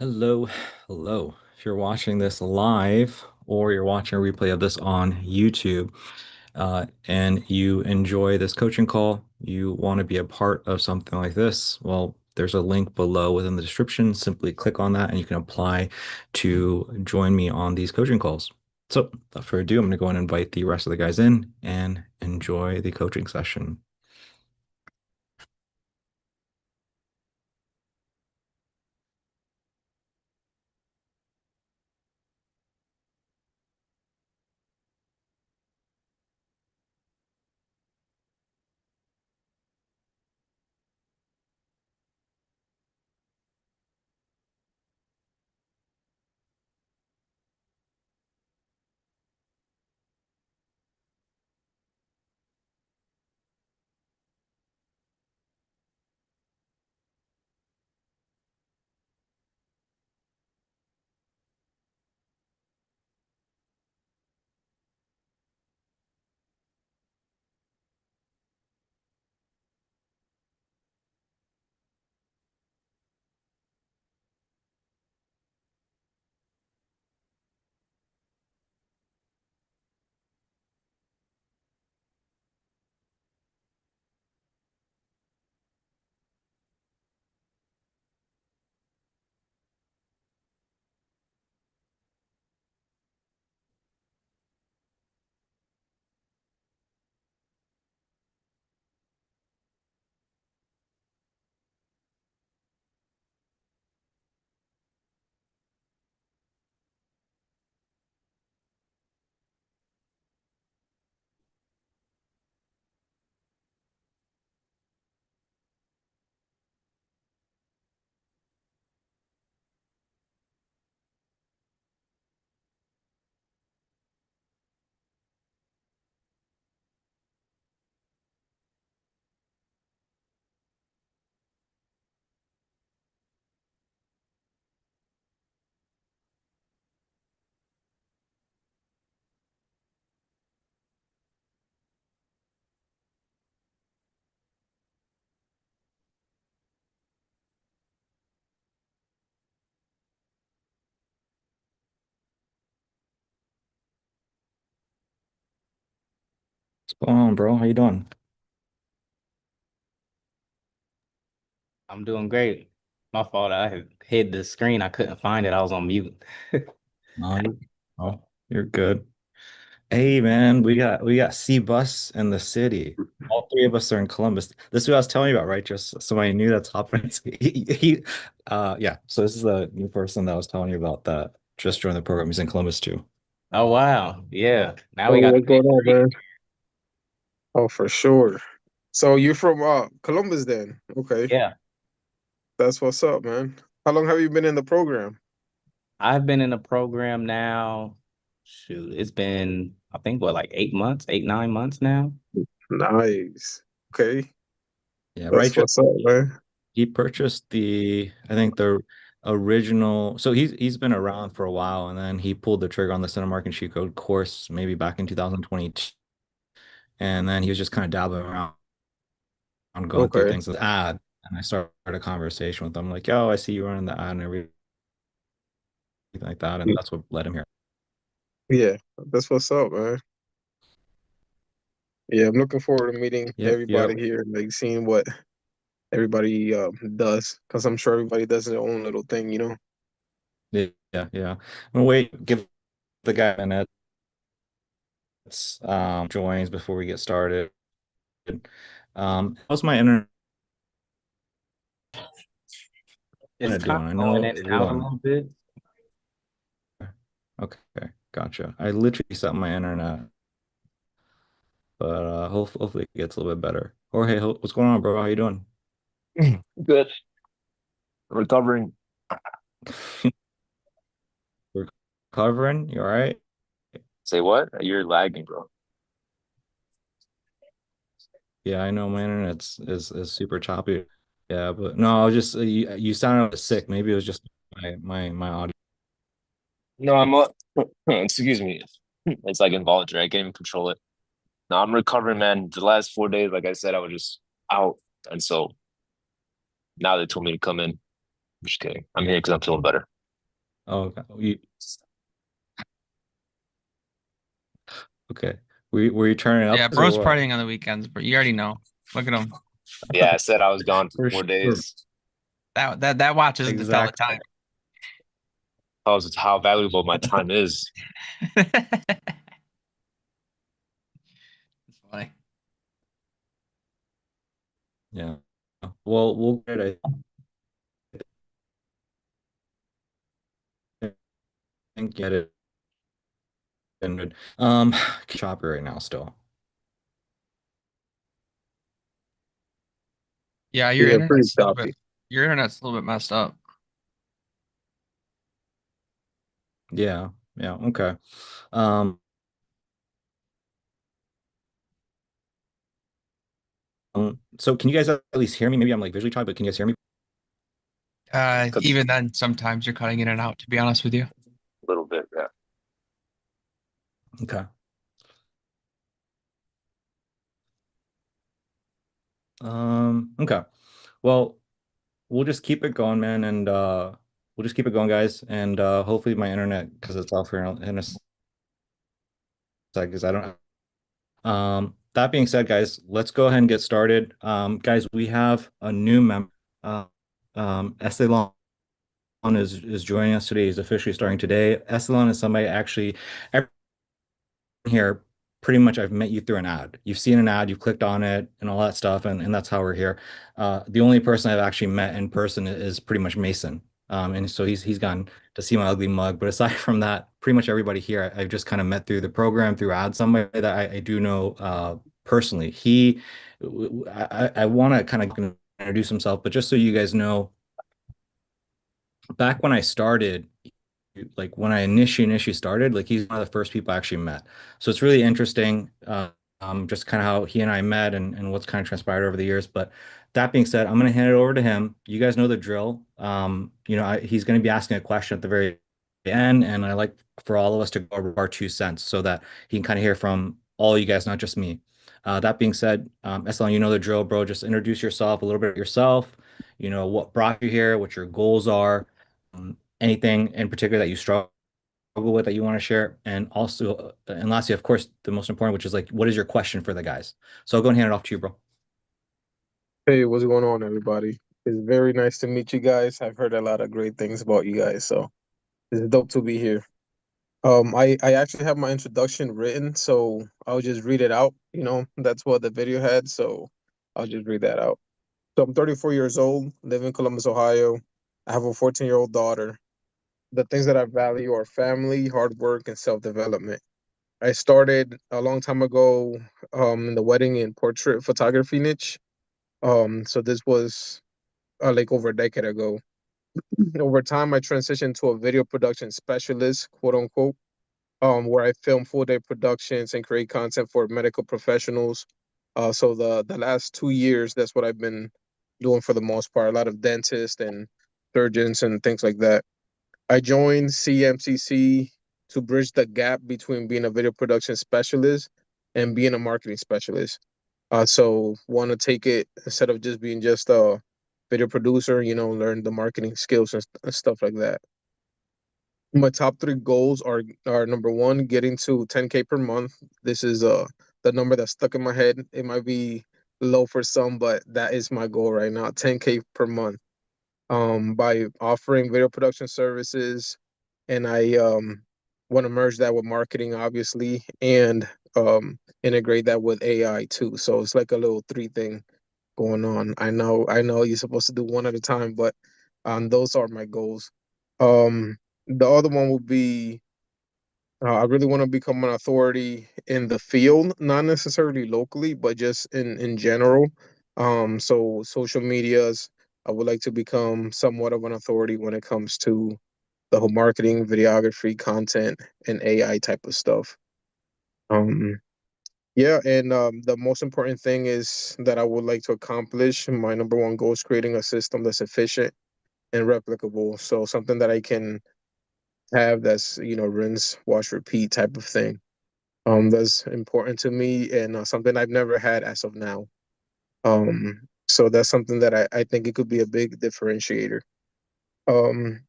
Hello, hello. If you're watching this live or you're watching a replay of this on YouTube, and you enjoy this coaching call, you want to be a part of something like this, well, there's a link below within the description. Simply click on that and you can apply to join me on these coaching calls. So, without further ado, I'm going to go and invite the rest of the guys in and enjoy the coaching session. What's going on, bro? How you doing? I'm doing great. My fault. I had hid the screen. I couldn't find it. I was on mute. No, you're good. Hey man, we got C bus in the city. All three of us are in Columbus. This is what I was telling you about, right? Just somebody new that's hopping. Yeah. So this is the new person that I was telling you about that just joined the program. He's in Columbus too. Oh wow. Yeah. Now Oh, we got what's the big going on, three. man? Oh, for sure. So you're from Columbus then? Okay. Yeah. That's what's up, man. How long have you been in the program? I've been in the program now. Shoot, it's been I think what like 8 months, 8, 9 months now. Nice. Okay. Yeah, right. That's what's up, man. He purchased I think the original. So he's been around for a while, and then he pulled the trigger on the Cinemark and Cheat Code course maybe back in 2022, and then he was just kind of dabbling around on going through Okay. things with ad. And I started a conversation with them like, yo, I see you running the ad and everything like that. And that's what led him here. Yeah, that's what's up, man. Yeah, I'm looking forward to meeting Yep, yep. everybody here and like seeing what everybody does, because I'm sure everybody does their own little thing. Yeah, yeah, yeah. I'm wait, give the guy a minute joins before we get started. How's my internet It's kind doing? I of going know in and hold out a on. little bit. Okay, gotcha. I literally set my internet, but hopefully it gets a little bit better. Jorge, what's going on, bro? How you doing? Good. Recovering. Recovering? You all right? Say what? You're lagging, bro. Yeah, I know my internet's is super choppy. Yeah, but no, I was just you sounded sick. Maybe it was just my audio. No, I'm not. Excuse me. It's like involuntary. I can't even control it. No, I'm recovering, man. The last 4 days, like I said, I was just out. And so now they told me to come in. I'm just kidding. I'm here because I'm feeling better. Oh, okay. Okay. Were you turning Yeah, up or bro's what? partying on the weekends, but you already know. Look at him. Yeah, I said I was gone for For four sure. days. That watch isn't to tell the Exactly. time. Tells how valuable my time is. It's funny. Yeah. Well, we'll get I think get it and choppy right now still. Yeah, Yeah, pretty choppy. your internet's a little bit messed up. Yeah. Yeah. Okay. Um, so can you guys at least hear me? Maybe I'm like visually choppy, but can you guys hear me? Cuts Even then, sometimes you're cutting in and out, to be honest with you. a little bit. Yeah. Okay. Okay. Well, we'll just keep it going, man, and we'll just keep it going, guys, and hopefully my internet because it's off here in a sec because I don't. That being said, guys, let's go ahead and get started. Guys, we have a new member. Uh, Estelon is joining us today. He's officially starting today. Estelon is somebody actually here pretty much I've met you through an ad. You've seen an ad, you've clicked on it and all that stuff, and that's how we're here. The only person I've actually met in person is pretty much Mason. And so he's gotten to see my ugly mug. But aside from that, pretty much everybody here I've just kind of met through the program, through ads, somebody that I do know personally. I want to kind of introduce himself, but just so you guys know, back when I started, like when I initially started, like he's one of the first people I actually met. So it's really interesting, just kind of how he and I met and what's kind of transpired over the years. But that being said, I'm going to hand it over to him. You guys know the drill. He's going to be asking a question at the very end, and I like for all of us to go over our 2 cents so that he can kind of hear from all you guys, not just me. That being said, Eslan, you know the drill, bro. Just introduce yourself, a little bit of yourself. You know what brought you here, what your goals are, anything in particular that you struggle with that you want to share, and also, and lastly, of course, the most important, which is like, what is your question for the guys? So I'll go and hand it off to you, bro. Hey, what's going on, everybody? It's very nice to meet you guys. I've heard a lot of great things about you guys, so it's dope to be here. I actually have my introduction written, so I'll just read it out. That's what the video had, so I'll just read that out. So I'm 34 years old, live in Columbus, Ohio. I have a 14-year-old daughter. The things that I value are family, hard work, and self-development. I started a long time ago in the wedding and portrait photography niche. So this was like over a decade ago. Over time, I transitioned to a video production specialist, quote unquote, where I film full day productions and create content for medical professionals. So the last 2 years, that's what I've been doing for the most part. A lot of dentists and surgeons and things like that. I joined CMCC to bridge the gap between being a video production specialist and being a marketing specialist. So want to take it instead of just being just a video producer, learn the marketing skills and stuff like that. My top three goals are number one, getting to 10K per month. This is the number that's stuck in my head. It might be low for some, but that is my goal right now, 10K per month. By offering video production services, and I want to merge that with marketing, obviously, and integrate that with AI too. So it's like a little three thing going on. I know you're supposed to do one at a time, but those are my goals. The other one would be I really want to become an authority in the field, not necessarily locally, but just in general. So social medias, I would like to become somewhat of an authority when it comes to the whole marketing, videography, content, and AI type of stuff. Um, yeah, and the most important thing is that I would like to accomplish. My number one goal is creating a system that's efficient and replicable. So something that I can have that's rinse, wash, repeat type of thing. That's important to me and something I've never had as of now. So that's something that I think it could be a big differentiator. Um,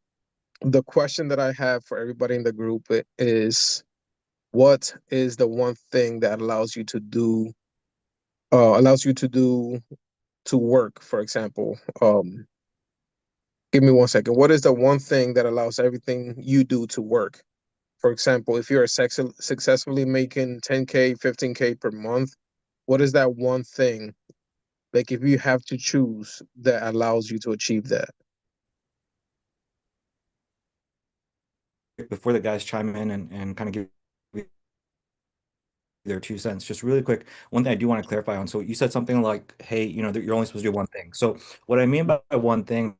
The question that I have for everybody in the group is, what is the one thing that allows you to do to work, for example? Give me 1 second. What is the one thing that allows everything you do to work? For example, if you're successfully making 10K, 15K per month, what is that one thing, like if you have to choose, that allows you to achieve that? Before the guys chime in and kind of give their 2 cents, just really quick, one thing I do want to clarify on. So you said something like, hey, that you're only supposed to do one thing. So what I mean by one thing,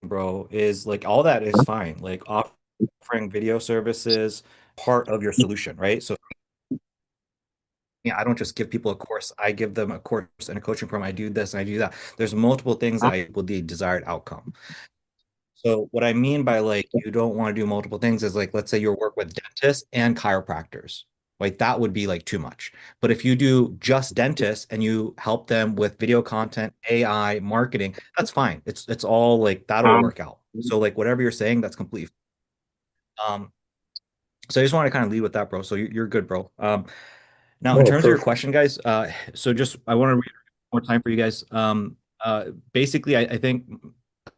bro, is like all that is fine. Like offering video services, part of your solution, right? So yeah, I don't just give people a course. I give them a course and a coaching program. I do this and I do that. There's multiple things that I will the desired outcome. So what I mean by like you don't want to do multiple things is like let's say you work with dentists and chiropractors. Like that would be like too much. But if you do just dentists and you help them with video content, AI, marketing, that's fine. It's all like that'll work out. So like whatever you're saying, that's complete. Um, so I just want to kind of lead with that, bro. So you're good, bro. Now, in Oh, terms of your perfect. question, guys, so just I want to read more time for you guys. Basically, I think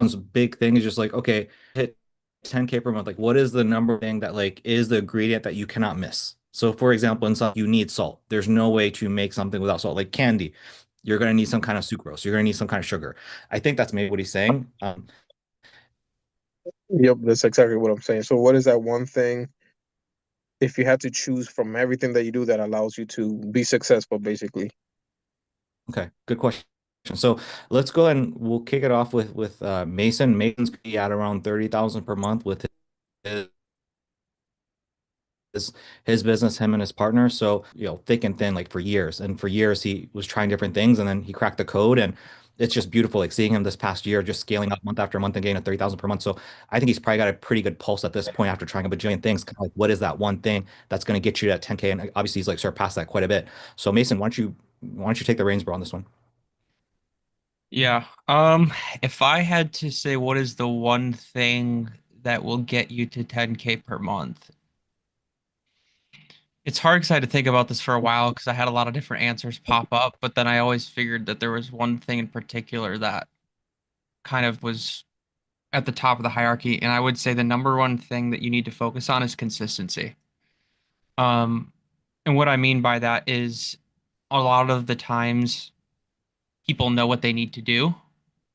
one's big thing is just like, okay, hit 10K per month. Like, what is the number thing that like is the ingredient that you cannot miss? So, for example, in some you need salt. There's no way to make something without salt. Like candy, you're gonna need some kind of sucrose. You're gonna need some kind of sugar. I think that's maybe what he's saying. Yep, that's exactly what I'm saying. So what is that one thing, if you had to choose from everything that you do, that allows you to be successful, basically? Okay, good question. So let's go and we'll kick it off with Mason. Mason's gonna be at around 30,000 per month with his his business, him and his partner. So, thick and thin, like for years. And for years he was trying different things and then he cracked the code and it's just beautiful. Like seeing him this past year, just scaling up month after month and getting to 30,000 per month. So I think he's probably got a pretty good pulse at this point after trying a bajillion things. Kind of like, what is that one thing that's going to get you to that 10K? And obviously he's like surpassed that quite a bit. So Mason, why don't you take the reins, bro, on this one? Yeah. If I had to say what is the one thing that will get you to 10K per month, it's hard because I had to think about this for a while because I had a lot of different answers pop up, but then I always figured that there was one thing in particular that kind of was at the top of the hierarchy, and I would say the number one thing that you need to focus on is consistency. Um, and what I mean by that is a lot of the times people know what they need to do,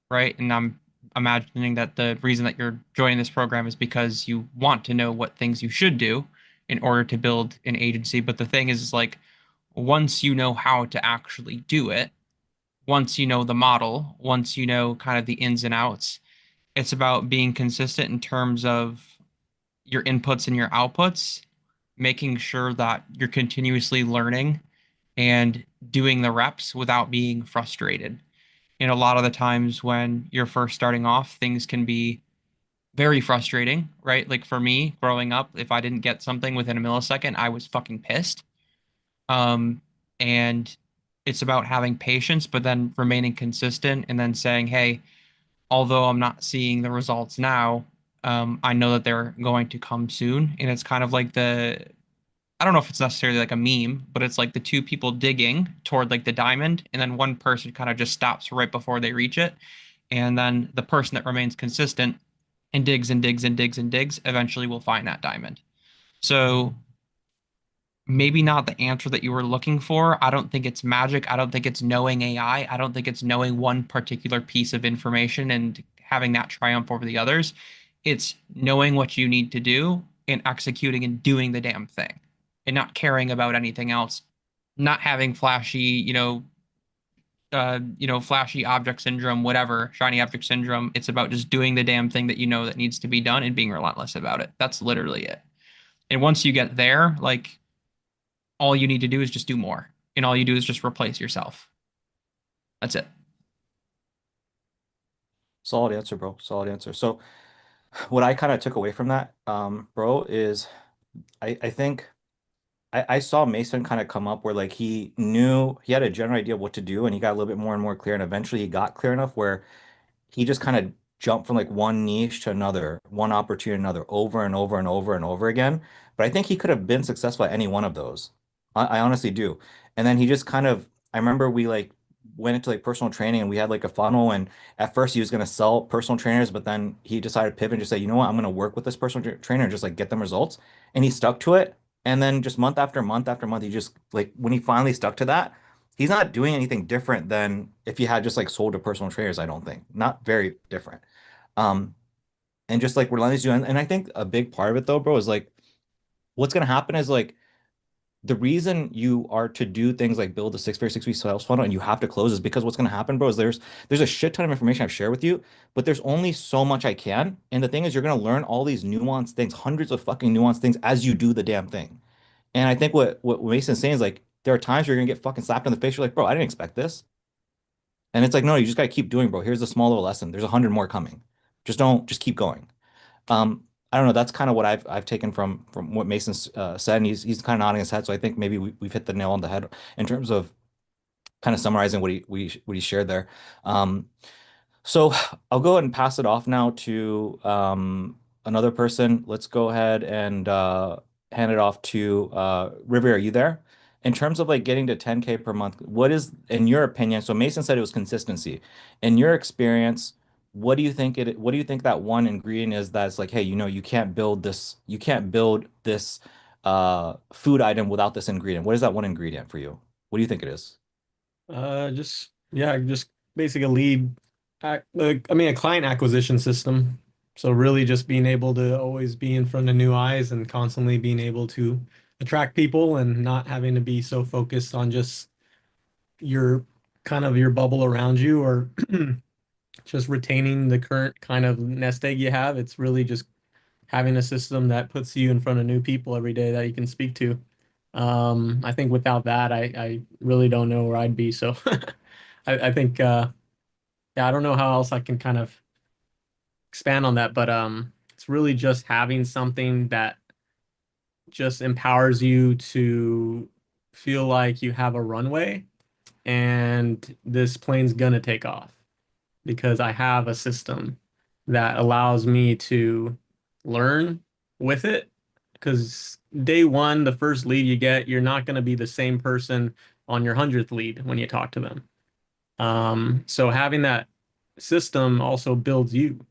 right? And I'm imagining that the reason that you're joining this program is because you want to know what things you should do in order to build an agency. But the thing is like, once you know how to actually do it, once you know the model, once you know kind of the ins and outs, it's about being consistent in terms of your inputs and your outputs, making sure that you're continuously learning and doing the reps without being frustrated. And a lot of the times when you're first starting off, things can be very frustrating, right? Like for me, growing up, if I didn't get something within a millisecond, I was fucking pissed. And it's about having patience, but then remaining consistent and then saying, hey, although I'm not seeing the results now, I know that they're going to come soon. And it's kind of like I don't know if it's necessarily like a meme, but it's like the two people digging toward like the diamond, and then one person kind of just stops right before they reach it. And then the person that remains consistent and digs and digs and digs and digs eventually will find that diamond. So maybe not the answer that you were looking for. I don't think it's magic. I don't think it's knowing AI. I don't think it's knowing one particular piece of information and having that triumph over the others. It's knowing what you need to do and executing and doing the damn thing and not caring about anything else, not having flashy, flashy object syndrome, whatever, shiny object syndrome. It's about just doing the damn thing that you know that needs to be done and being relentless about it. That's literally it. And once you get there, like all you need to do is just do more. And all you do is just replace yourself. That's it. Solid answer, bro. Solid answer. So what I kind of took away from that, bro, is I think I saw Mason kind of come up where like he knew he had a general idea of what to do and he got a little bit more and more clear and eventually he got clear enough where he just kind of jump from like one niche to another, one opportunity to another, over and over and over and over again. But I think he could have been successful at any one of those. I honestly do. And then he just kind of, I remember we like went into like personal training and we had like a funnel. And at first he was going to sell personal trainers, but then he decided to pivot and just say, you know what, I'm going to work with this trainer and just like get them results. And he stuck to it. And then just month after month after month, he just like when he finally stuck to that, he's not doing anything different than if he had just like sold to personal trainers, I don't think. Not very different. Um, and just like relentlessly doing, and I think a big part of it though, bro, is like what's gonna happen is like the reason you are to do things like build a 6 figure 6 week sales funnel and you have to close is because what's gonna happen, bro, is there's a shit ton of information I've shared with you, but there's only so much I can. And the thing is you're gonna learn all these nuanced things, hundreds of fucking nuanced things as you do the damn thing. And I think what Mason's saying is like there are times you're gonna get fucking slapped in the face. You're like, bro, I didn't expect this. And it's like, no, you just gotta keep doing, bro. Here's a small little lesson. There's 100 more coming. Just keep going. I don't know. That's kind of what I've taken from what Mason said, and he's kind of nodding his head. So I think maybe we've hit the nail on the head in terms of kind of summarizing what he shared there. Um, so I'll go ahead and pass it off now to another person. Let's go ahead and hand it off to River. Are you there? In terms of like getting to 10K per month, what is, in your opinion? So Mason said it was consistency. In your experience, what do you think that one ingredient is that's like, hey, you can't build this food item without this ingredient. What is that one ingredient for you? What do you think it is? Just yeah, just basically a lead, I mean, a client acquisition system. So really, just being able to always be in front of new eyes and constantly being able to attract people and not having to be so focused on just your kind of your bubble around you or just retaining the current kind of nest egg you have. It's really just having a system that puts you in front of new people every day that you can speak to. I think without that, I really don't know where I'd be. So I think, yeah, I don't know how else I can kind of expand on that, but it's really just having something that just empowers you to feel like you have a runway and this plane's gonna take off because I have a system that allows me to learn with it. Because day one, the first lead you get, you're not going to be the same person on your 100th lead when you talk to them. So having that system also builds you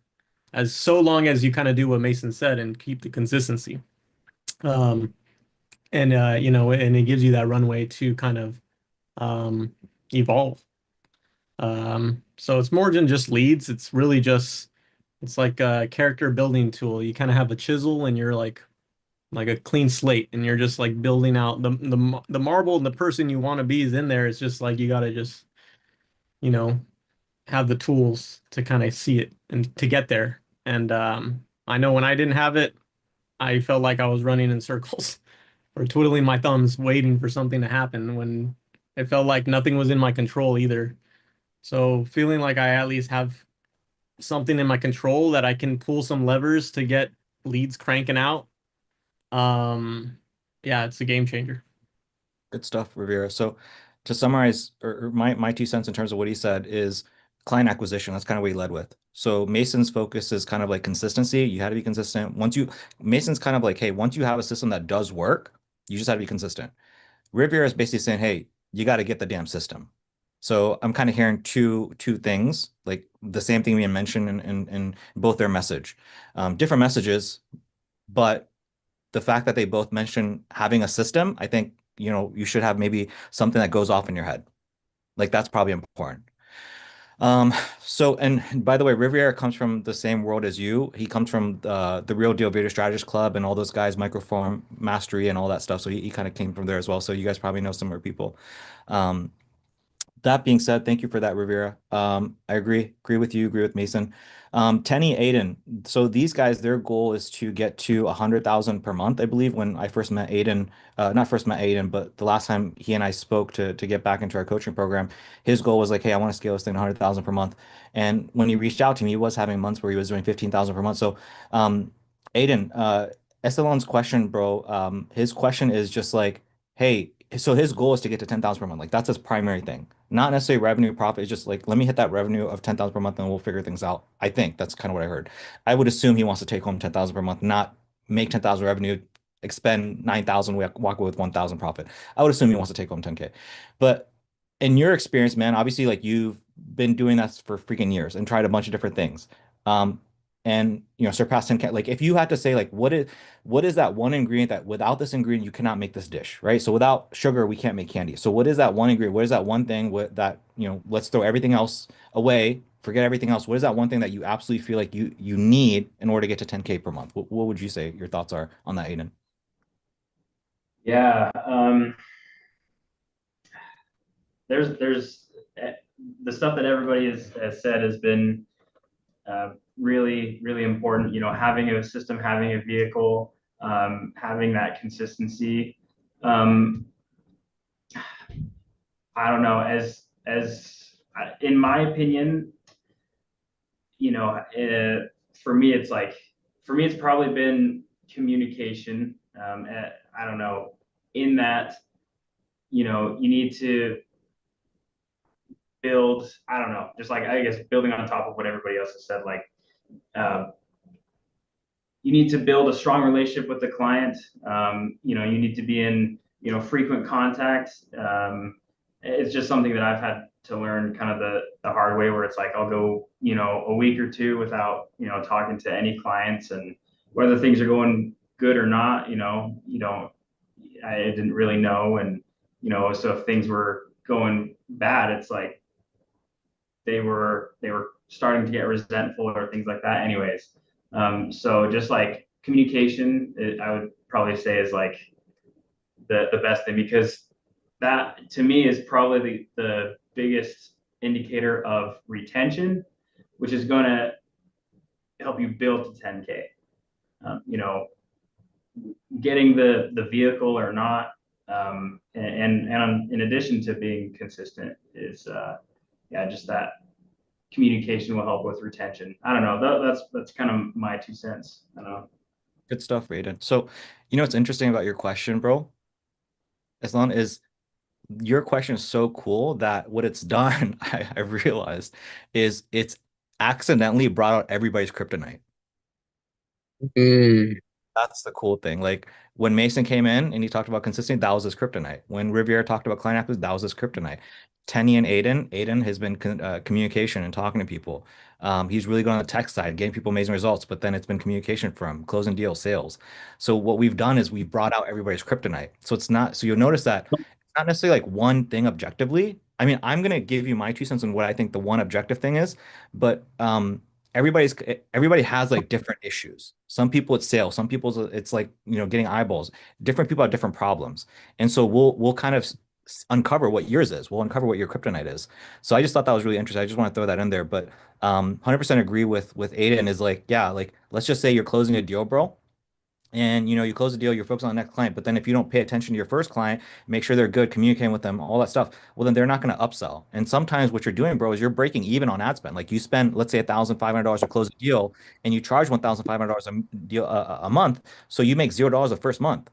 as so long as you kind of do what Mason said and keep the consistency. Um, and you know, and it gives you that runway to kind of um, evolve. So it's more than just leads. It's really just it's like a character building tool. You kind of have a chisel and you're like a clean slate and you're just like building out the marble and the person you want to be is in there. It's just like you got to just, you know, have the tools to kind of see it and to get there. And I know when I didn't have it, I felt like I was running in circles or twiddling my thumbs waiting for something to happen when it felt like nothing was in my control either. So feeling like I at least have something in my control that I can pull some levers to get leads cranking out. Um, yeah, it's a game changer. Good stuff, Rivera. So to summarize, or my 2 cents in terms of what he said is client acquisition. That's kind of what he led with. So Mason's focus is kind of like consistency. You had to be consistent. Mason's kind of like, hey, once you have a system that does work, you just have to be consistent. Rivera is basically saying, hey, you got to get the damn system. So I'm kind of hearing two things, like the same thing we mentioned in both their message. Different messages, but the fact that they both mention having a system, I think, you should have maybe something that goes off in your head. Like that's probably important. Um, and by the way, Riviera comes from the same world as you. He comes from the Real Deal Video Strategist Club and all those guys, Microform Mastery and all that stuff. So he kind of came from there as well. So you guys probably know similar people. Um, that being said, thank you for that, Rivera. I agree with you, agree with Mason. Tenny, Aiden. So these guys, their goal is to get to 100,000 per month, I believe. When I first met Aiden, not first met Aiden, but the last time he and I spoke to get back into our coaching program, his goal was like, hey, I want to scale this thing to 100,000 per month. And when he reached out to me, he was having months where he was doing 15,000 per month. So, Aiden, Esteban's question, bro, his question is just like, hey, so his goal is to get to 10,000 per month. Like that's his primary thing. Not necessarily revenue profit. It's just like, let me hit that revenue of 10,000 per month and we'll figure things out. I think that's kind of what I heard. I would assume he wants to take home 10,000 per month, not make 10,000 revenue, expend 9,000, walk away with 1,000 profit. I would assume he wants to take home 10K. But in your experience, man, obviously like you've been doing that for freaking years and tried a bunch of different things. Um, and surpass 10K. Like if you had to say like what is that one ingredient that without this ingredient you cannot make this dish, right? So without sugar we can't make candy. So what is that one ingredient? What is that one thing that, let's throw everything else away, forget everything else. What is that one thing that you absolutely feel like you need in order to get to 10K per month? What would you say your thoughts are on that, Aiden? Yeah, there's the stuff that everybody has said has been really, really important. Having a system, having a vehicle, having that consistency. Um, I don't know, in my opinion, for me, it's probably been communication. I don't know, in that, you need to build, I don't know, just like, I guess, building on top of what everybody else has said, like, uh, you need to build a strong relationship with the client. You need to be in, frequent contact. It's just something that I've had to learn kind of the hard way, where it's like, I'll go, a week or two without, talking to any clients, and whether things are going good or not, I didn't really know. And, so if things were going bad, it's like, they were starting to get resentful or things like that. Anyways, so just like communication, I would probably say is like the best thing, because that to me is probably the biggest indicator of retention, which is going to help you build to 10K. Getting the vehicle or not, and in addition to being consistent is yeah, just that communication will help with retention. I don't know. That's kind of my 2 cents. I don't know. Good stuff, Aiden. So, what's interesting about your question, bro? As long as your question is so cool that what it's done, I realized, is it's accidentally brought out everybody's kryptonite. Mm. That's the cool thing. Like when Mason came in and he talked about consistency, that was his kryptonite. When Riviera talked about client acquisition, that was his kryptonite. Tenny and Aiden has been communication and talking to people. He's really good on the tech side, getting people amazing results, but then it's been communication for him, closing deals, sales. So what we've done is we've brought out everybody's kryptonite. So it's not, so you'll notice that it's not necessarily like one thing objectively. I mean, I'm gonna give you my 2 cents on what I think the one objective thing is, but everybody has like different issues. Some people it's sales, some people it's like, getting eyeballs. Different people have different problems. And so we'll kind of uncover what yours is. We'll uncover what your kryptonite is. So I just thought that was really interesting. I just want to throw that in there. But 100% agree with Aiden is like, yeah, like let's just say you're closing a deal, bro. And you close the deal, you're focused on the next client, but then if you don't pay attention to your first client, make sure they're good, communicating with them, all that stuff, well then they're not going to upsell. And sometimes what you're doing, bro, is you're breaking even on ad spend. Like you spend, let's say, $1,500 to close a deal, and you charge $1,500 a month, so you make $0 the first month.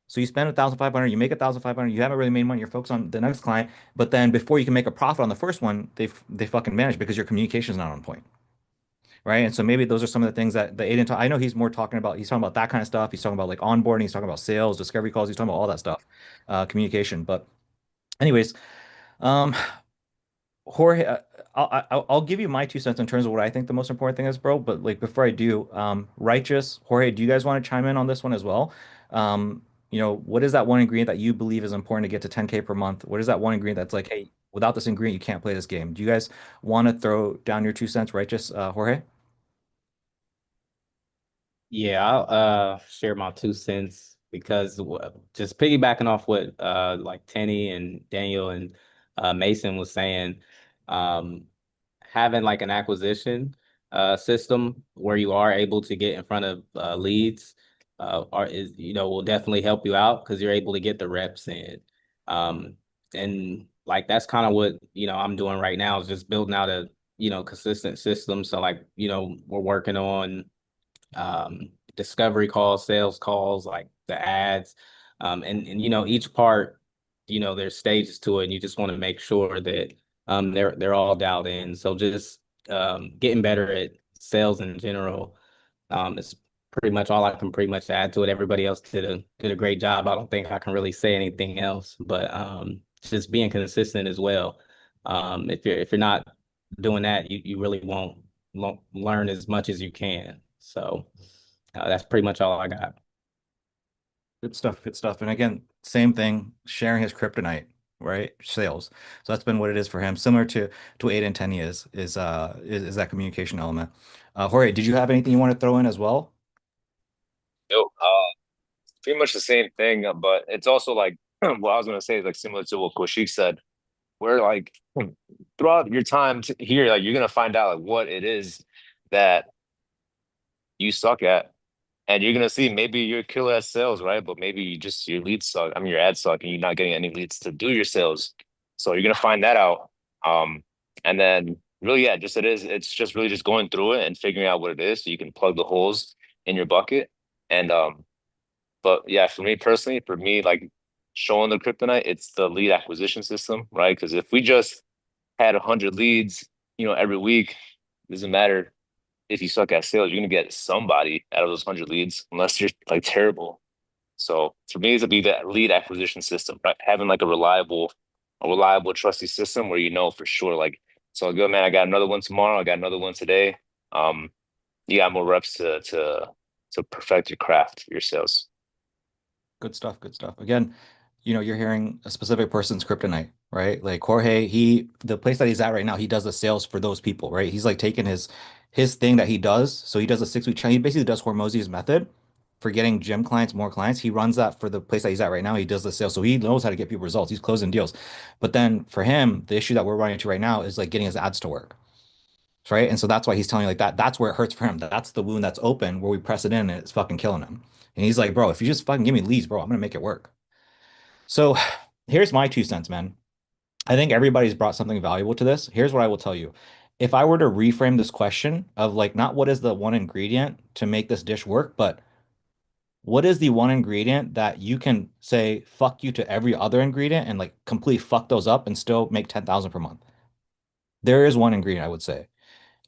So you spend 1,500, you make 1,500, you haven't really made money, you're focused on the next client, but then before you can make a profit on the first one, they fucking manage because your communication is not on point, right? And so maybe those are some of the things that the Aiden, I know he's more talking about, he's talking about that kind of stuff. He's talking about like onboarding, he's talking about sales, discovery calls, he's talking about all that stuff, communication. But anyways, um, Jorge, I'll give you my 2 cents in terms of what I think the most important thing is, bro. But like before I do, Righteous, Jorge, do you guys want to chime in on this one as well? What is that one ingredient that you believe is important to get to 10K per month? What is that one ingredient that's like, hey, without this ingredient, you can't play this game? Do you guys want to throw down your 2 cents, Righteous, Jorge? Yeah, I'll share my 2 cents because just piggybacking off what like Tenny and Daniel and Mason was saying, um, having like an acquisition system where you are able to get in front of leads will definitely help you out because you're able to get the reps in. Um, and like that's kind of what I'm doing right now is just building out a consistent system. So like we're working on discovery calls, sales calls, like the ads. And each part there's stages to it, and you just want to make sure that they're all dialed in. So just getting better at sales in general is pretty much all I can pretty much add to it. Everybody else did a great job. I don't think I can really say anything else, but just being consistent as well. If you're not doing that, you really won't learn as much as you can. So that's pretty much all I got. Good stuff, good stuff. And again, same thing, sharing his kryptonite, right? Sales. So that's been what it is for him, similar to what 8 and 10 is that communication element. Jorge, did you have anything you want to throw in as well? Yo, pretty much the same thing, but it's also like what I was gonna say is like similar to what Koshik said, where like throughout your time here, like you're gonna find out like what it is that you suck at. And you're gonna see maybe you're killer at sales, right? But maybe your leads suck. I mean your ads suck and you're not getting any leads to do your sales. So you're gonna find that out. And then really, yeah, it's just really just going through it and figuring out what it is so you can plug the holes in your bucket. And but yeah, for me personally, like showing the kryptonite, it's the lead acquisition system, right? Because if we just had 100 leads, every week, doesn't matter if you suck at sales, you're gonna get somebody out of those 100 leads, unless you're like terrible. So for me, it's to be that lead acquisition system, right? Having like a reliable, trusty system where you know for sure, like, so good, man. I got another one tomorrow. I got another one today. Um, you got more reps to perfect your craft, your sales. Good stuff, good stuff. Again, you're hearing a specific person's kryptonite, right? Like Jorge, the place that he's at right now, he does the sales for those people, right? He's like taking his thing that he does. So he does a 6 week challenge. He basically does Hormozi's method for getting gym clients, more clients. He runs that for the place that he's at right now. He does the sales. So he knows how to get people results. He's closing deals. But then for him, the issue that we're running into right now is like getting his ads to work. Right. And so that's why he's telling you like that. That's where it hurts for him. That's the wound that's open where we press it in and it's fucking killing him. And he's like, bro, if you just fucking give me leads, bro, I'm gonna make it work. So here's my 2 cents, man. I think everybody's brought something valuable to this. Here's what I will tell you. If I were to reframe this question of like not what is the one ingredient to make this dish work, but what is the one ingredient that you can say fuck you to every other ingredient and like completely fuck those up and still make 10,000 per month? There is one ingredient I would say.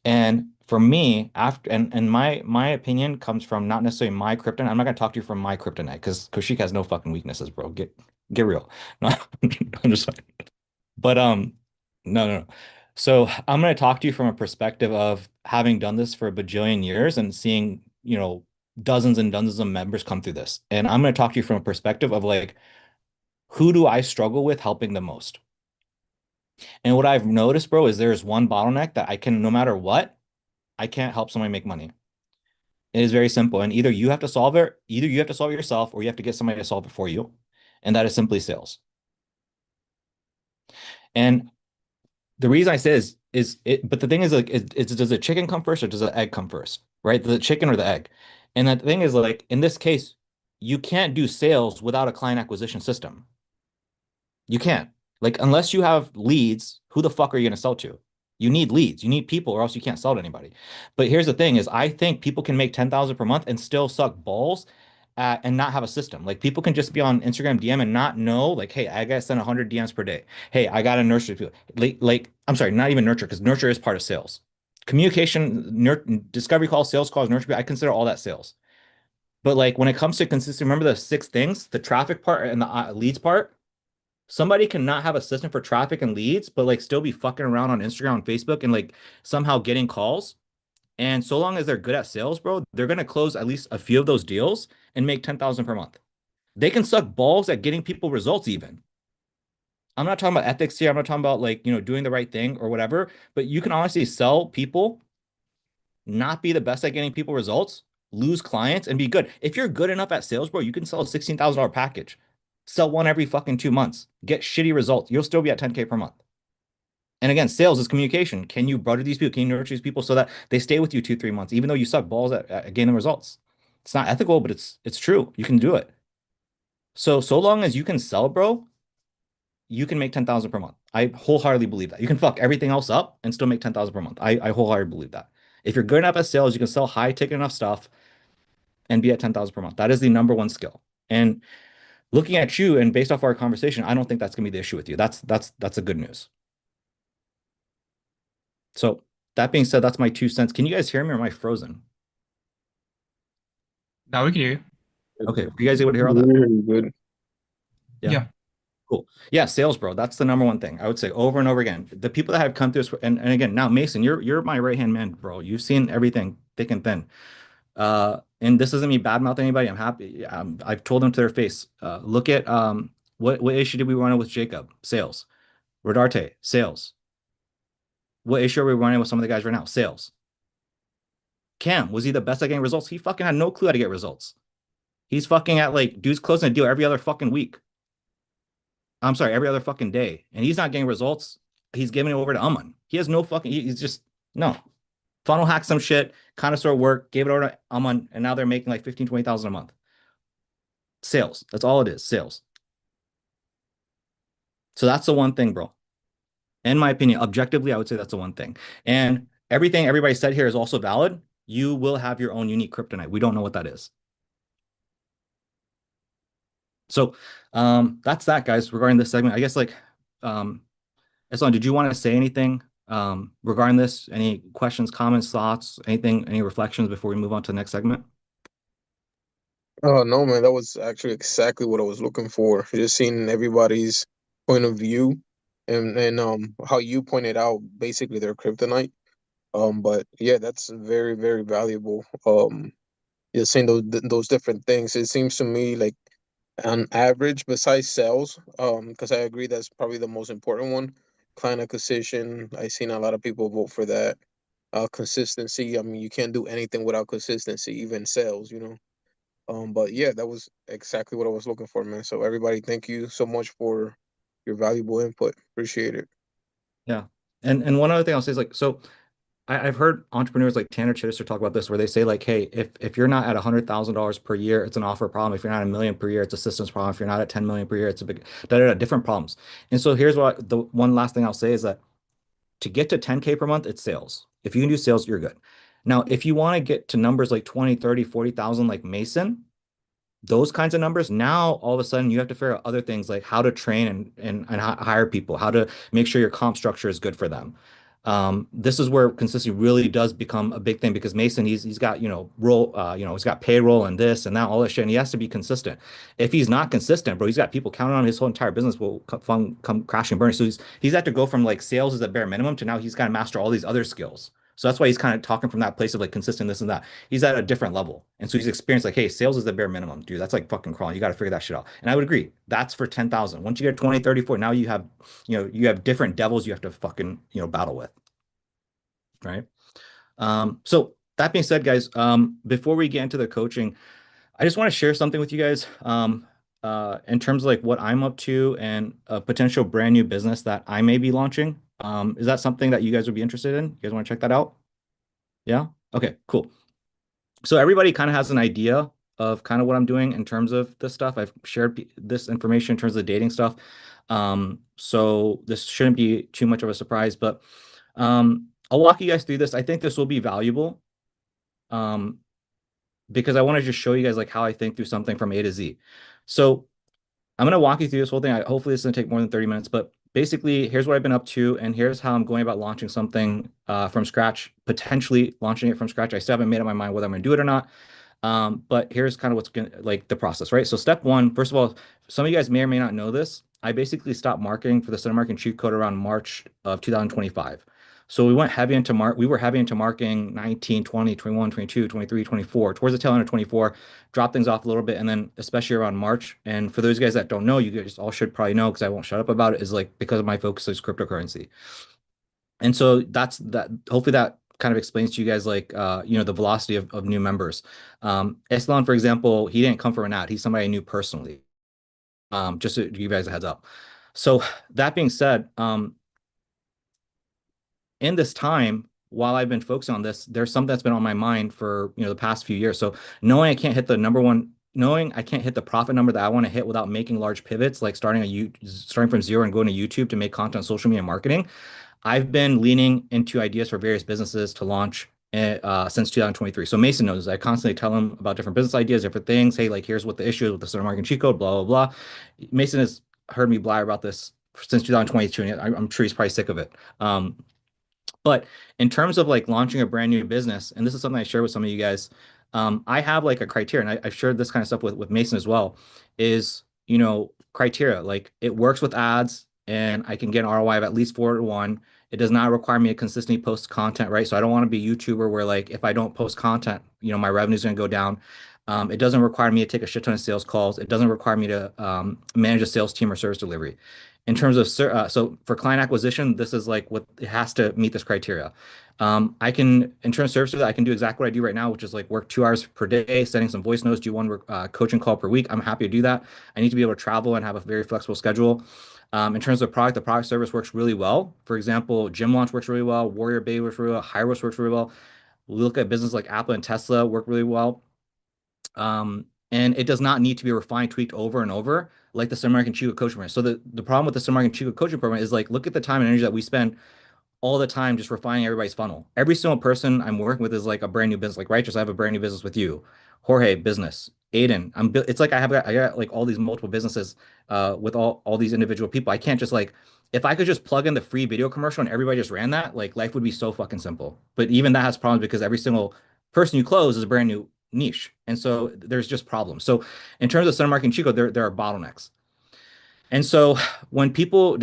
And for me, after and my opinion comes from not necessarily my kryptonite. I'm not gonna talk to you from my kryptonite because Koshik has no fucking weaknesses, bro. Get real. No, I'm just fine. But no, no, no. So I'm gonna talk to you from a perspective of having done this for a bajillion years and seeing, dozens and dozens of members come through this. And I'm gonna talk to you from a perspective of like, who do I struggle with helping the most? And what I've noticed, bro, is there's one bottleneck that I can, no matter what, I can't help somebody make money. It is very simple. And either you have to solve it yourself or you have to get somebody to solve it for you. And that is simply sales. And the reason I say but the thing is like, does the chicken come first or does the egg come first? Right? The chicken or the egg? And the thing is like, in this case, you can't do sales without a client acquisition system. You can't. Like, unless you have leads, who the fuck are you going to sell to? You need leads. You need people, or else you can't sell to anybody. But here's the thing: is I think people can make 10,000 per month and still suck balls and not have a system. Like people can just be on Instagram DM and not know, like, hey, I gotta send 100 DMs per day. Hey, I gotta nurture people. Like, I'm sorry, not even nurture, because nurture is part of sales. Communication, discovery calls, sales calls, nurture. I consider all that sales. But like when it comes to consistency, remember the 6 things: the traffic part and the leads part. Somebody can not have a system for traffic and leads, but like still be fucking around on Instagram and Facebook and like somehow getting calls. And so long as they're good at sales, bro, they're gonna close at least a few of those deals and make 10,000 per month. They can suck balls at getting people results even. I'm not talking about ethics here. I'm not talking about like, doing the right thing or whatever, but you can honestly sell people, not be the best at getting people results, lose clients and be good. If you're good enough at sales, bro, you can sell a $16,000 package. Sell one every fucking 2 months. Get shitty results. You'll still be at 10K per month. And again, sales is communication. Can you butter these people? Can you nurture these people so that they stay with you 2, 3 months, even though you suck balls at gaining results? It's not ethical, but it's true. You can do it. So long as you can sell, bro, you can make 10,000 per month. I wholeheartedly believe that. You can fuck everything else up and still make 10,000 per month. I wholeheartedly believe that. If you're good enough at sales, you can sell high ticket enough stuff and be at 10,000 per month. That is the number one skill. And Looking at you and based off our conversation, I don't think that's gonna be the issue with you. That's a good news. So that being said, that's my 2 cents. Can you guys hear me or am I frozen? Now we can hear you. Okay, were you guys able to hear all that? Really good. Yeah. Yeah. Cool. Yeah, sales, bro. That's the number one thing I would say over and over again. The people that have come through this, and again, now Mason, you're my right hand man, bro. You've seen everything thick and thin. And this isn't me bad mouth anybody. I'm happy. I've told them to their face. Look at what issue did we run with Jacob? Sales. Rodarte, sales. What issue are we running with some of the guys right now? Sales. Cam, was he the best at getting results? He fucking had no clue how to get results. He's fucking at like dude's closing a deal every other fucking week. I'm sorry, every other fucking day. And he's not getting results. He's giving it over to Aman. He has no fucking, he's just, no. Funnel hack some shit, kind of sort of work, gave it over to Aman, and now they're making like 15, 20,000 a month. Sales. That's all it is, sales. So that's the one thing, bro. In my opinion, objectively, I would say that's the one thing. And everything everybody said here is also valid. You will have your own unique kryptonite. We don't know what that is. So that's that, guys, regarding this segment. I guess like Eslan, did you want to say anything regarding this? Any questions, comments, thoughts, anything, any reflections before we move on to the next segment? Oh no, man, that was actually exactly what I was looking for. Just seeing everybody's point of view and how you pointed out basically their kryptonite. But yeah, that's very, very valuable. Just seeing those different things. It seems to me like on average, besides sales, because I agree that's probably the most important one. Client acquisition, I've seen a lot of people vote for that. Consistency. I mean, you can't do anything without consistency, even sales, you know. But yeah, that was exactly what I was looking for, man. So everybody, thank you so much for your valuable input. Appreciate it. Yeah. And one other thing I'll say is like, so I've heard entrepreneurs like Tanner Chittister talk about this, where they say like, hey, if you're not at $100,000 per year, it's an offer problem. If you're not at 1 million per year, it's a systems problem. If you're not at 10 million per year, it's a big different problems. And so here's what the one last thing I'll say is that to get to 10K per month, it's sales. If you can do sales, you're good. Now, if you want to get to numbers like 20, 30, 40,000 like Mason, those kinds of numbers, now all of a sudden you have to figure out other things like how to train and hire people, how to make sure your comp structure is good for them. This is where consistency really does become a big thing because Mason, he's got, he's got payroll and this and that, all that shit, and he has to be consistent. If he's not consistent, bro, he's got people counting on his whole entire business will come crashing and burning. So he's had to go from like sales as a bare minimum to now he's got to master all these other skills. So that's why he's kind of talking from that place of like consistent this and that. He's at a different level. And so he's experienced like, hey, sales is the bare minimum, dude. That's like fucking crawling. You got to figure that shit out. And I would agree. That's for 10,000. Once you get 20, 30, 40, now you have different devils you have to fucking, battle with. Right. So that being said, guys, before we get into the coaching, I just want to share something with you guys. In terms of like what I'm up to and a potential brand new business that I may be launching. Is that something that you guys would be interested in? You guys want to check that out? Yeah. Okay, cool. So everybody kind of has an idea of kind of what I'm doing in terms of this stuff. I've shared this information in terms of the dating stuff. So this shouldn't be too much of a surprise, but I'll walk you guys through this. I think this will be valuable because I want to just show you guys like how I think through something from A to Z. So I'm going to walk you through this whole thing. Hopefully this doesn't take more than 30 minutes, but basically here's what I've been up to and here's how I'm going about launching something from scratch, potentially launching it from scratch. I still haven't made up my mind whether I'm going to do it or not. But here's kind of what's going to like the process, right? So step one, first of all, some of you guys may or may not know this. I basically stopped marketing for the Center Marketing Cheat Code around March of 2025. So we went heavy into we were heavy into marketing 19, 20, 21, 22, 23, 24, towards the tail end of 24, dropped things off a little bit. And then especially around March. And for those guys that don't know, you guys all should probably know because I won't shut up about it, is like because of my focus is cryptocurrency. And so that's that. Hopefully that kind of explains to you guys like the velocity of new members. Islam, for example, he didn't come from an ad. He's somebody I knew personally. Just to give you guys a heads up. So that being said, in this time, while I've been focusing on this, there's something that's been on my mind for the past few years. So knowing I can't hit the number one, knowing I can't hit the profit number that I want to hit without making large pivots, like starting from zero and going to YouTube to make content on social media marketing. I've been leaning into ideas for various businesses to launch since 2023. So Mason knows. I constantly tell him about different business ideas, different things. Hey, like here's what the issue is with the Center Market cheat code, blah blah blah. Mason has heard me blabber about this since 2022, and I'm sure he's probably sick of it. But in terms of like launching a brand new business, and this is something I share with some of you guys, I have like a criteria, and I've shared this kind of stuff with Mason as well, is, criteria. Like it works with ads and I can get an ROI of at least 4 to 1. It does not require me to consistently post content, right? So I don't want to be a YouTuber where like if I don't post content, my revenue's gonna go down. It doesn't require me to take a shit ton of sales calls. It doesn't require me to manage a sales team or service delivery. In terms of so for client acquisition, this is like what it has to meet this criteria. I can, in terms of services, I can do exactly what I do right now, which is like work 2 hours per day, sending some voice notes, do one coaching call per week. I'm happy to do that. I need to be able to travel and have a very flexible schedule. In terms of product, the product service works really well. For example, Gym Launch works really well. Warrior Bay works really well. Hyros works really well. We look at business like Apple and Tesla work really well. And it does not need to be refined, tweaked over and over like the Summer American Chico coaching program. So the problem with the Summer American Chico coaching program is like, look at the time and energy that we spend all the time just refining everybody's funnel. Every single person I'm working with is like a brand new business. Like Righteous, I have a brand new business with you. Jorge, business. Aiden, it's like I got like all these multiple businesses with all these individual people. I can't just like if I could just plug in the free video commercial and everybody just ran that, like life would be so fucking simple. But even that has problems because every single person you close is a brand new niche. And so there's just problems. So in terms of Center Marketing Chico, there are bottlenecks. And so when people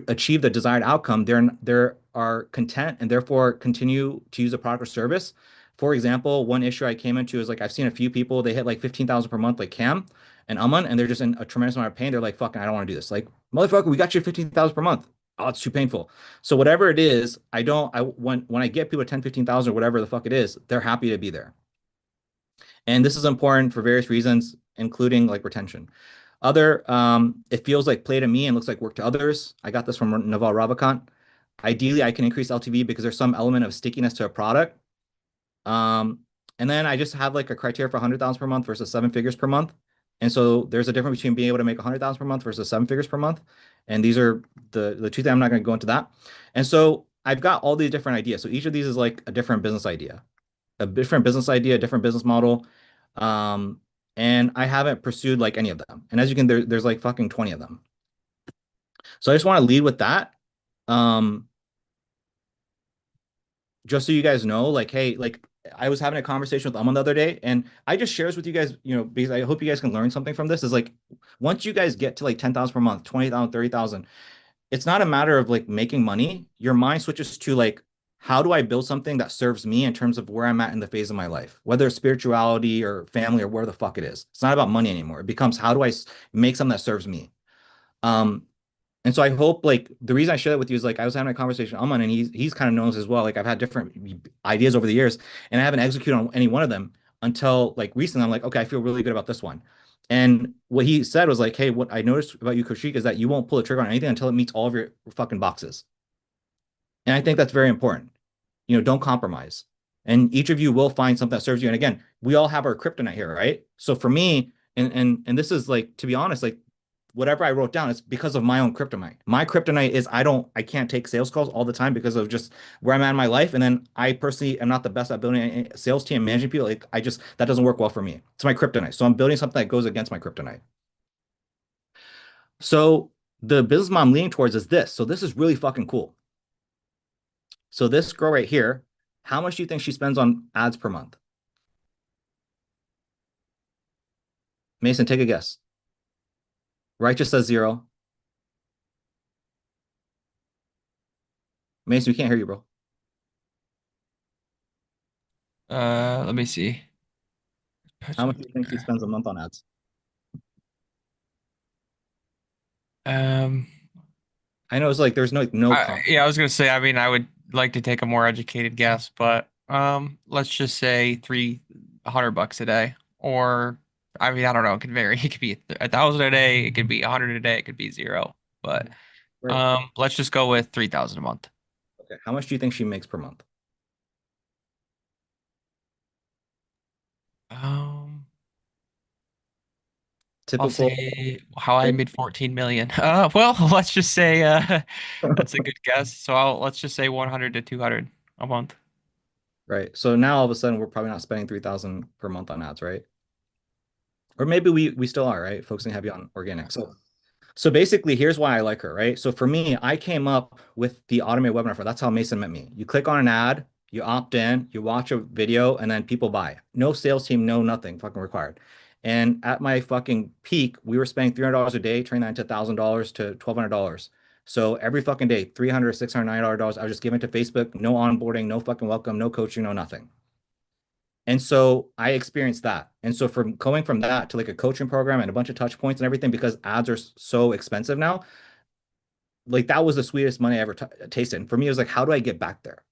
achieve the desired outcome, they are content and therefore continue to use a product or service. For example, one issue I came into is like I've seen a few people, they hit like 15,000 per month, like Cam and Aman, and they're just in a tremendous amount of pain. They're like, fucking, I don't want to do this. Like, motherfucker, we got you 15,000 per month. Oh, it's too painful. So whatever it is, when I get people 10, 15,000 or whatever the fuck it is, they're happy to be there. And this is important for various reasons, including like retention. It feels like play to me and looks like work to others. I got this from Naval Ravikant. Ideally, I can increase LTV because there's some element of stickiness to a product. Um, and then I just have like a criteria for 100,000 per month versus 7 figures per month. And so there's a difference between being able to make 100,000 per month versus 7 figures per month. And these are the two things. I'm not going to go into that. And so I've got all these different ideas. So each of these is like a different business idea, a different business model. Um, and I haven't pursued like any of them. And as you can, there's like fucking 20 of them. So I just want to lead with that. Um, just so you guys know, like, hey, like I was having a conversation with Aman the other day, and I just shares with you guys, because I hope you guys can learn something from this. Is like once you guys get to like 10,000 per month, 20,000, 30,000, it's not a matter of like making money. Your mind switches to like, how do I build something that serves me in terms of where I'm at in the phase of my life, whether it's spirituality or family or where the fuck it is. It's not about money anymore. It becomes how do I make something that serves me. Um, and so I hope like the reason I share that with you is like I was having a conversation with Aman and he's kind of knows as well. Like I've had different ideas over the years and I haven't executed on any one of them until like recently. I'm like, okay, I feel really good about this one. And what he said was like, hey, what I noticed about you, Koshik, is that you won't pull the trigger on anything until it meets all of your fucking boxes. And I think that's very important. Don't compromise. And each of you will find something that serves you. And again, we all have our kryptonite here, right? So for me, and this is like, to be honest, like whatever I wrote down, it's because of my own kryptonite. My kryptonite is I can't take sales calls all the time because of just where I'm at in my life. And then I personally am not the best at building a sales team, managing people. Like that doesn't work well for me. It's my kryptonite. So I'm building something that goes against my kryptonite. So the business model I'm leaning towards is this. So this is really fucking cool. So this girl right here, how much do you think she spends on ads per month? Mason, take a guess. Righteous says 0. Mason, we can't hear you, bro. Let me see. How much do you think she spends a month on ads? Um, I know it's like there's no comp. yeah, I was gonna say. I mean, I would like to take a more educated guess, but let's just say $300 a day, or I mean, I don't know. It could vary. It could be 1,000 a day. It could be 100 a day. It could be 0. But Right. let's just go with 3,000 a month. Okay. How much do you think she makes per month? Um, I'll Typical. say how I made 14 million. Well, let's just say that's a good guess. So let's just say 100 to 200 a month. right? So now all of a sudden we're probably not spending 3,000 per month on ads, right? Or maybe we still are, right? Focusing heavy on organic. So basically, here's why I like her, right? So for me, I came up with the automated webinar for that's how Mason met me. You click on an ad, you opt in, you watch a video, and then people buy. No sales team, no nothing fucking required. And at my fucking peak, we were spending $300 a day, turning that into $1,000 to $1,200. So every fucking day, $300, $600, $900, I was just giving it to Facebook, no onboarding, no fucking welcome, no coaching, no nothing. And so I experienced that. And so from going from that to like a coaching program and a bunch of touch points and everything, because ads are so expensive now, like that was the sweetest money I ever tasted. And for me, it was like, how do I get back there?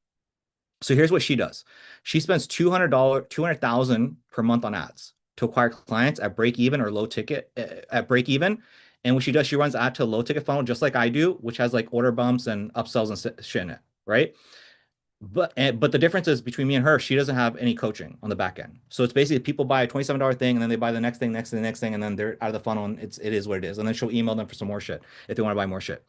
So here's what she does. She spends $200, 200,000 per month on ads to acquire clients at break even or low ticket at break even. And what she does, she runs ad to a low ticket funnel, just like I do, which has like order bumps and upsells and shit in it, right? But the difference is between me and her, she doesn't have any coaching on the back end. So it's basically people buy a $27 thing and then they buy the next thing, next thing, next thing, and then they're out of the funnel and it is what it is. And then she'll email them for some more shit if they want to buy more shit.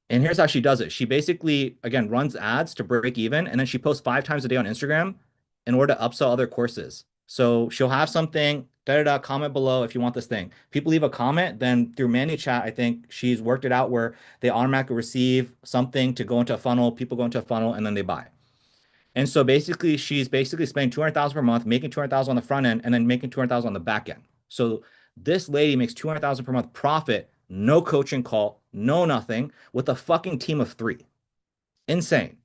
And here's how she does it. She basically, again, runs ads to break even, and then she posts 5 times a day on Instagram in order to upsell other courses. So she'll have something, da da da, comment below if you want this thing. People leave a comment, then through ManyChat, I think she's worked it out where they automatically receive something to go into a funnel, people go into a funnel, and then they buy. And so basically, she's basically spending 200,000 per month, making 200,000 on the front end, and then making 200,000 on the back end. So this lady makes 200,000 per month profit, no coaching call, no nothing, with a fucking team of 3. Insane.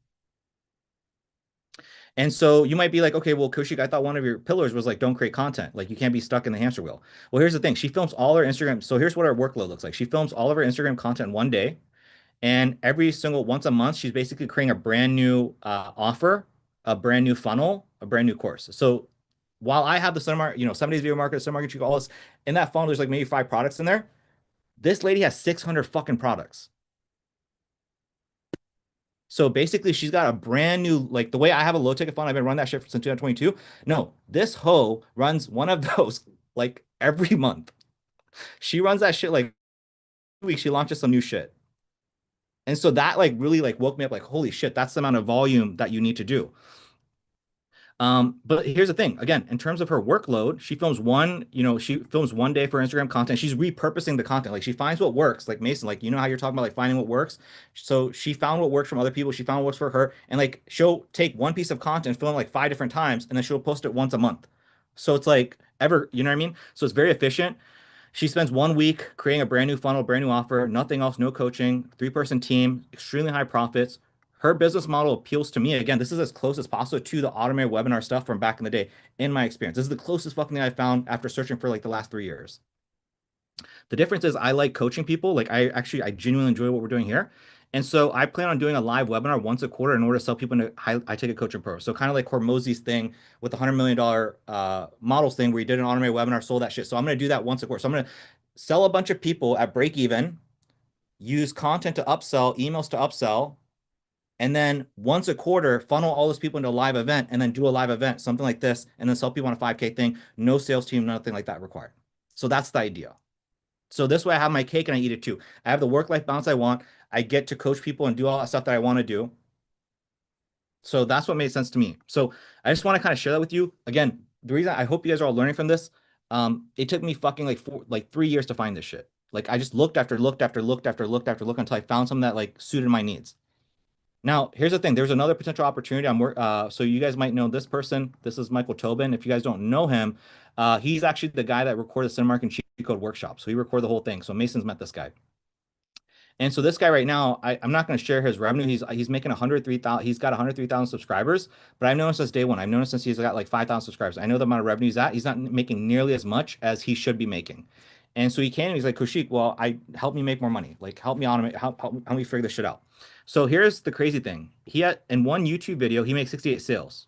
And so you might be like, okay, well, Kushik, I thought one of your pillars was like, don't create content. Like you can't be stuck in the hamster wheel. Well, here's the thing. She films all her Instagram. So here's what her workload looks like. She films all of her Instagram content one day. And every single once a month, she's basically creating a brand new offer, a brand new funnel, a brand new course. So while I have the summer, 7 days video market, summer market, you call this in that funnel, there's like maybe 5 products in there. This lady has 600 fucking products. So basically, she's got a brand new, like the way I have a low ticket funnel, I've been running that shit since 2022. No, this hoe runs one of those like every month. She runs that shit like week. She launches some new shit. And so that like really like woke me up like, holy shit, that's the amount of volume that you need to do. But here's the thing. Again, in terms of her workload, she films one day for Instagram content. She's repurposing the content. Like she finds what works. Like Mason, like you know how you're talking about like finding what works. So she found what works from other people. She found what works for her. And like she'll take one piece of content, film it like 5 different times, and then she'll post it once a month. So it's like you know what I mean? So it's very efficient. She spends 1 week creating a brand new funnel, brand new offer, nothing else, no coaching, 3-person team, extremely high profits. Her business model appeals to me. Again, this is as close as possible to the automated webinar stuff from back in the day, in my experience. This is the closest fucking thing I found after searching for like the last 3 years. The difference is I like coaching people. Like I genuinely enjoy what we're doing here. And so I plan on doing a live webinar once a quarter in order to sell people into I take a coaching program. So kind of like Hormozi's thing with the $100 million models thing where you did an automated webinar, sold that shit. So I'm going to do that once a quarter. So I'm going to sell a bunch of people at break even, use content to upsell, emails to upsell, and then once a quarter, funnel all those people into a live event and then do a live event, something like this, and then sell people on a 5K thing. No sales team, nothing like that required. So that's the idea. So this way I have my cake and I eat it too. I have the work-life balance I want. I get to coach people and do all that stuff that I want to do. So that's what made sense to me. So I just want to kind of share that with you. Again, the reason I hope you guys are all learning from this, it took me fucking like 3 years to find this shit. Like I just looked after looked after looked after looked after looked until I found something that like suited my needs. Now, here's the thing. There's another potential opportunity. So you guys might know this person. This is Michael Tobin. If you guys don't know him, he's actually the guy that recorded the Cinemark and Cheat Code workshop. So he recorded the whole thing. So Mason's met this guy. And so this guy right now, I'm not going to share his revenue. He's making 103,000. He's got 103,000 subscribers. But I've noticed since day one. I've noticed since he's got like 5,000 subscribers. I know the amount of revenue he's at. He's not making nearly as much as he should be making. And so he came and he's like, Kushik, well, help me make more money. Like help me automate, help me figure this shit out. So here's the crazy thing. He had in one YouTube video, he makes 68 sales.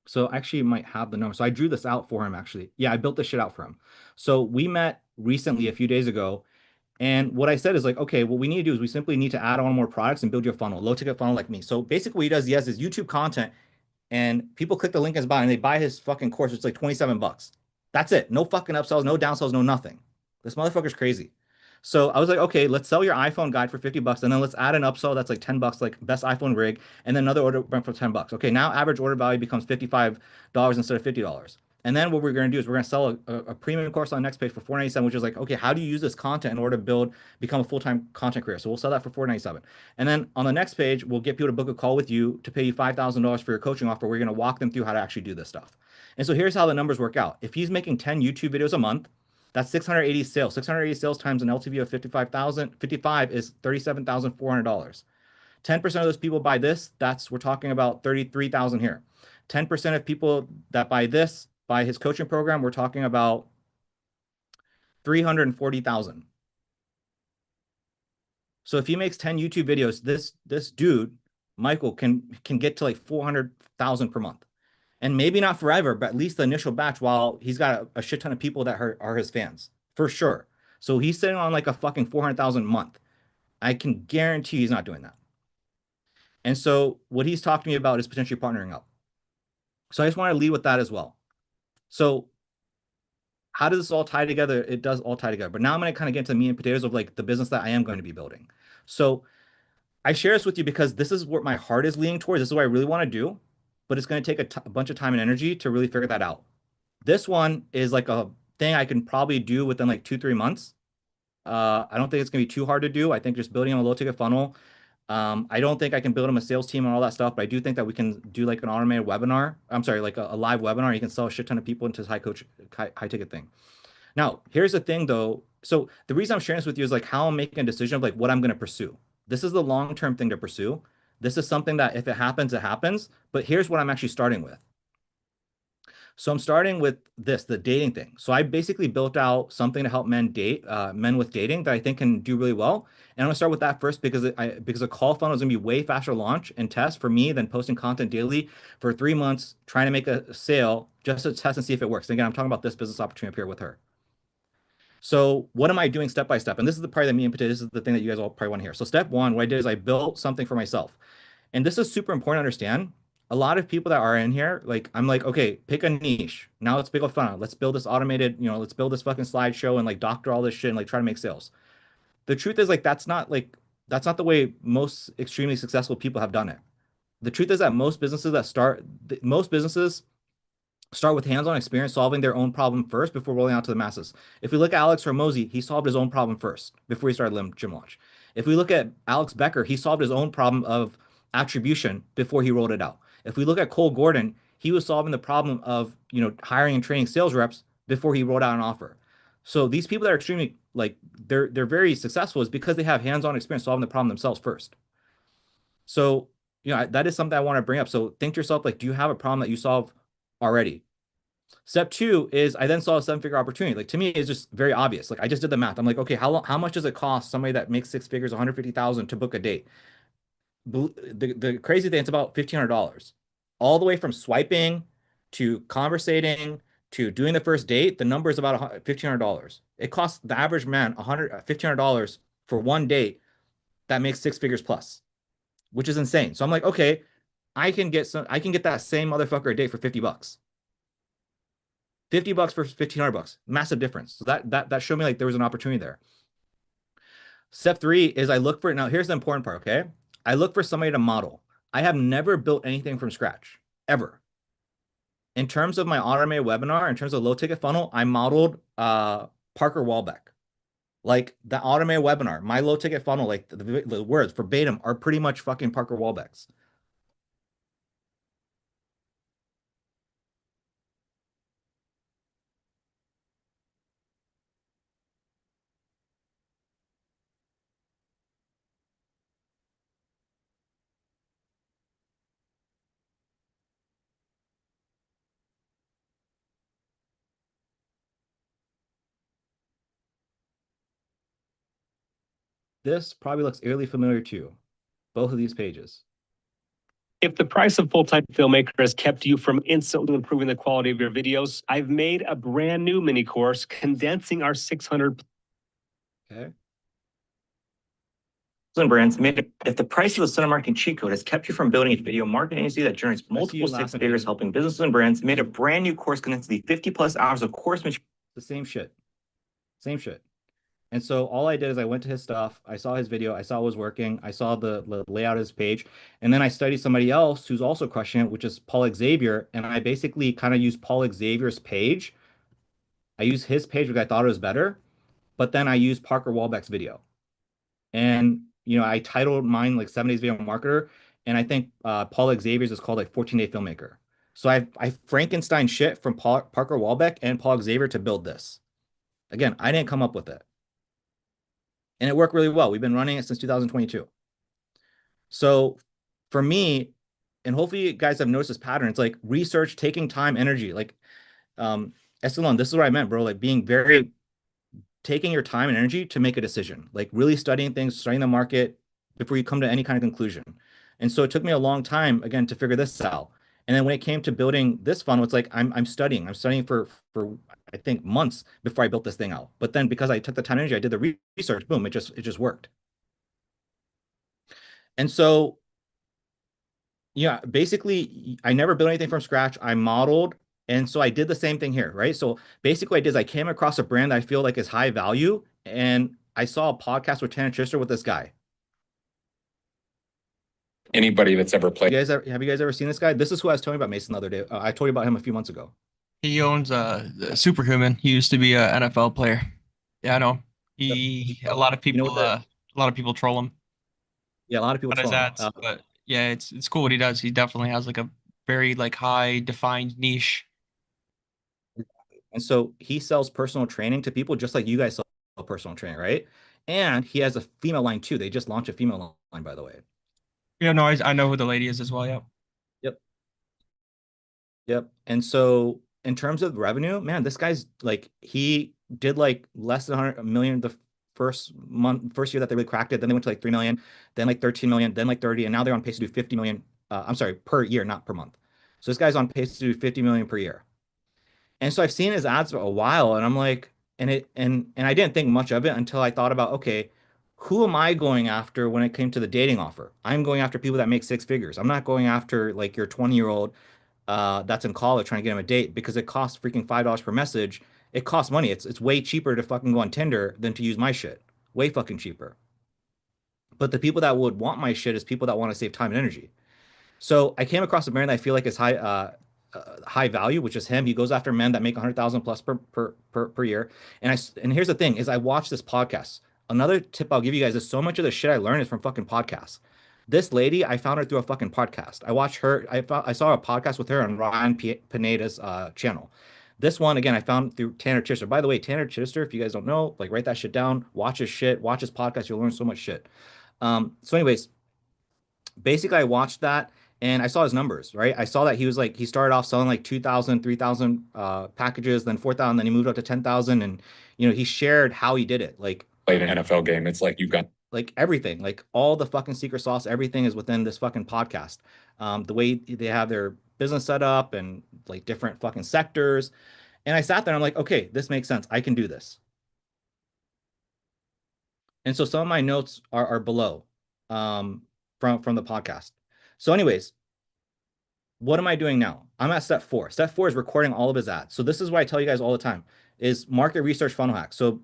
So actually might have the number. So I drew this out for him actually. Yeah, I built this shit out for him. So we met recently a few days ago. And what I said is like, okay, what we need to do is we simply need to add on more products and build your funnel, low ticket funnel like me. So basically what he does, he has his YouTube content and people click the link in his bio and they buy his fucking course. It's like $27. That's it. No fucking upsells, no downsells, no nothing. This motherfucker's crazy. So I was like, okay, let's sell your iPhone guide for 50 bucks, and then let's add an upsell that's like 10 bucks, like best iPhone rig, and then another order went for 10 bucks. Okay, now average order value becomes $55 instead of $50. And then what we're going to do is we're going to sell a premium course on the next page for $497, which is like, okay, how do you use this content in order to become a full-time content creator? So we'll sell that for $497. And then on the next page, we'll get people to book a call with you to pay you $5,000 for your coaching offer. We're going to walk them through how to actually do this stuff. And so here's how the numbers work out. If he's making 10 YouTube videos a month, that's 680 sales. 680 sales times an LTV of 55 is $37,400. 10% of those people buy this, we're talking about 33,000 here. 10% of people that buy this, buy his coaching program, we're talking about 340,000. So if he makes 10 YouTube videos, this dude, Michael, can get to like 400,000 per month. And maybe not forever, but at least the initial batch while he's got a shit ton of people that are his fans, for sure. So he's sitting on like a fucking 400,000 a month. I can guarantee he's not doing that. And so what he's talking to me about is potentially partnering up. So I just want to lead with that as well. So how does this all tie together? It does all tie together. But now I'm going to kind of get into the meat and potatoes of like the business that I am going to be building. So I share this with you because this is what my heart is leaning towards. This is what I really want to do, but it's going to take a bunch of time and energy to really figure that out. This one is like a thing I can probably do within like 2-3 months. I don't think it's going to be too hard to do. I think just building him a low ticket funnel. I don't think I can build him a sales team and all that stuff, but I do think that we can do like an automated webinar. I'm sorry, like a live webinar. You can sell a shit ton of people into this high ticket thing. Now, here's the thing though. So the reason I'm sharing this with you is like how I'm making a decision of like what I'm going to pursue. This is the long-term thing to pursue. This is something that if it happens, it happens. But here's what I'm actually starting with. So I'm starting with the dating thing. So I basically built out something to help men with dating that I think can do really well. And I'm gonna start with that first because a call funnel is gonna be way faster to launch and test for me than posting content daily for 3 months, trying to make a sale just to test and see if it works. And again, I'm talking about this business opportunity up here with her. So what am I doing step by step? And this is the part that me and Potato, this is the thing that you guys all probably want to hear. So step one, what I did is I built something for myself. And this is super important to understand. A lot of people that are in here, like, I'm like, okay, pick a niche. Now let's pick a funnel. Let's build this automated, let's build this fucking slideshow and like doctor all this shit and like try to make sales. The truth is that's not the way most extremely successful people have done it. The truth is that most businesses start with hands-on experience solving their own problem first before rolling out to the masses. If we look at Alex Hormozy, he solved his own problem first before he started Gym Launch. If we look at Alex Becker, he solved his own problem of attribution before he rolled it out. If we look at Cole Gordon, he was solving the problem of hiring and training sales reps before he rolled out an offer. So these people that are extremely they're very successful is because they have hands-on experience solving the problem themselves first. So that is something I want to bring up. So think to yourself, like, do you have a problem that you solve already? Step two is I then saw a 7-figure opportunity. Like, to me, it's just very obvious. Like, I just did the math. I'm like, okay, how much does it cost somebody that makes 6 figures, 150,000 to book a date? The crazy thing, it's about $1,500. All the way from swiping to conversating to doing the first date, the number is about $1,500. It costs the average man $1,500 for one date that makes 6 figures plus, which is insane. So I'm like, okay, I can get that same motherfucker a date for 50 bucks. 50 bucks versus 1,500 bucks, massive difference. So that showed me like there was an opportunity there. Step three is I look for, now here's the important part, okay? I look for somebody to model. I have never built anything from scratch, ever. In terms of my automated webinar, in terms of low ticket funnel, I modeled Parker Walbeck. Like the automated webinar, my low ticket funnel, like the words verbatim are pretty much fucking Parker Walbeck's. This probably looks eerily familiar too. Both of these pages. If the price of full-time filmmaker has kept you from instantly improving the quality of your videos, I've made a brand new mini course condensing our 600. Okay. And brands made if the price of the Center Marketing cheat code has kept you from building a video marketing agency that generates multiple 6 figures, helping businesses and brands, made a brand new course condensing the 50+ hours of course material. The same shit. Same shit. And so all I did is I went to his stuff, I saw his video, I saw it was working, I saw the layout of his page, and then I studied somebody else who's also crushing it, which is Paul Xavier, and I basically kind of used Paul Xavier's page. I used his page because I thought it was better, but then I used Parker Walbeck's video. And I titled mine like 7 Days Video Marketer, and I think Paul Xavier's is called like 14-Day Filmmaker. So I Frankenstein shit from Parker Walbeck and Paul Xavier to build this. Again, I didn't come up with it. And it worked really well. We've been running it since 2022. So for me, and hopefully you guys have noticed this pattern, it's like research, taking time, energy. Like Estelon, this is what I meant, bro. Like being very taking your time and energy to make a decision, like really studying things, studying the market before you come to any kind of conclusion. And so it took me a long time again to figure this out. And then when it came to building this funnel, it's like I'm studying. I'm studying for I think months before I built this thing out. But then because I took the time and energy, I did the research, boom, it just worked. And so yeah, basically I never built anything from scratch. I modeled. And so I did the same thing here, right? So basically, I came across a brand that I feel like is high value, and I saw a podcast with Tanner Chister with this guy. Anybody that's ever You played. guys have you guys ever seen this guy? This is who I was telling you about Mason the other day. I told you about him a few months ago. He owns Superhuman. He used to be a NFL player. Yeah, I know. A lot of You know people what a lot of people troll him Yeah, a lot of people on his troll him. ads, but yeah, it's cool what he does. He definitely has like a very like high defined niche. And so he sells personal training to people just like you guys sell personal training, right? And he has a female line too. They just launched a female line, by the way. Yeah, no, I know who the lady is as well. Yeah. Yep. Yep. And so in terms of revenue, man, this guy's like he did like less than 100 million the first year that they really cracked it. Then they went to like 3 million, then like 13 million, then like 30, and now they're on pace to do 50 million. I'm sorry, per year, not per month. So this guy's on pace to do 50 million per year. And so I've seen his ads for a while, and I'm like, and I didn't think much of it until I thought about, okay, who am I going after when it came to the dating offer? I'm going after people that make 6 figures. I'm not going after like your 20-year-old that's in college trying to get him a date because it costs freaking $5 per message. It costs money. It's way cheaper to fucking go on Tinder than to use my shit. Way fucking cheaper. But the people that would want my shit is people that want to save time and energy. So I came across a brand that I feel like is high value, which is him. He goes after men that make 100,000 plus per year. And here's the thing: is I watch this podcast. Another tip I'll give you guys is so much of the shit I learned is from fucking podcasts. This lady, I found her through a fucking podcast. I watched her. I saw a podcast with her on Ryan Pineda's channel. This one again, I found through Tanner Chister. By the way, Tanner Chister, if you guys don't know, like write that shit down. Watch his shit. Watch his podcast. You'll learn so much shit. So, anyways, basically I watched that and I saw his numbers, right? I saw that he started off selling like 2,000, 3,000 packages, then 4,000, then he moved up to 10,000 and he shared how he did it. Like Played an NFL game. It's like you've got like everything, like all the fucking secret sauce, everything is within this fucking podcast. The way they have their business set up and like different fucking sectors. And I sat there and I'm like, okay, this makes sense. I can do this. And so some of my notes are below from the podcast. So, anyways, what am I doing now? I'm at step 4. Step 4 is recording all of his ads. So this is why I tell you guys all the time is market research funnel hack. So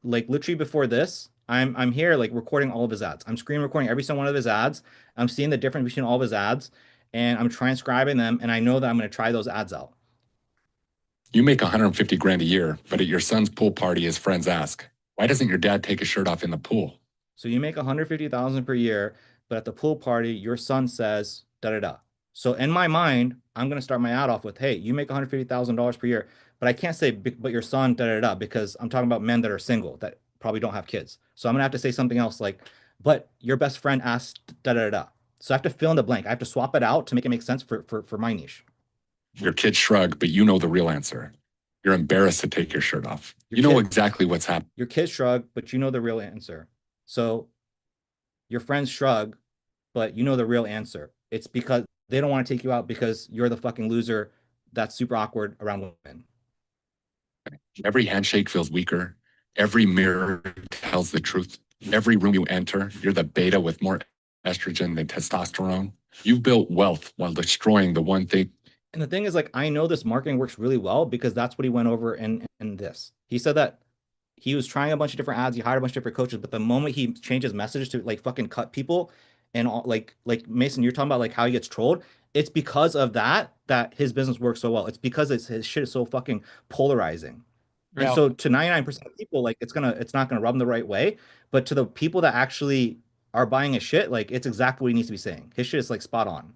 like literally before this, I'm here like recording all of his ads. I'm screen recording every single one of his ads. I'm seeing the difference between all of his ads and I'm transcribing them. And I know that I'm going to try those ads out. You make 150 grand a year, but at your son's pool party, his friends ask, why doesn't your dad take his shirt off in the pool? So you make 150,000 per year, but at the pool party, your son says da da da. So in my mind, I'm going to start my ad off with, hey, you make $150,000 per year, but I can't say, but your son da da da, because I'm talking about men that are single that probably don't have kids. So I'm going to have to say something else like, but your best friend asked da da da. So I have to fill in the blank. I have to swap it out to make it make sense for my niche. Your kids shrug, but you know the real answer. You're embarrassed to take your shirt off. You know exactly what's happening. Your kids shrug, but you know the real answer. So your friends shrug, but you know the real answer. It's because they don't want to take you out because you're the fucking loser that's super awkward around women. Every handshake feels weaker. Every mirror tells the truth. Every room you enter, you're the beta with more estrogen than testosterone. You've built wealth while destroying the one thing. And the thing is, like, I know this marketing works really well because that's what he went over in this. He said that he was trying a bunch of different ads. He hired a bunch of different coaches, but the moment he changed his message to like fucking cut people and all, like Mason, you're talking about like how he gets trolled. It's because of that his business works so well. It's because his shit is so fucking polarizing. And Yeah. so to 99% of people, like it's not gonna rub them the right way. But to the people that actually are buying his shit, like it's exactly what he needs to be saying. His shit is like spot on.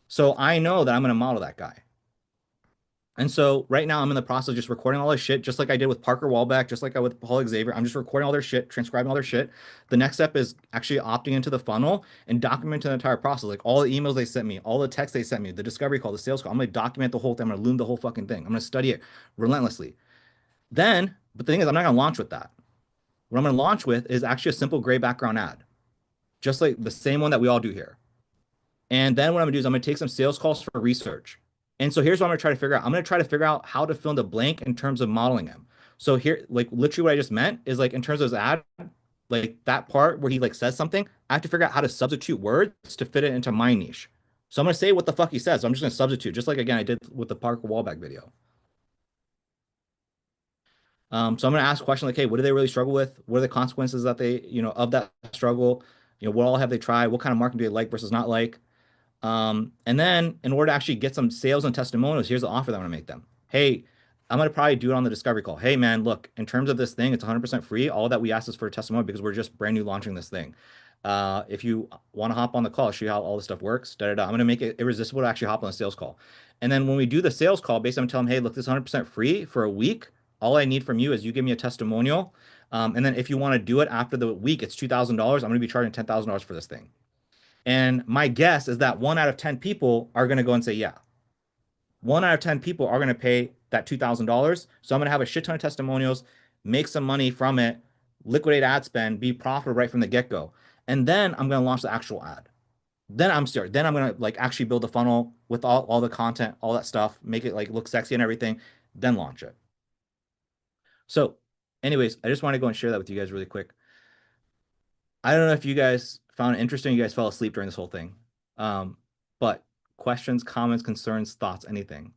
So I know that I'm gonna model that guy. And so right now I'm in the process of just recording all this shit, just like I did with Parker Wallback, just like I with Paul Xavier. I'm just recording all their shit, transcribing all their shit. The next step is actually opting into the funnel and documenting the entire process, like all the emails they sent me, all the texts they sent me, the discovery call, the sales call. I'm gonna document the whole thing. I'm gonna loom the whole fucking thing. I'm gonna study it relentlessly. Then, but the thing is, I'm not gonna launch with that. What I'm gonna launch with is actually a simple gray background ad, just like the same one that we all do here. And then what I'm gonna do is I'm gonna take some sales calls for research. And so here's what I'm gonna try to figure out. I'm gonna try to figure out how to fill in the blank in terms of modeling him. So here, like literally what I just meant is like in terms of his ad, like that part where he like says something, I have to figure out how to substitute words to fit it into my niche. So I'm gonna say what the fuck he says. So I'm just gonna substitute, just like again I did with the Parker Wallback video. So I'm gonna ask questions like, hey, what do they really struggle with? What are the consequences that they, of that struggle? What all have they tried? What kind of marketing do they like versus not like? And then in order to actually get some sales and testimonials, here's the offer that I'm gonna make them. Hey, I'm gonna probably do it on the discovery call. Hey man, look, in terms of this thing, it's 100% free. All that we ask is for a testimonial because we're just brand new launching this thing. If you want to hop on the call, show you how all this stuff works. Da, da, da. I'm gonna make it irresistible to actually hop on the sales call. And then when we do the sales call, basically I'm telling them, hey, look, this is 100% free for a week. All I need from you is you give me a testimonial. And then if you want to do it after the week, it's $2,000. I'm gonna be charging $10,000 for this thing. And my guess is that 1 out of 10 people are going to go and say, yeah. 1 out of 10 people are going to pay that $2,000. So I'm going to have a shit ton of testimonials, make some money from it, liquidate ad spend, be profitable right from the get go. And then I'm going to launch the actual ad. Then I'm going to like actually build the funnel with all the content, all that stuff, make it like look sexy and everything, then launch it. So, anyways, I just want to go and share that with you guys really quick. I don't know if you guys found it interesting. You guys fell asleep during this whole thing. But questions, comments, concerns, thoughts, anything.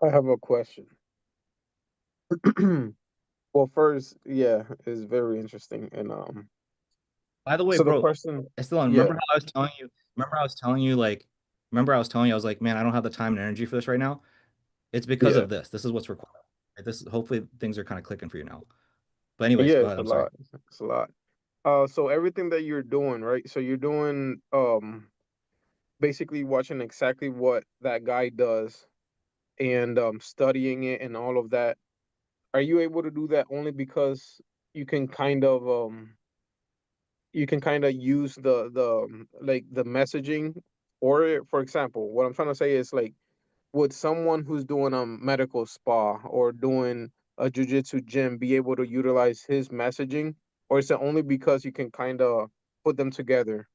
I have a question. Well, first, yeah, it's very interesting. And By the way, so the bro, question, I still yeah, remember how I was telling you. Remember I was telling you, I was like, man, I don't have the time and energy for this right now. It's because yeah, of this. This is what's required. Right? This hopefully things are kind of clicking for you now. But anyways, yeah, go it's ahead. a I'm sorry. lot. It's a lot. So everything that you're doing, right? So you're doing basically watching exactly what that guy does and studying it and all of that. Are you able to do that only because you can kind of use the like the messaging for it? For example, what I'm trying to say is like, would someone who's doing a medical spa or doing a jujitsu gym be able to utilize his messaging, or is it only because you can kind of put them together?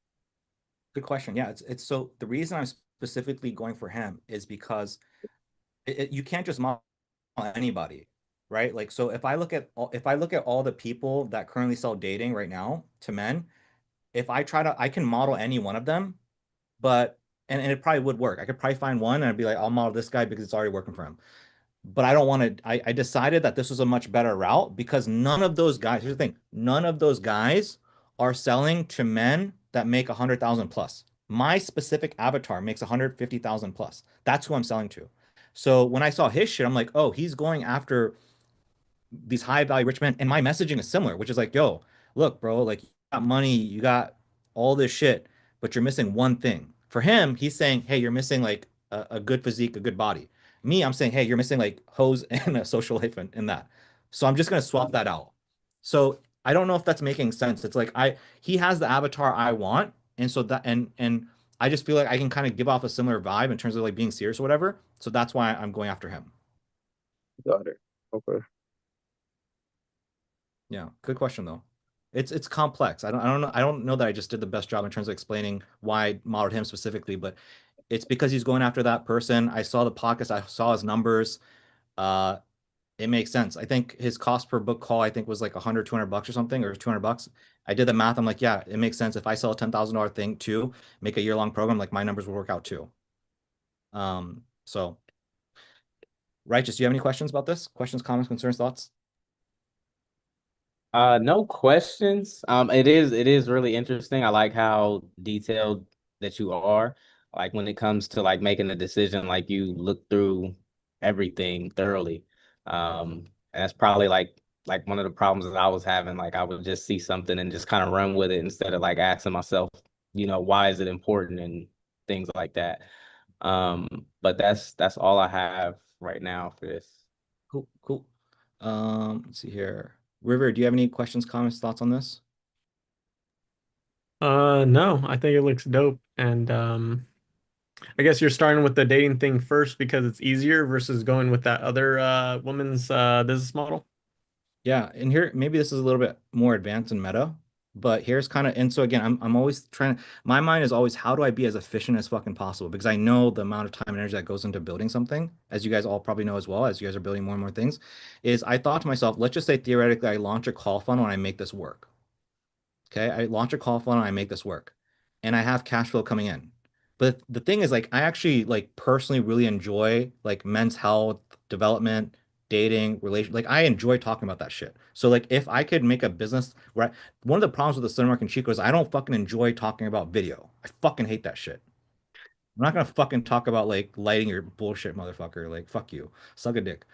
Good question. Yeah, it's so the reason I'm specifically going for him is because you can't just model anybody, right? Like, so if I look at all the people that currently sell dating right now to men, if I try to, I can model any one of them, but and it probably would work. I could probably find one and I'd be like, I'll model this guy because it's already working for him. But I don't want to. I decided that this was a much better route because none of those guys. Here's the thing: none of those guys are selling to men that make 100,000 plus. My specific avatar makes 150,000 plus. That's who I'm selling to. So when I saw his shit, I'm like, oh, he's going after these high value rich men. And my messaging is similar, which is like, yo, look, bro, like you got money, you got all this shit, but you're missing one thing. For him, he's saying, hey, you're missing like a good physique, a good body. Me, I'm saying, hey, you're missing like hose and a social life in that. So I'm just gonna swap that out. So I don't know if that's making sense. It's like he has the avatar I want, and so that and I just feel like I can kind of give off a similar vibe in terms of like being serious or whatever. So that's why I'm going after him. Got it. Okay. Yeah, good question though. It's complex. I don't know that I just did the best job in terms of explaining why I modeled him specifically, but it's because he's going after that person. I saw the podcast, I saw his numbers. Uh, it makes sense. I think his cost per book call, I think was like 100, $200 or something, or $200. I did the math. I'm like, yeah, it makes sense. If I sell a $10,000 thing too, make a year-long program, like my numbers will work out too. So Righteous, do you have any questions about this? Questions, comments, concerns, thoughts? No questions. It is really interesting. I like how detailed that you are. Like when it comes to like making a decision, like you look through everything thoroughly. And that's probably like one of the problems that I was having. Like I would just see something and just kind of run with it instead of like asking myself, why is it important and things like that. Um, but that's all I have right now for this. Cool, cool. Let's see here. River, do you have any questions, comments, thoughts on this? No, I think it looks dope. And I guess you're starting with the dating thing first because it's easier versus going with that other woman's business model. Yeah, and here maybe this is a little bit more advanced and meta, but here's kind of and so again, I'm always trying my mind is always how do I be as efficient as fucking possible because I know the amount of time and energy that goes into building something, as you guys all probably know as well, as you guys are building more and more things, is I thought to myself, let's just say theoretically I launch a call funnel and I make this work. Okay, I launch a call funnel and I make this work, and I have cash flow coming in. But the thing is, like, I actually like personally really enjoy like men's health, development, dating, relation. Like, I enjoy talking about that shit. So, like, if I could make a business where one of the problems with the Cinemark and Chico is I don't fucking enjoy talking about video. I fucking hate that shit. I'm not gonna fucking talk about like lighting your bullshit, motherfucker. Like, fuck you, suck a dick.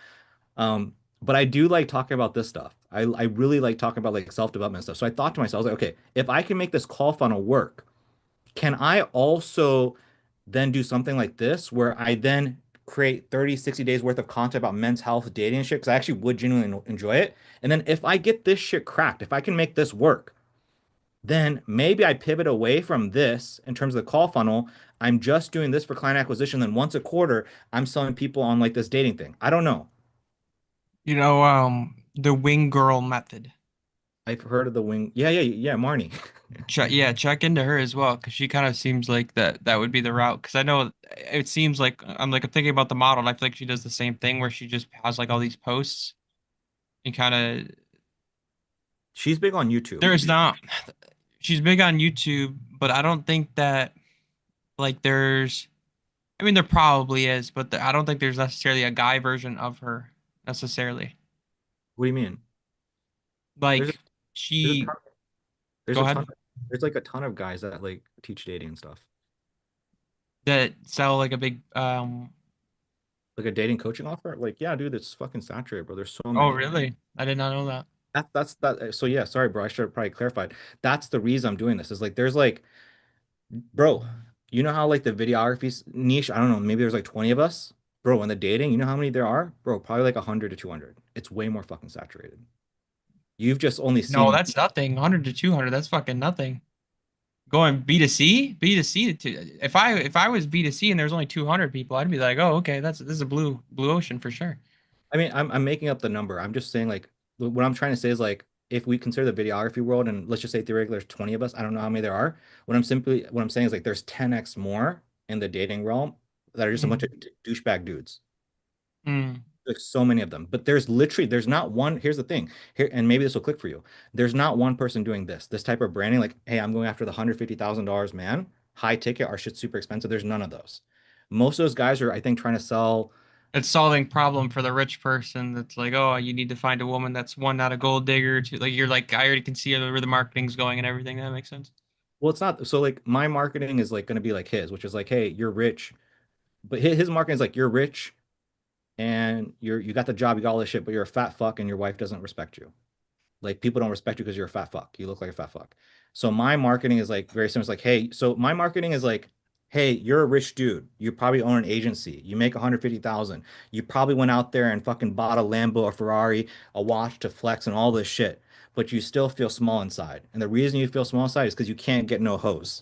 But I do like talking about this stuff. I really like talking about like self-development stuff. So I thought to myself, I was like, okay, if I can make this call funnel work, can I also then do something like this where I then create 30, 60 days worth of content about men's health, dating and shit? Because I actually would genuinely enjoy it. And then if I get this shit cracked, if I can make this work, then maybe I pivot away from this in terms of the call funnel. I'm just doing this for client acquisition. Then once a quarter, I'm selling people on like this dating thing. I don't know. The wing girl method. I've heard of the wing. Yeah, yeah, yeah, Marnie. Check into her as well because she kind of seems like that would be the route. Because I know it seems like I'm thinking about the model, and I feel like she does the same thing where she just has like all these posts and kind of She's big on YouTube. there's not she's big on YouTube, but I don't think that like there's I mean there probably is, but I don't think there's necessarily a guy version of her necessarily. What do you mean? There's a, Like there's a she ton, there's go a ton, ahead there's like a ton of guys that like teach dating and stuff. that sell like a big Like a dating coaching offer. Like, yeah, dude, it's fucking saturated, bro. There's so oh many. really? I did not know that. That's that. So yeah, sorry, bro. I should have probably clarified. That's the reason I'm doing this. Is like, there's like, bro, you know how like the videography niche. I don't know. Maybe there's like 20 of us, bro. In the dating, you know how many there are, bro? Probably like 100 to 200. It's way more fucking saturated. You've just only No, seen. that's nothing. 100 to 200, that's fucking nothing. Going B2C, B2C to if I was B2C and there's only 200 people, I'd be like, "Oh, okay, this is a blue ocean for sure." I mean, I'm making up the number. I'm just saying like what I'm trying to say is like if we consider the videography world and let's just say theoretically there's 20 of us, I don't know how many there are. What I'm saying is like there's 10x more in the dating realm that are just a bunch of Mm. douchebag dudes. Mm. There's so many of them. But there's not one. Here's the thing. Here, and maybe this will click for you. There's not one person doing this type of branding, like, hey, I'm going after the $150,000 man, high ticket, our shit's super expensive. There's none of those. Most of those guys are, I think, trying to sell. It's solving problem for the rich person that's like, "Oh, you need to find a woman that's one, not a gold digger." To like, you're like, I already can see where the marketing's going and everything. That makes sense. Well, it's not so like my marketing is like going to be like his, which is like, hey, you're rich, but his marketing is like you're rich and you got the job, you got all this shit, but you're a fat fuck and your wife doesn't respect you. Like people don't respect you because you're a fat fuck. You look like a fat fuck. So my marketing is like very similar. It's like, hey, so my marketing is like, hey, you're a rich dude. You probably own an agency. You make 150,000. You probably went out there and fucking bought a Lambo, a Ferrari, a watch to flex and all this shit, but you still feel small inside. And the reason you feel small inside is because you can't get no hose.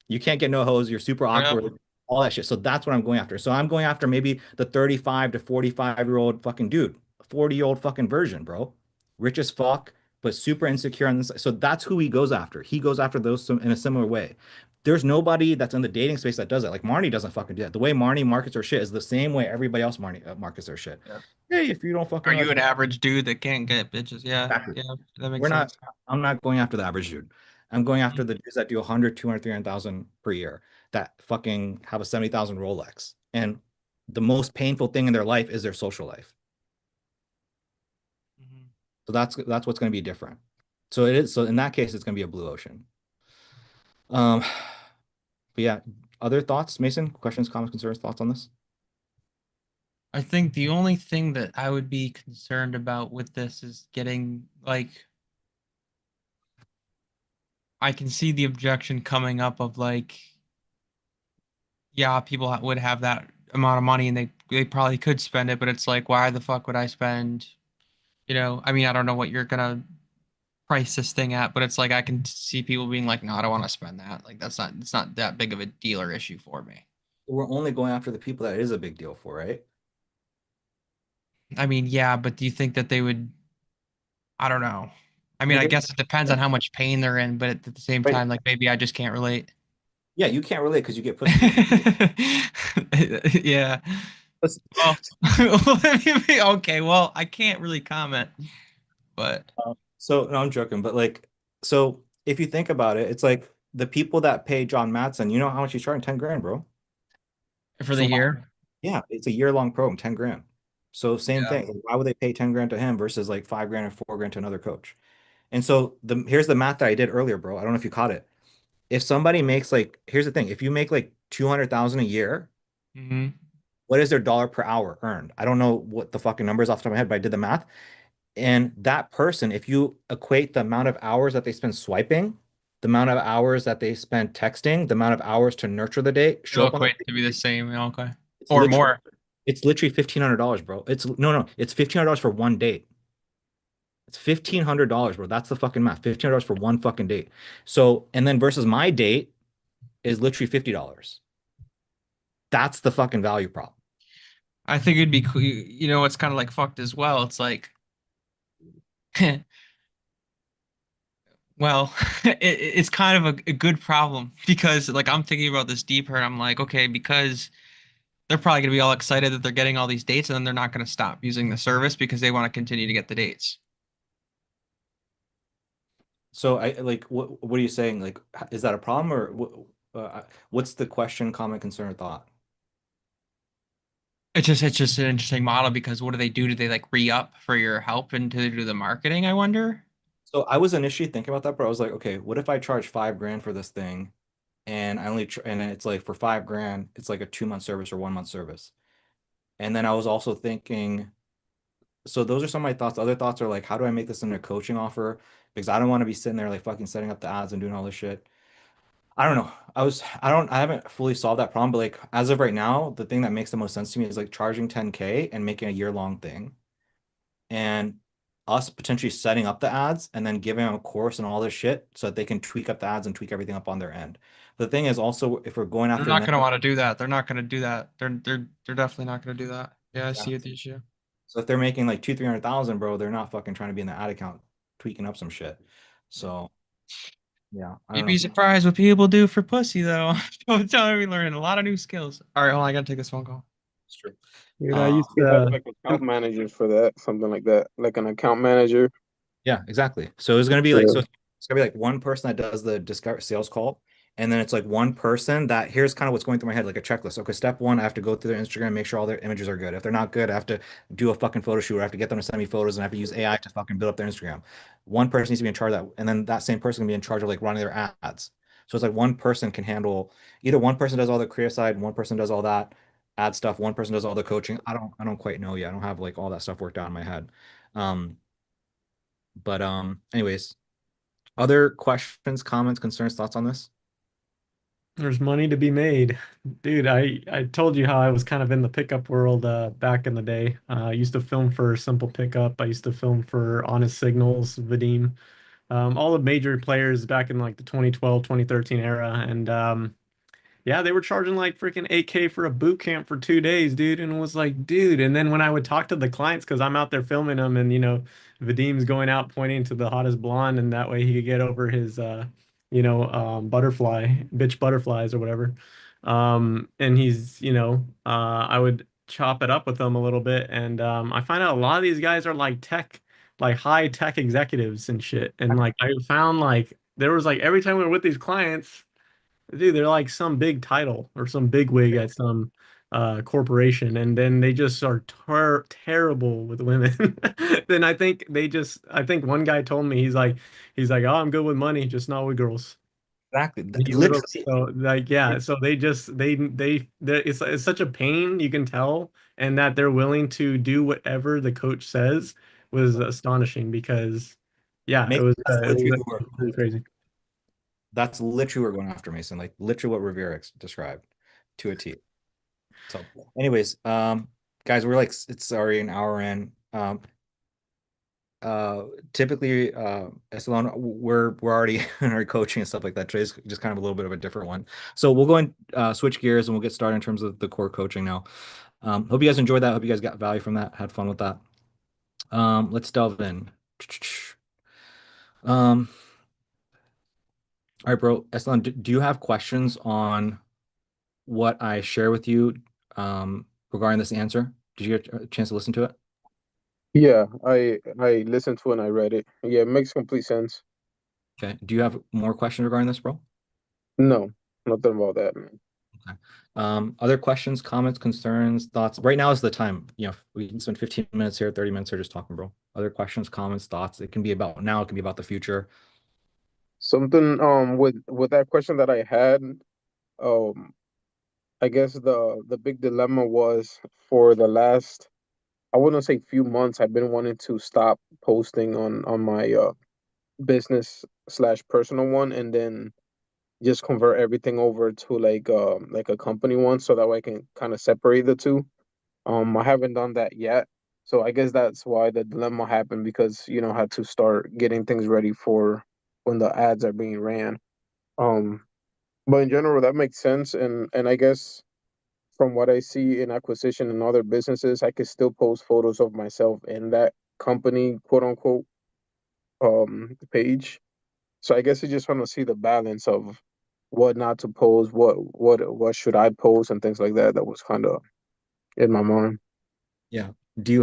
You can't get no hose. You're super Yeah. awkward, all that shit. So that's what I'm going after. So I'm going after maybe the 35 to 45-year-old fucking dude, 40-year-old fucking version, bro. Rich as fuck, but super insecure on this. So that's who he goes after. He goes after those in a similar way. There's nobody that's in the dating space that does it. Like Marnie doesn't fucking do that. The way Marnie markets her shit is the same way everybody else Marnie markets their shit. Yeah. Hey, if you don't Are fucking you like an average dude that can't get bitches? Yeah, exactly. yeah, that makes We're not, sense. I'm not going after the average dude. I'm going after the dudes that do 100, 200, 300,000 per year that fucking have a 70,000 Rolex. And the most painful thing in their life is their social life. Mhm. So that's what's going to be different. So it is. So in that case, it's going to be a blue ocean. Um, but yeah, other thoughts, Mason? Questions, comments, concerns, thoughts on this? I think the only thing that I would be concerned about with this is getting like I can see the objection coming up of like, yeah, people would have that amount of money and they probably could spend it, but it's like, why the fuck would I spend, I mean, I don't know what you're gonna price this thing at, but it's like I can see people being like, no, I don't want to spend that. Like it's not that big of a deal or issue for me. We're only going after the people that it is a big deal for, right? I mean, yeah, but do you think that they would, I don't know. I I mean, mean, I they're guess it depends on how much pain they're in, but at the same right. time, like maybe I just can't relate. Yeah, you can't relate because you get pussy. Yeah. Listen, Well, okay. Well, I can't really comment, but so no, I'm joking, but like, so if you think about it, it's like the people that pay John Matson, you know how much he's charging? 10 grand, bro. for the So why, year, yeah, it's a year-long program, 10 grand. So same yeah. thing. Like, why would they pay 10 grand to him versus like 5 grand or 4 grand to another coach? And so here's the math that I did earlier, bro. I don't know if you caught it. If somebody makes like, here's the thing, if you make like 200,000 a year, Hmm. what is their dollar per hour earned? I don't know what the fucking numbers off the top of my head, but I did the math. And that person, if you equate the amount of hours that they spend swiping, the amount of hours that they spend texting, the amount of hours to nurture the date, show It'll up on the equate to be the same. Okay. it's Or literally more. $1,500, bro. It's no, it's $1,500 for one date. It's $1,500, bro. That's the fucking math. $1,500 for one fucking date. So, and then versus my date is literally $50. That's the fucking value prop. I think it'd be cool. It's kind of like fucked as well. It's like, well, it's kind of a good problem because like I'm thinking about this deeper and I'm like, okay, because they're probably gonna be all excited that they're getting all these dates and then they're not gonna stop using the service because they want to continue to get the dates. So I like what are you saying? Like, is that a problem or what's the question, comment, concern, or thought? It's just an interesting model because what do they do? Do they like re-up for your help and to do the marketing, I wonder? So I was initially thinking about that, but I was like, okay, what if I charge 5 grand for this thing, and I only and it's like for 5 grand, it's like a 2 month service or 1 month service. And then I was also thinking, so those are some of my thoughts. Other thoughts are like, how do I make this into a coaching offer? Because I don't want to be sitting there like fucking setting up the ads and doing all this shit. I don't know. I haven't fully solved that problem, but like as of right now, the thing that makes the most sense to me is like charging 10K and making a year-long thing, and us potentially setting up the ads and then giving them a course and all this shit so that they can tweak up the ads and tweak everything up on their end. The thing is also if we're going They're after not them, gonna want to do that. They're not gonna do that. They're definitely not gonna do that. Yeah, I yeah. see the issue. So if they're making like 300,000, bro, they're not fucking trying to be in the ad account tweaking up some shit. So yeah, I You'd don't be know. surprised what people do for pussy, though. I'm telling you, we learning a lot of new skills. All right, hold on, I gotta take this phone call. It's true. Dude, I Uh, used You have to. like account managers for that, something like that, like an account manager. Yeah, exactly. So it's gonna be like, so Yeah. it's gonna be like one person that does the discover sales call, and then it's like one person that here's kind of what's going through my head, like a checklist. Okay, step one, I have to go through their Instagram, make sure all their images are good. If they're not good, I have to do a fucking photo shoot. I have to get them to send me photos, and I have to use AI to fucking build up their Instagram. One person needs to be in charge of that, and then that same person can be in charge of like running their ads. So it's like one person can handle either one person does all the creative side, one person does all that ad stuff, one person does all the coaching. I don't quite know yet. I don't have like all that stuff worked out in my head. Um, but anyways, other questions, comments, concerns, thoughts on this? There's money to be made. Dude, I told you how I was kind of in the pickup world back in the day. I used to film for Simple Pickup. I used to film for Honest Signals, Vadim, all the major players back in like the 2012, 2013 era. And yeah, they were charging like freaking 8K for a boot camp for 2 days, dude. And it was like, dude. And then when I would talk to the clients, because I'm out there filming them, and Vadim's going out pointing to the hottest blonde, and that way he could get over his butterfly, bitch butterflies or whatever. And he's, I would chop it up with them a little bit, and I find out a lot of these guys are like tech, like high tech executives and shit. And like I found like there was like every time we were with these clients. Dude, they're like some big title or some big wig at some corporation, and then they just are terrible with women. Then I think one guy told me he's like, oh, I'm good with money, just not with girls. Exactly. He literally, Literally, so like, yeah, so they just it's such a pain, you can tell, and that they're willing to do whatever the coach says was astonishing because yeah, Mason, that's it literally was who we're really crazy. that's literally what we're going after, Mason. Like literally what Rivera described to a T. So, anyways, guys, we're like it's already an hour in. Uh, typically, Estelon, we're already in our coaching and stuff like that. Today's just kind of a little bit of a different one. So we'll go and switch gears and we'll get started in terms of the core coaching now. Hope you guys enjoyed that. Hope you guys got value from that. Had fun with that. Let's delve in. Um, all right, bro. Estelon, do you have questions on what I share with you regarding this answer? Did you get a chance to listen to it? Yeah, I listened to it and I read it. Yeah, it makes complete sense. Okay. Do you have more questions regarding this, bro? No, nothing about that, man. Okay. Other questions, comments, concerns, thoughts? Right now is the time. You know, we can spend 15 minutes here, 30 minutes here just talking, bro. Other questions, comments, thoughts. It can be about now, it can be about the future. Something with that question that I had, um I guess the big dilemma was for the last, I wouldn't say few months, I've been wanting to stop posting on my business slash personal one, and then just convert everything over to like a company one, so that way I can kind of separate the two. I haven't done that yet. So I guess that's why the dilemma happened, because I had to start getting things ready for when the ads are being ran. Um, but in general, that makes sense, and I guess from what I see in acquisition and other businesses, I could still post photos of myself in that company, quote unquote, page. So I guess you just want to see the balance of what not to post, what should I post, and things like that. That was kind of in my mind. Yeah. Do you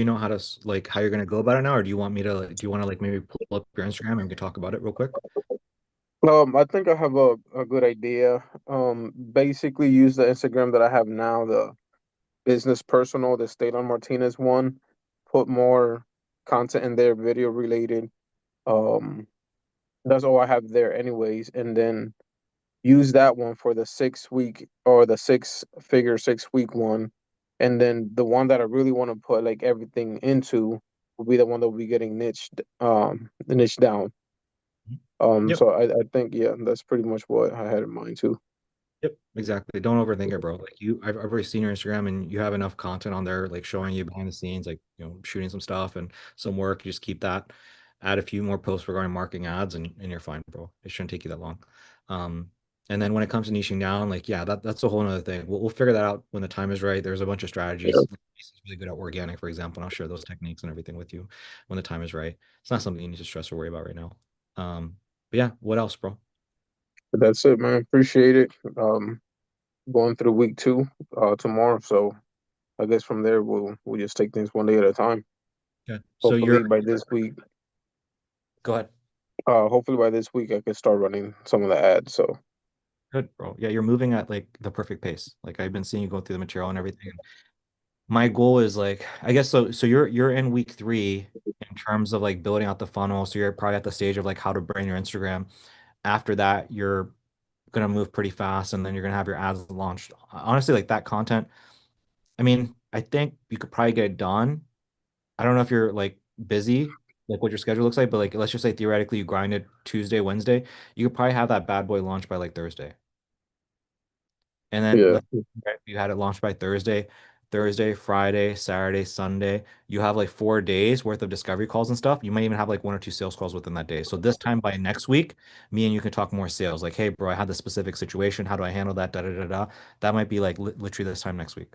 know how to like how you're gonna go about it now, or do you want me to do you want to like maybe pull up your Instagram and we can talk about it real quick? I think I have a good idea. Basically use the Instagram that I have now, the business personal, the Stalon Martinez one. Put more content in there, video related. Um, that's all I have there, anyways. And then use that one for the 6 week or the 6 figure 6 week one. And then the one that I really want to put like everything into will be the one that will be getting niched down. Yep. So I think, yeah, that's pretty much what I had in mind too. Yep, exactly. Don't overthink it, bro. Like I've already seen your Instagram and you have enough content on there, like showing you behind the scenes, like, shooting some stuff and some work. You just keep that, add a few more posts regarding marketing ads and you're fine, bro. It shouldn't take you that long. Um, and then when it comes to niching down, like, yeah, that's a whole nother thing. We'll figure that out when the time is right. There's a bunch of strategies. He's really good at organic, for example, and I'll share those techniques and everything with you when the time is right. It's not something you need to stress or worry about right now. But yeah, what else, bro? But that's it, man. Appreciate it. Going through week two tomorrow. So I guess from there we'll just take things one day at a time. Okay. So Hopefully you're by this week, go ahead. I can start running some of the ads. So Good, bro. Yeah, you're moving at like the perfect pace. Like I've been seeing you go through the material and everything. My goal is like, I guess so. So you're in week three in terms of like building out the funnel. So you're probably at the stage of like how to brand your Instagram. After that, you're gonna move pretty fast, and then you're gonna have your ads launched. Honestly, like that content. I mean, I think you could probably get it done. I don't know if you're like busy, like what your schedule looks like, but like let's just say theoretically you grind it Tuesday, Wednesday, you could probably have that bad boy launched by like Thursday. And then yeah, let's you had it launched by Thursday, Friday, Saturday, Sunday. You have like 4 days worth of discovery calls and stuff. You might even have like one or two sales calls within that day. So this time by next week, me and you can talk more sales. Like, hey, bro, I had this specific situation. How do I handle that? Da da da da. That might be like literally this time next week.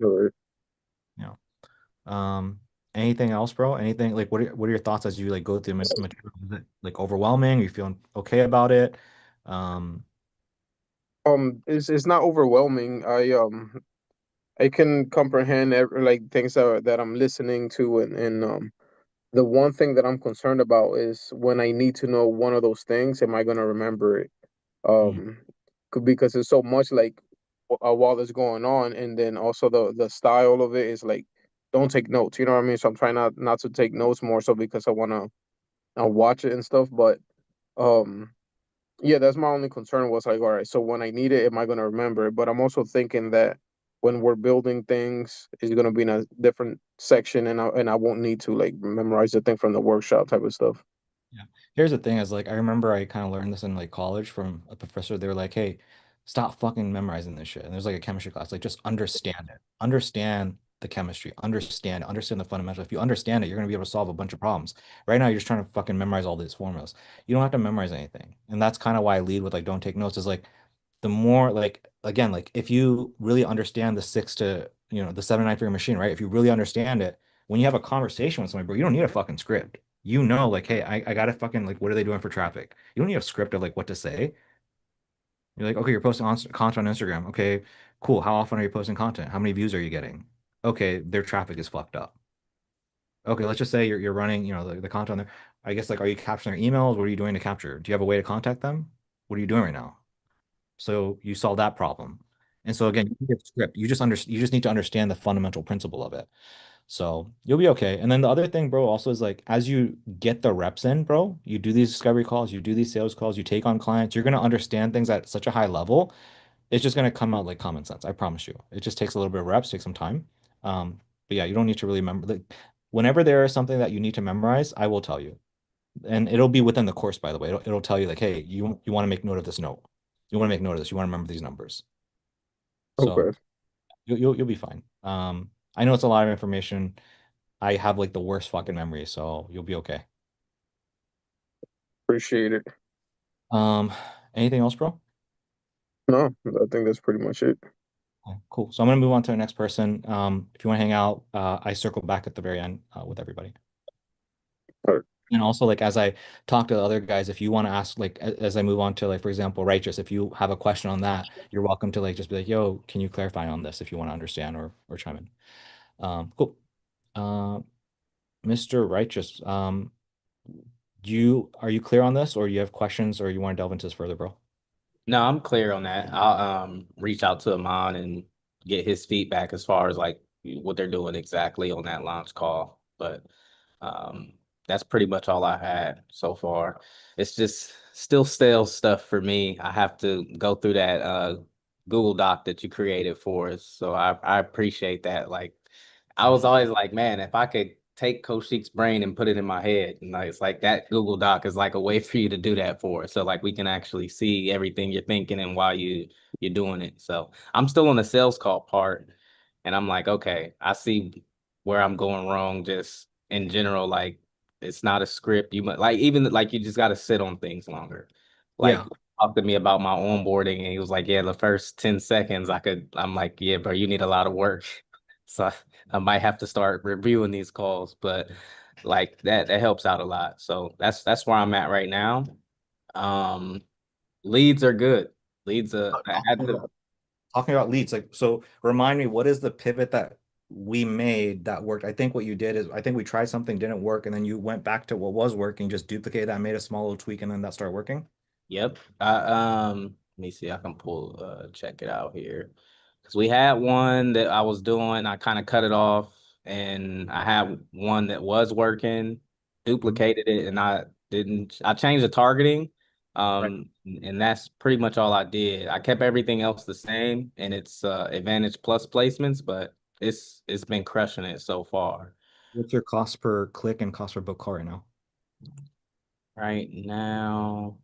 all right. You know. Anything else, bro? Anything like what are your thoughts as you like go through material? Is it like overwhelming? Are you feeling okay about it? Um, It's not overwhelming. I can comprehend like things that I'm listening to, and the one thing that I'm concerned about is when I need to know one of those things, am I gonna remember it? mm, Um, because it's so much like while it's going on, and then also the style of it is like don't take notes. You know what I mean? So I'm trying not to take notes more so because I want to watch it and stuff. But um, yeah, that's my only concern was like, all right, so when I need it, am I going to remember it? But I'm also thinking that when we're building things, it's going to be in a different section, and I won't need to like memorize the thing from the workshop type of stuff. Yeah. Here's the thing is like I remember I kind of learned this in like college from a professor. They were like, "Hey, stop fucking memorizing this shit." And there's like a chemistry class, like just understand it. Understand the chemistry. Understand the fundamentals. If you understand it, you're gonna be able to solve a bunch of problems. Right now, you're just trying to fucking memorize all these formulas. You don't have to memorize anything. And that's kind of why I lead with like don't take notes is like the more like again, like if you really understand the six to the 7 9 figure machine, right? If you really understand it, when you have a conversation with somebody, bro, you don't need a fucking script. Like, hey, I gotta fucking like, what are they doing for traffic? You don't need a script of like what to say. You're like, okay, you're posting on content on Instagram. Okay, cool. How often are you posting content? How many views are you getting? Okay, their traffic is fucked up. Okay, let's just say you're running, the content there. I guess like, are you capturing their emails? What are you doing to capture? Do you have a way to contact them? What are you doing right now? So you solve that problem. And so again, you get script. You just need to understand the fundamental principle of it. So you'll be okay. And then the other thing, bro, also is like as you get the reps in, bro, you do these discovery calls, you do these sales calls, you take on clients, you're gonna understand things at such a high level. It's just gonna come out like common sense. I promise you. It just takes a little bit of reps, takes some time. But yeah, you don't need to really remember. Like, whenever there is something that you need to memorize, I will tell you. And it'll be within the course, by the way. It'll tell you like, hey, you want to make note of this note. You want to make note of this. You want to remember these numbers. So Okay, you'll be fine. I know it's a lot of information. I have like the worst fucking memory, so you'll be okay. appreciate it. Um, anything else, bro? No, I think that's pretty much it. Okay, cool. So I'm gonna move on to the next person. If you want to hang out, I circle back at the very end with everybody. All right. And also, like as I talk to the other guys, if you want to ask, like as I move on to like, for example, righteous, if you have a question on that, you're welcome to like just be like, "Yo, can you clarify on this?" If you want to understand or chime in. Cool. Uh, Mr. Righteous, are you clear on this, or you have questions, or you want to delve into this further, bro? No, I'm clear on that. I'll reach out to Amon and get his feedback as far as like what they're doing exactly on that launch call. But um that's pretty much all I had so far. It's just still stale stuff for me. I have to go through that Google Doc that you created for us. So I appreciate that. Like I was always like, man, if I could take Coach Sheik's brain and put it in my head, and like, it's like that Google Doc is like a way for you to do that for us. So like we can actually see everything you're thinking and why you're doing it. So I'm still on the sales call part, and I'm like, okay, I see where I'm going wrong. Just in general, like it's not a script. You might like even like you just got to sit on things longer. Like Yeah. talked to me about my onboarding, and he was like, yeah, the first 10 seconds I could. I'm like, yeah, bro, you need a lot of work. So I might have to start reviewing these calls, but like that helps out a lot. So that's where I'm at right now. Um, leads are good. Leads I had Talking to about talking about leads, like so remind me, what is the pivot that we made that worked? I think what you did is I think we tried something, didn't work, and then you went back to what was working, just duplicate that, made a small little tweak, and then that started working. Yep. Let me see. I can pull check it out here. Because we had one that I was doing, I kind of cut it off, and I had one that was working, Mhm. duplicated it, and I changed the targeting. Right. And that's pretty much all I did. I kept everything else the same, and it's Advantage Plus placements, but it's been crushing it so far. What's your cost per click and cost per book call right now? Right now.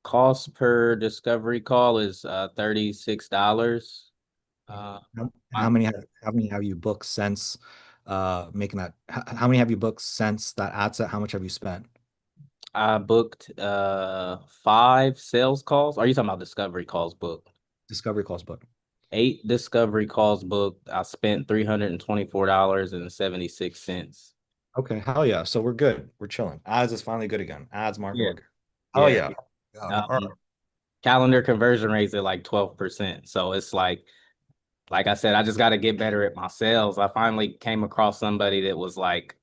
Cost per discovery call is $36. Uh, And I, how many have you booked since making that? How many have you booked since that ad set? How much have you spent? I booked 5 sales calls. Are you talking about discovery calls booked? Discovery calls booked. 8 discovery calls booked. I spent $324.76. Okay, hell yeah. So we're good. We're chilling. Ads is finally good again. Ads market, Yeah. we're good. Hell Yeah. yeah. Yeah. All Um, right. calendar conversion rates are like 12%. So it's like like I said, I just got to get better at my sales. I finally came across somebody that was like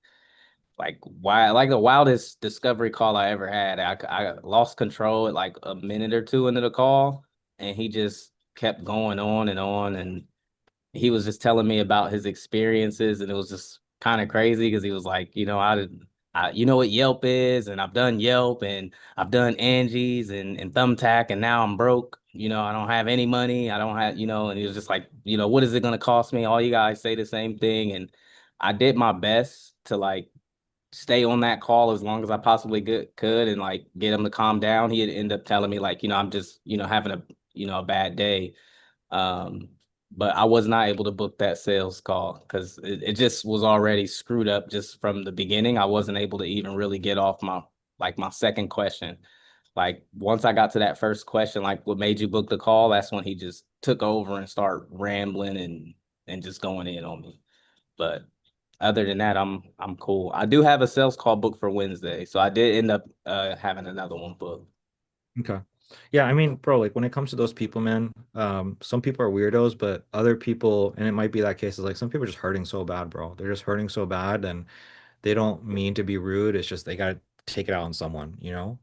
the wildest discovery call I ever had. I lost control at like a minute or two into the call, and he just kept going on and on, and he was just telling me about his experiences, and it was just kind of crazy because he was like, you know what Yelp is, and I've done Yelp, and I've done Angie's and Thumbtack, and now I'm broke. I don't have any money. I don't have, and he was just like, what is it going to cost me? All you guys say the same thing, and I did my best to like stay on that call as long as I possibly could and like get him to calm down. He'd end up telling me like, I'm just, having a bad day. Um, but I was not able to book that sales call because it just was already screwed up just from the beginning. I wasn't able to even really get off my second question. Like once I got to that first question, like what made you book the call, that's when he just took over and started rambling and just going in on me. But other than that, I'm cool. I do have a sales call booked for Wednesday, so I did end up having another one booked. Okay. Yeah, I mean, bro, like when it comes to those people, man, some people are weirdos, but other people, and it might be that case, is like some people are just hurting so bad, bro. They're just hurting so bad, and they don't mean to be rude. It's just they got to take it out on someone, you know?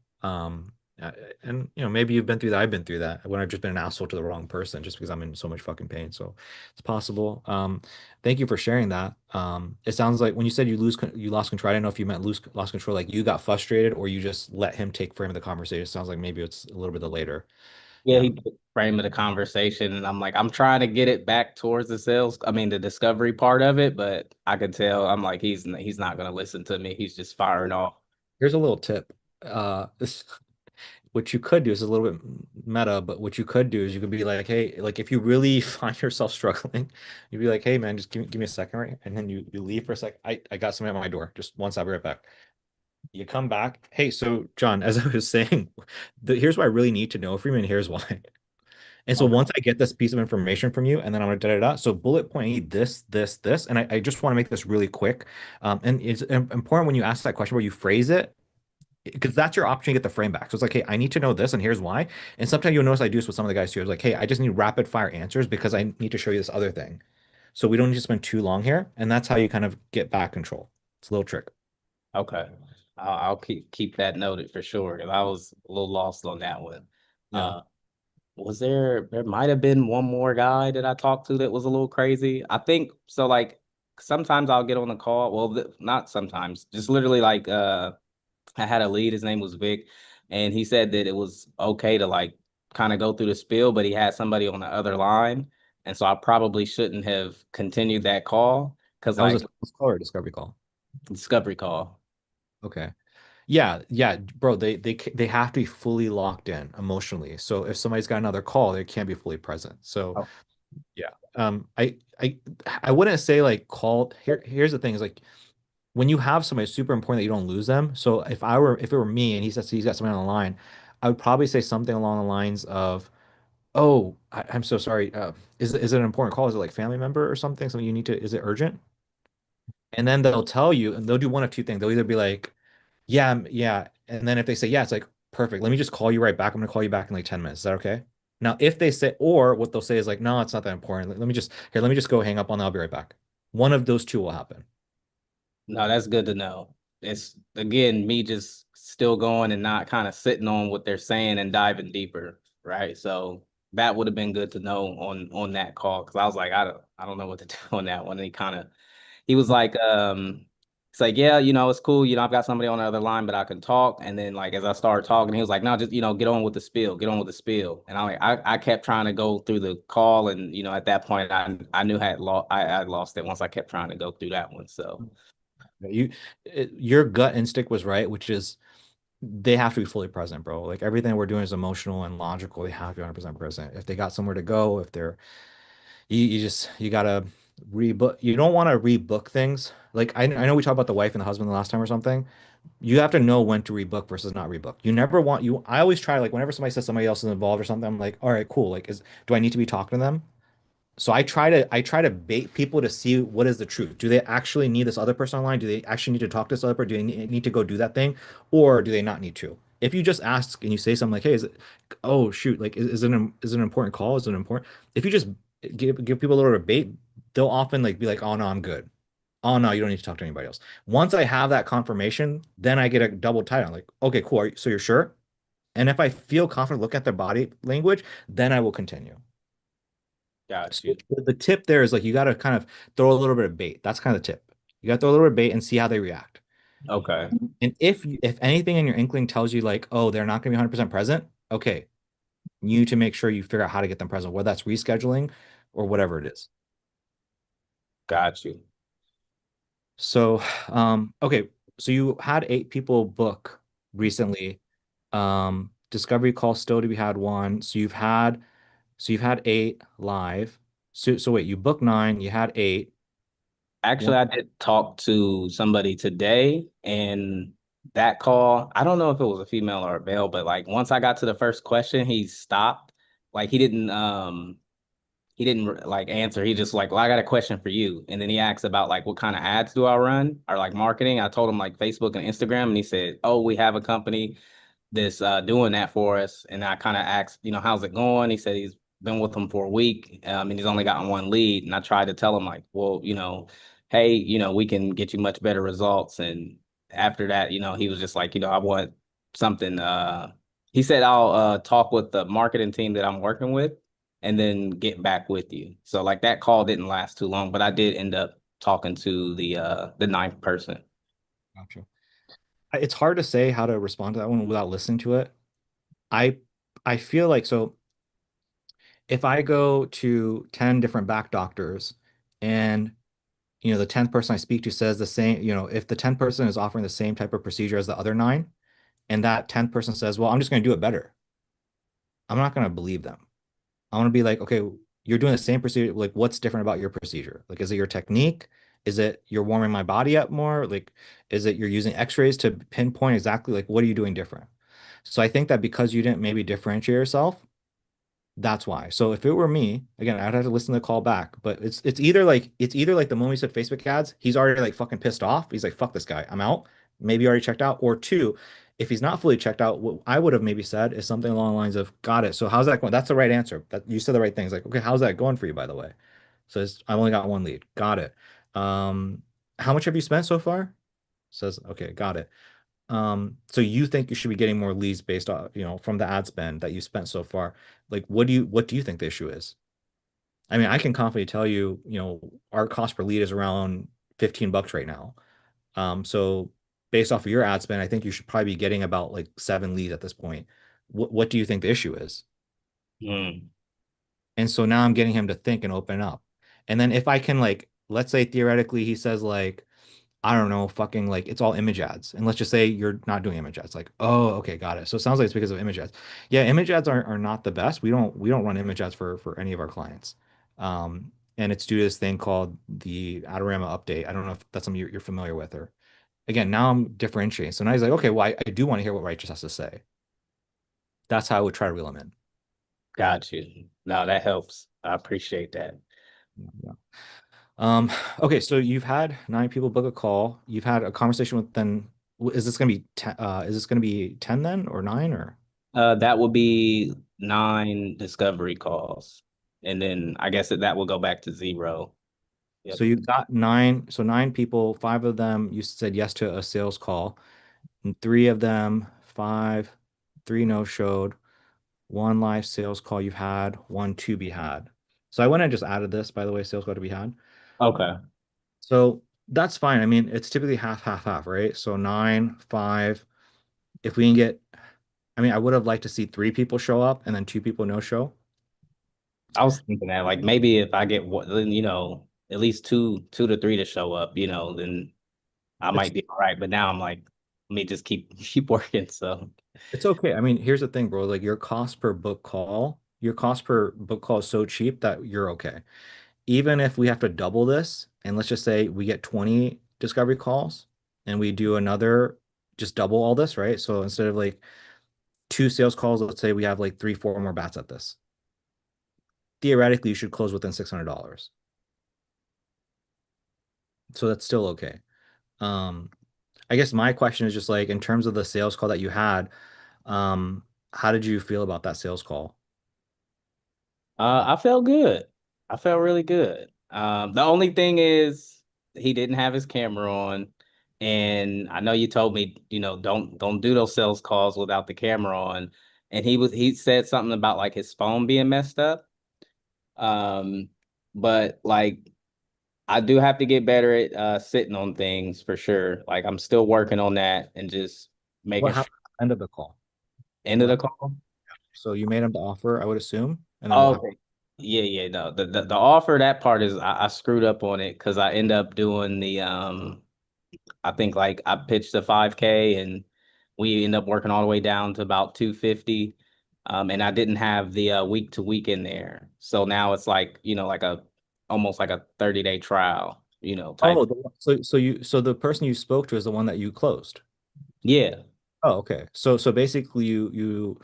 Uh, and maybe you've been through that. I've been through that when I've just been an asshole to the wrong person just because I'm in so much fucking pain. So it's possible. Thank you for sharing that. It sounds like when you said you lost control, I didn't know if you meant lost control, like you got frustrated or you just let him take frame of the conversation. It sounds like maybe it's a little bit the later. Yeah, Yeah. he put frame of the conversation, and I'm like, I'm trying to get it back towards the discovery part of it, but I could tell I'm like, he's not gonna listen to me. He's just firing off. Here's a little tip. What you could do is a little bit meta, but what you could do is you could be like, hey, like if you really find yourself struggling, you'd be like, hey man, just give me a second, right? And then you leave for a sec. I got somebody at my door. Just once, I'll be right back. You come back. Hey, so John, as I was saying, here's what I really need to know from you, and here's why. And so Okay. once I get this piece of information from you, and then I'm gonna da da da. So bullet point A, this, and I just want to make this really quick. And it's important when you ask that question where you phrase it because that's your option to get the frame back. So it's like, hey, I need to know this, and here's why. And sometimes you'll notice I do this with some of the guys too. It's like, hey, I just need rapid fire answers because I need to show you this other thing. So we don't need to spend too long here, and that's how you kind of get back control. It's a little trick. Okay. I'll keep that noted for sure because I was a little lost on that one. Yeah. Was there might have been one more guy that I talked to that was a little crazy. I think so like sometimes I'll get on the call. Well, not sometimes, just literally like I had a lead, his name was Vic, and he said that it was okay to like kind of go through the spiel, but he had somebody on the other line. And so I probably shouldn't have continued that call because That was a like sales call or a discovery call. discovery call. Okay. Yeah, yeah, bro, they have to be fully locked in emotionally. So if somebody's got another call, they can't be fully present. So Oh, yeah. I wouldn't say like call here's the thing is like when you have somebody super important that you don't lose them. So if it were me and he says he's got somebody on the line, I would probably say something along the lines of, "Oh, I'm so sorry. Is it an important call? Is it like family member or something? Something you need to, is it urgent?" And then they'll tell you, and they'll do one of two things. They'll either be like, "Yeah, yeah," and then if they say yeah, it's like, "Perfect. Let me just call you right back. I'm gonna call you back in like 10 minutes. Is that okay?" Now, if they say, or what they'll say is like, "No, it's not that important. Let me just go hang up on. I'll be right back." One of those two will happen. no, that's good to know. It's again me just still going and not kind of sitting on what they're saying and diving deeper, right? So that would have been good to know on that call because I was like, I don't know what to do on that one. And he was like, it's like, yeah, it's cool. I've got somebody on the other line, but I can talk. And then like as I started talking, he was like, no, just get on with the spiel, get on with the spiel. And I kept trying to go through the call, and at that point I knew I lost it once I kept trying to go through that one. So You, your gut instinct was right, which is they have to be fully present, bro. Like everything we're doing is emotional and logical. They have to be 100% present. If they got somewhere to go, if they're, you gotta rebook. You don't want to rebook things. Like I know we talked about the wife and the husband the last time or something. You have to know when to rebook versus not rebook. You never want you. I always try like whenever somebody says somebody else is involved or something, I'm like, all right, cool. Like, do I need to be talking to them? So I try to bait people to see what is the truth. Do they actually need this other person online? Do they actually need to talk to this other person? Do they need to go do that thing, or do they not need to? If you just ask and you say something like, "Hey, is it? Oh shoot! Like, is it an important call? Is it important?" If you just give people a little bit of bait, they'll often like be like, "Oh no, I'm good. Oh no, you don't need to talk to anybody else." Once I have that confirmation, then I get a double tight on like, "Okay, cool. So you're sure?" And if I feel confident, look at their body language, then I will continue. Got So you. the tip there is like you got to kind of throw a little bit of bait. That's kind of the tip. You got to throw a little bit of bait and see how they react. Okay. And if anything in your inkling tells you like, oh, they're not going to be 100% present, okay, you need to make sure you figure out how to get them present, whether that's rescheduling or whatever it is. Got you. So, okay, so you had 8 people book recently. Discovery call still to be had one. So you've had 8 live. So wait, you booked 9, you had 8. Actually, I did talk to somebody today, and that call, I don't know if it was a female or a male, but like once I got to the first question, he stopped. Like he didn't like answer. He just like, well, I got a question for you. And then he asked about like what kind of ads do I run or like marketing. I told him like Facebook and Instagram, and he said, "Oh, we have a company that's doing that for us." And I kind of asked, how's it going? He said he's been with them for a week, and he's only gotten one lead. And I tried to tell him like, well, hey, we can get you much better results. And after that, he was just like, I want something. He said I'll talk with the marketing team that I'm working with, and then get back with you. So like that call didn't last too long, but I did end up talking to the ninth person. Gotcha. It's hard to say how to respond to that one without listening to it. I I feel like so if I go to 10 different back doctors and the 10th person I speak to says the same, if the 10th person is offering the same type of procedure as the other 9 and that 10th person says, "Well, I'm just going to do it better." I'm not going to believe them. I want to be like, "Okay, you're doing the same procedure. Like, what's different about your procedure? Like, is it your technique? Is it you're warming my body up more? Like, is it you're using x-rays to pinpoint exactly like what are you doing different?" So I think that because you didn't maybe differentiate yourself, that's why. So if it were me, again, I'd have to listen to the call back. But it's either like the moment he said Facebook ads, he's already like fucking pissed off. He's like, fuck this guy, I'm out. Maybe already checked out. Or two, if he's not fully checked out, what I would have maybe said is something along the lines of, got it. So how's that going? That's the right answer. That you said the right things. Like, okay, how's that going for you, by the way? Says, I only got one lead. Got it. How much have you spent so far? Says, okay, got it. So you think you should be getting more leads based on, from the ad spend that you spent so far. Like, what do you think the issue is? I mean, I can confidently tell you, our cost per lead is around $15 right now. So based off of your ad spend, I think you should probably be getting about like 7 leads at this point. What do you think the issue is? Mm, And so now I'm getting him to think and open up. And then if I can like, let's say theoretically he says like, I don't know, fucking like it's all image ads. And let's just say you're not doing image ads. Like, oh, okay, got it. So it sounds like it's because of image ads. Yeah, image ads are not the best. We don't run image ads for any of our clients. And it's due to this thing called the Adorama update. I don't know if that's something you're familiar with or again, now I'm differentiating. So now he's like, okay, well, I do want to hear what Righteous has to say. That's how I would try to reel him in. got you. No, that helps. I appreciate that. Yeah. Okay, so you've had 9 people book a call. You've had a conversation with them. Is this gonna be 10, is this gonna be 10 then or 9 or That would be 9 discovery calls. And then I guess that will go back to 0. so Yep. you've got 9 people, 5 of them you said yes to a sales call, and 3 of them, 5, 3 no showed, 1 live sales call you've had, 1 to be had. So I went and just added this, by the way, sales call to be had. Okay. So that's fine. I mean, it's typically half, half, half, right? So 9, 5. If we can get, I mean, I would have liked to see 3 people show up and then 2 people no show. I was thinking that like maybe if I get one, then at least two to three to show up, then I It's might be all right. But now I'm like, let me just keep working. So it's okay. I mean, here's the thing, bro. Like your cost per book call is so cheap that you're okay. Even if we have to double this, and let's just say we get 20 discovery calls and we do another, just double all this, right? So instead of like 2 sales calls, let's say we have like 3, 4 more bats at this. Theoretically, you should close within $600. So that's still okay. Um, I guess my question is just like in terms of the sales call that you had, how did you feel about that sales call? I felt good. I felt really good. The only thing is he didn't have his camera on. And I know you told me, don't do those sales calls without the camera on. And he said something about like his phone being messed up. Um, but like I do have to get better at sitting on things for sure. Like I'm still working on that and just making What sure happened at the end of the call? end of What the happened? call. So you made him the offer, I would assume, and then Oh, what happened? okay. Yeah, no. The offer, that part is I screwed up on it because I end up doing the I think like I pitched a 5K and we end up working all the way down to about 250. And I didn't have the week to week in there. So now it's like, like a almost like a 30-day trial, type. Oh, so the person you spoke to is the one that you closed. Yeah. Oh, okay. So basically you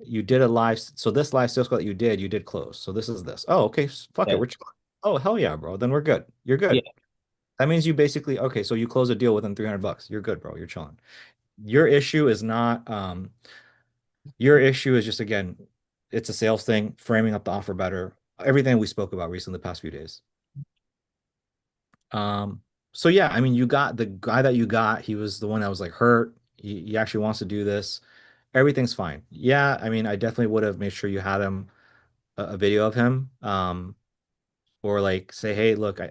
did a live, so this live sales call that you did close. So this is this. Oh, okay. Fuck it. Yeah. We're chilling. Oh, hell yeah, bro. Then we're good. You're Yeah. good. That means you basically, okay, so you close a deal within 300 bucks. You're good, bro. You're chilling. Your issue is not your issue is just again, it's a sales thing, framing up the offer better. Everything we spoke about recently the past few days. So yeah, I mean, you got the guy that you got, he was the one that was like hurt. He actually wants to do this. Everything's fine. Yeah, I mean, I definitely would have made sure you had him a video of him. Or like say, hey, look, I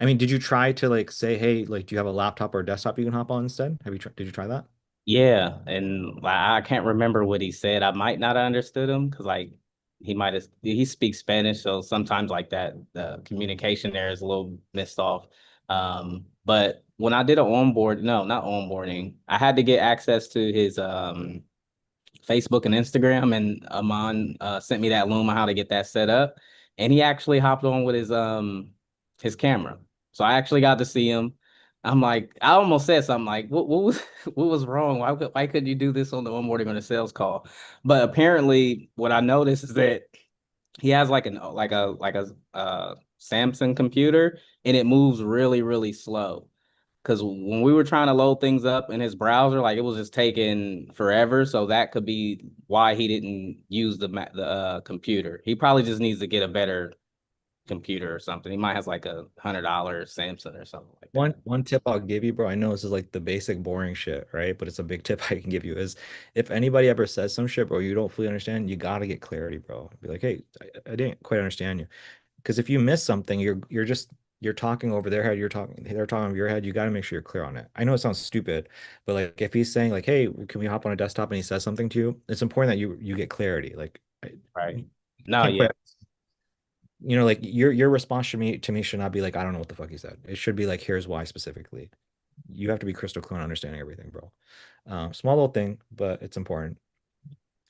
mean, did you try to like say, hey, like, do you have a laptop or a desktop you can hop on instead? Did you try that? Yeah, and like, I can't remember what he said. I might not have understood him because like he speaks Spanish, so sometimes like that the communication there is a little missed off. But when I did no, not onboarding, I had to get access to his Facebook and Instagram, and Amon sent me that Loom on how to get that set up, and he actually hopped on with his camera, so I actually got to see him. I'm like, I almost said something like, "What was what was wrong? Why couldn't you do this on the onboarding on a sales call?" But apparently, what I noticed is that he has like a Samsung computer, and it moves really really slow. Because when we were trying to load things up in his browser, like it was just taking forever. So that could be why he didn't use the computer. He probably just needs to get a better computer or something. He might have like $100 Samsung or something like that. One tip I'll give you, bro. I know this is like the basic boring shit, right? But it's a big tip I can give you is if anybody ever says some shit, bro, you don't fully understand, you gotta get clarity, bro. Be like, hey, I didn't quite understand you. Because if you miss something, you're talking over their head, they're talking over your head. You got to make sure you're clear on it. I know it sounds stupid, but like if he's saying like, "Hey, can we hop on a desktop?" and he says something to you, it's important that you get clarity. Like, Right. you No, can't yeah. quite, like your response to me should not be like, "I don't know what the fuck he said." It should be like, "Here's why specifically." You have to be crystal clear on understanding everything, bro. Small little thing, but it's important.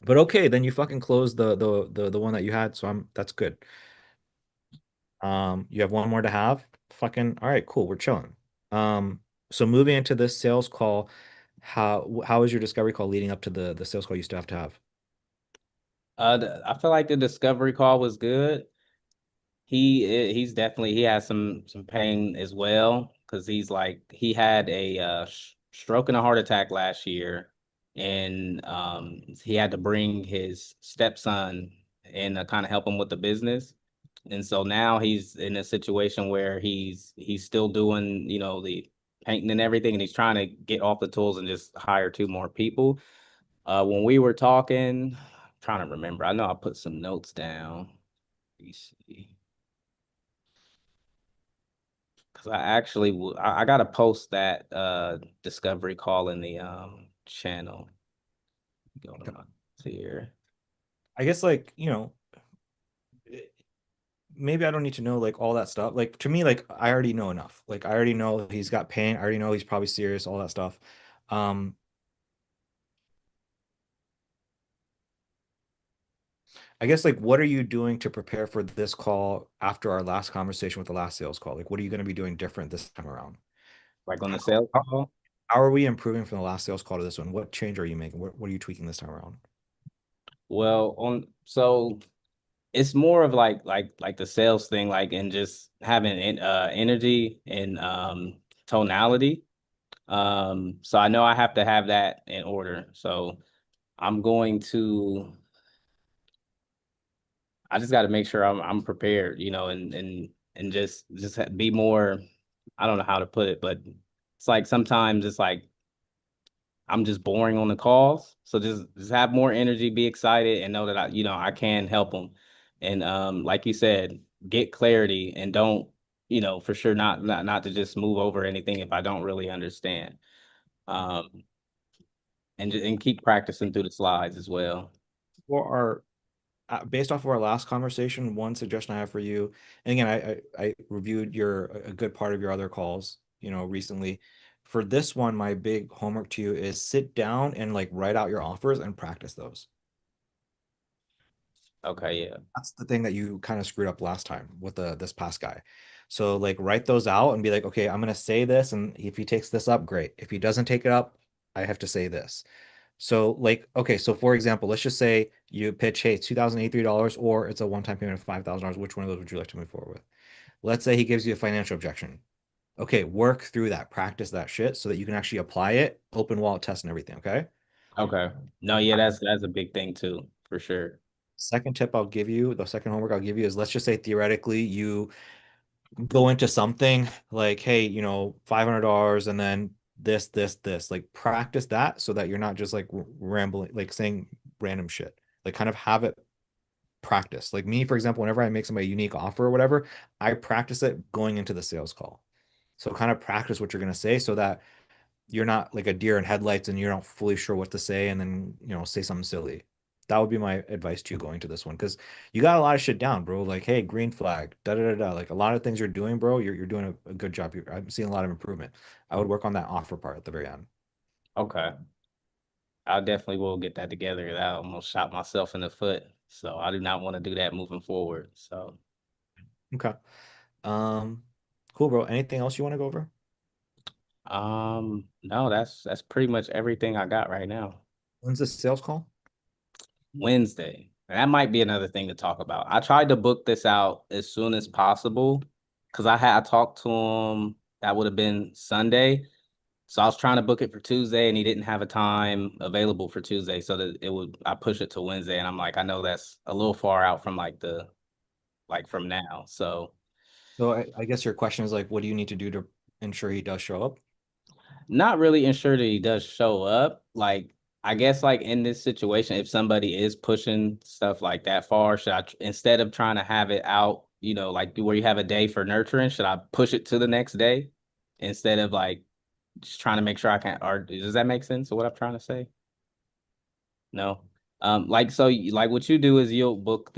But okay, then you fucking close the one that you had, so that's good. You have one more to have. Fucking all right, cool. We're chilling. So moving into this sales call, how is your discovery call leading up to the sales call you still have to have? I feel like the discovery call was good. He's definitely he has some pain as well because he had a stroke and a heart attack last year, and he had to bring his stepson and kind of help him with the business, and so now he's in a situation where he's still doing the painting and everything, and he's trying to get off the tools and just hire two more people. When we were talking, I'm trying to remember, I know I put some notes down. Let me see. Because I actually I gotta post that discovery call in the channel. Go to my here. I guess like, maybe I don't need to know like all that stuff. Like to me, like I already know enough. Like I already know he's got pain. I already know he's probably serious, all that stuff. Um, I guess like what are you doing to prepare for this call after our last conversation with the last sales call? Like what are you going to be doing different this time around? Like on the How, sales how, call. how are we improving from the last sales call to this one? What change are you making? What are you tweaking this time around? Well, on so it's more of like the sales thing, like and just having energy and tonality. So I know I have to have that in order. So I'm going to I just got to make sure I'm prepared, and just be more. I don't know how to put it, but it's like sometimes it's like I'm just boring on the calls. So just have more energy, be excited, and know that I can help them. And like you said, get clarity and don't, for sure not to just move over anything if I don't really understand. Um, and keep practicing through the slides as well. For our based off of our last conversation, one suggestion I have for you, and again, I reviewed a good part of your other calls, recently. For this one, my big homework to you is sit down and like write out your offers and practice those. Okay, yeah. That's the thing that you kind of screwed up last time with this past guy. So like write those out and be like, okay, I'm gonna say this, and if he takes this up, great. If he doesn't take it up, I have to say this. So like, okay, so for example, let's just say you pitch, hey, it's $2,083 or it's a one-time payment of $5,000. Which one of those would you like to move forward with? Let's say he gives you a financial objection. Okay, work through that, practice that shit so that you can actually apply it, open wallet test and everything. Okay. Okay. No, yeah, that's a big thing too, for sure. Second tip I'll give you, the second homework I'll give you is let's just say theoretically you go into something like, hey, $500 and then this, like practice that so that you're not just like rambling, like saying random shit. Like kind of have it practice. Like me, for example, whenever I make somebody a unique offer or whatever, I practice it going into the sales call. So kind of practice what you're going to say so that you're not like a deer in headlights and you're not fully sure what to say and then, say something silly. That would be my advice to you going to this one because you got a lot of shit down, bro. Like, hey, green flag, da da da da. Like a lot of things you're doing, bro. You're doing a good job. I'm seeing a lot of improvement. I would work on that offer part at the very end. Okay. I definitely will get that together. I almost shot myself in the foot. So I do not want to do that moving forward. So Okay. Um, cool, bro. Anything else you want to go over? no, that's pretty much everything I got right now. When's the sales call? Wednesday. And that might be another thing to talk about. I tried to book this out as soon as possible because I talked to him. That would have been Sunday. So I was trying to book it for Tuesday and he didn't have a time available for Tuesday. So that I push it to Wednesday. And I'm like, I know that's a little far out from like from now. So So I guess your question is like, what do you need to do to ensure he does show up? not really ensure that he does show up. Like, I guess like in this situation, if somebody is pushing stuff like that far, should instead of trying to have it out, like where you have a day for nurturing, should I push it to the next day instead of like just trying to make sure I can, or does that make sense of what I'm trying to say? No. Like, so like what you do is you'll book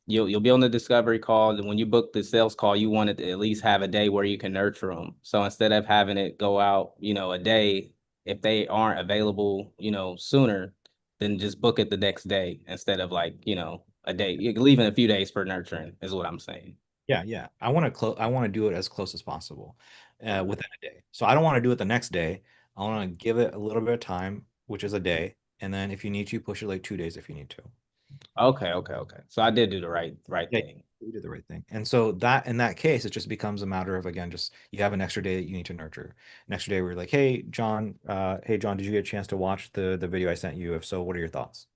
you'll be on the discovery call, and when you book the sales call, you want it to at least have a day where you can nurture them. So instead of having it go out, a day, if they aren't available, sooner, then just book it the next day instead of like, a day. You're leaving a few days for nurturing is what I'm saying. Yeah, yeah. I want to do it as close as possible, within a day. So I don't want to do it the next day. I want to give it a little bit of time, which is a day, and then if you need to, push it like 2 days if you need to. Okay, okay, okay. So I did do the right Yeah, thing. you did the right thing. And so that in that case, it just becomes a matter of again, just you have an extra day that you need to nurture. An extra day where you're like, hey John, did you get a chance to watch the video I sent you? If so, what are your thoughts?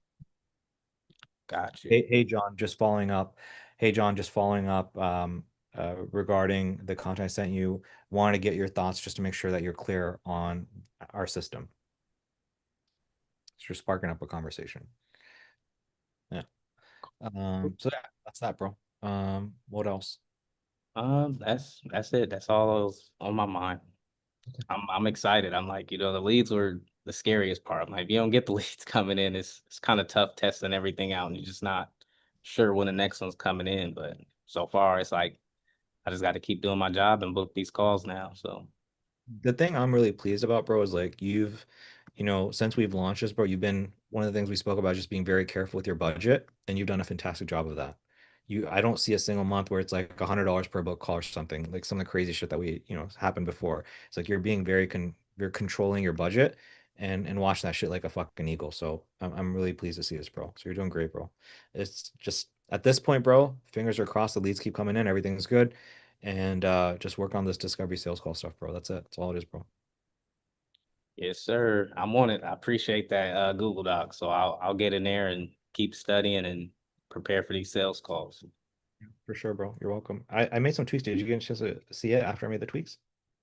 Got you. Hey John, just following up. Hey John, just following up regarding the content I sent you. Want to get your thoughts just to make sure that you're clear on our system. So you're sparking up a conversation. Yeah. So yeah, that's that, bro. What else? That's it. That's all that was on my mind. I'm excited. I'm like, the leads were the scariest part. I'm like, if you don't get the leads coming in, it's kind of tough testing everything out, and you're just not sure when the next one's coming in. But so far, it's like I just got to keep doing my job and book these calls now. So The thing I'm really pleased about, bro, is like since we've launched this, bro, you've been one of the things we spoke about just being very careful with your budget, and you've done a fantastic job of that. I don't see a single month where it's like $100 per book call or something, like some of the crazy shit that happened before. It's like you're being you're controlling your budget and watching that shit like a fucking eagle. So I'm really pleased to see this, bro. So you're doing great, bro. It's just at this point, bro, fingers are crossed, the leads keep coming in, everything's good and just work on this discovery sales call stuff, bro. That's it. That's all it is, bro. yes, sir. I'm on it. I appreciate that Google Doc. So I'll get in there and keep studying and prepare for these sales calls. For sure, bro. You're welcome. I made some tweaks. Did you get a chance to see it after I made the tweaks?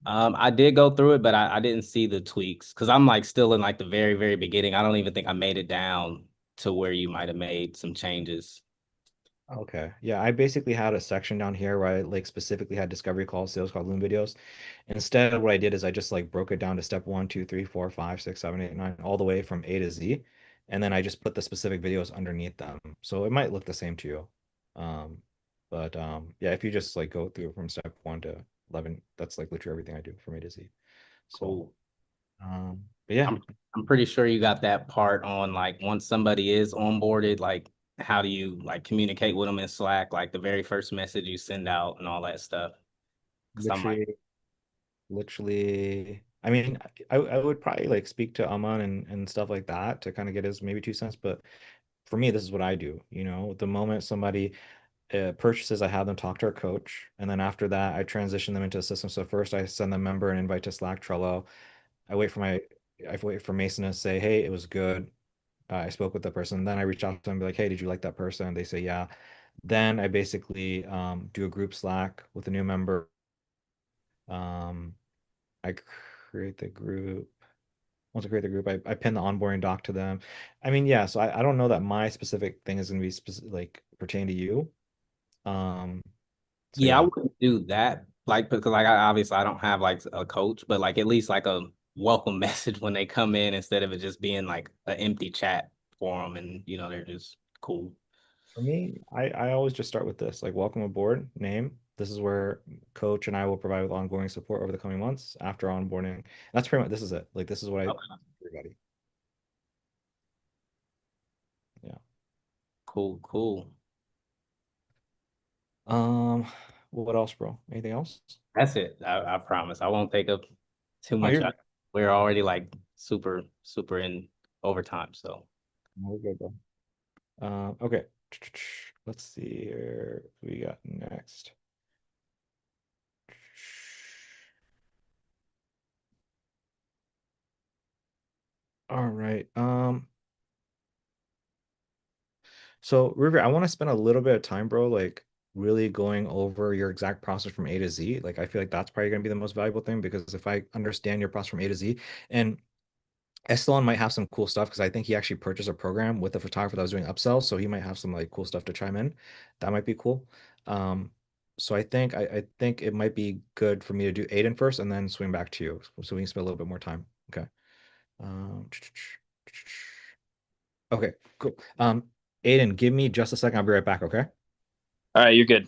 I did go through it, but I didn't see the tweaks because I'm like still in like the very, very beginning. I don't even think I made it down to where you might have made some changes. Okay. Yeah, I basically had a section down here where I like specifically had discovery calls, sales call, Loom videos. Instead, what I did is I just like broke it down to step one, two, three, four, five, six, seven, eight, nine, all the way from A to Z. And then I just put the specific videos underneath them. So it might look the same to you. But yeah, if you just like go through from step one to 11, that's like literally everything I do from A to Z. So, Cool. but yeah, I'm pretty sure you got that part on like once somebody is onboarded, like how do you like communicate with them in Slack, like the very first message you send out and all that stuff. Cause I'm like, literally, literally, I mean, I would probably like speak to Aman and stuff like that to kind of get his maybe 2 cents. But for me, this is what I do. The moment somebody purchases, I have them talk to our coach, and then after that, I transition them into a system. So first, I send the member an invite to Slack, Trello. I wait for my, I wait for Mason to say, "Hey, it was good. I spoke with the person." Then I reach out to them and be like, "Hey, did you like that person?" They say, "Yeah." Then I basically do a group Slack with a new member. Um, I create the group. Once I create the group, I pin the onboarding doc to them. I mean, yeah, so I don't know that my specific thing is going to be specific, like pertain to you. Um, so yeah, I yeah, wouldn't do that. Like, because like I obviously I don't have like a coach, but like at least like a welcome message when they come in instead of it just being like an empty chat for them and they're just cool. for me, I always just start with this, like welcome aboard, name. This is where coach and I will provide with ongoing support over the coming months after onboarding. That's pretty much this is it. Like this is what I Okay. everybody. Yeah. Cool, cool. Um, what else, bro? Anything else? That's it. I promise. I won't take up too Oh, much. you're good. We're already like super, super in overtime. So We're good, bro. Okay. Let's see here. What we got next. All right. So River, I want to spend a little bit of time, bro, like really going over your exact process from A to Z. Like I feel like that's probably gonna be the most valuable thing because if I understand your process from A to Z, and Esteban might have some cool stuff because I think he actually purchased a program with the photographer that was doing upsells, so he might have some like cool stuff to chime in. That might be cool. Um, so I think it might be good for me to do Aiden first and then swing back to you so we can spend a little bit more time. Okay. Um, okay, cool. Aiden, give me just a second. I'll be right back, okay? All right, you're good.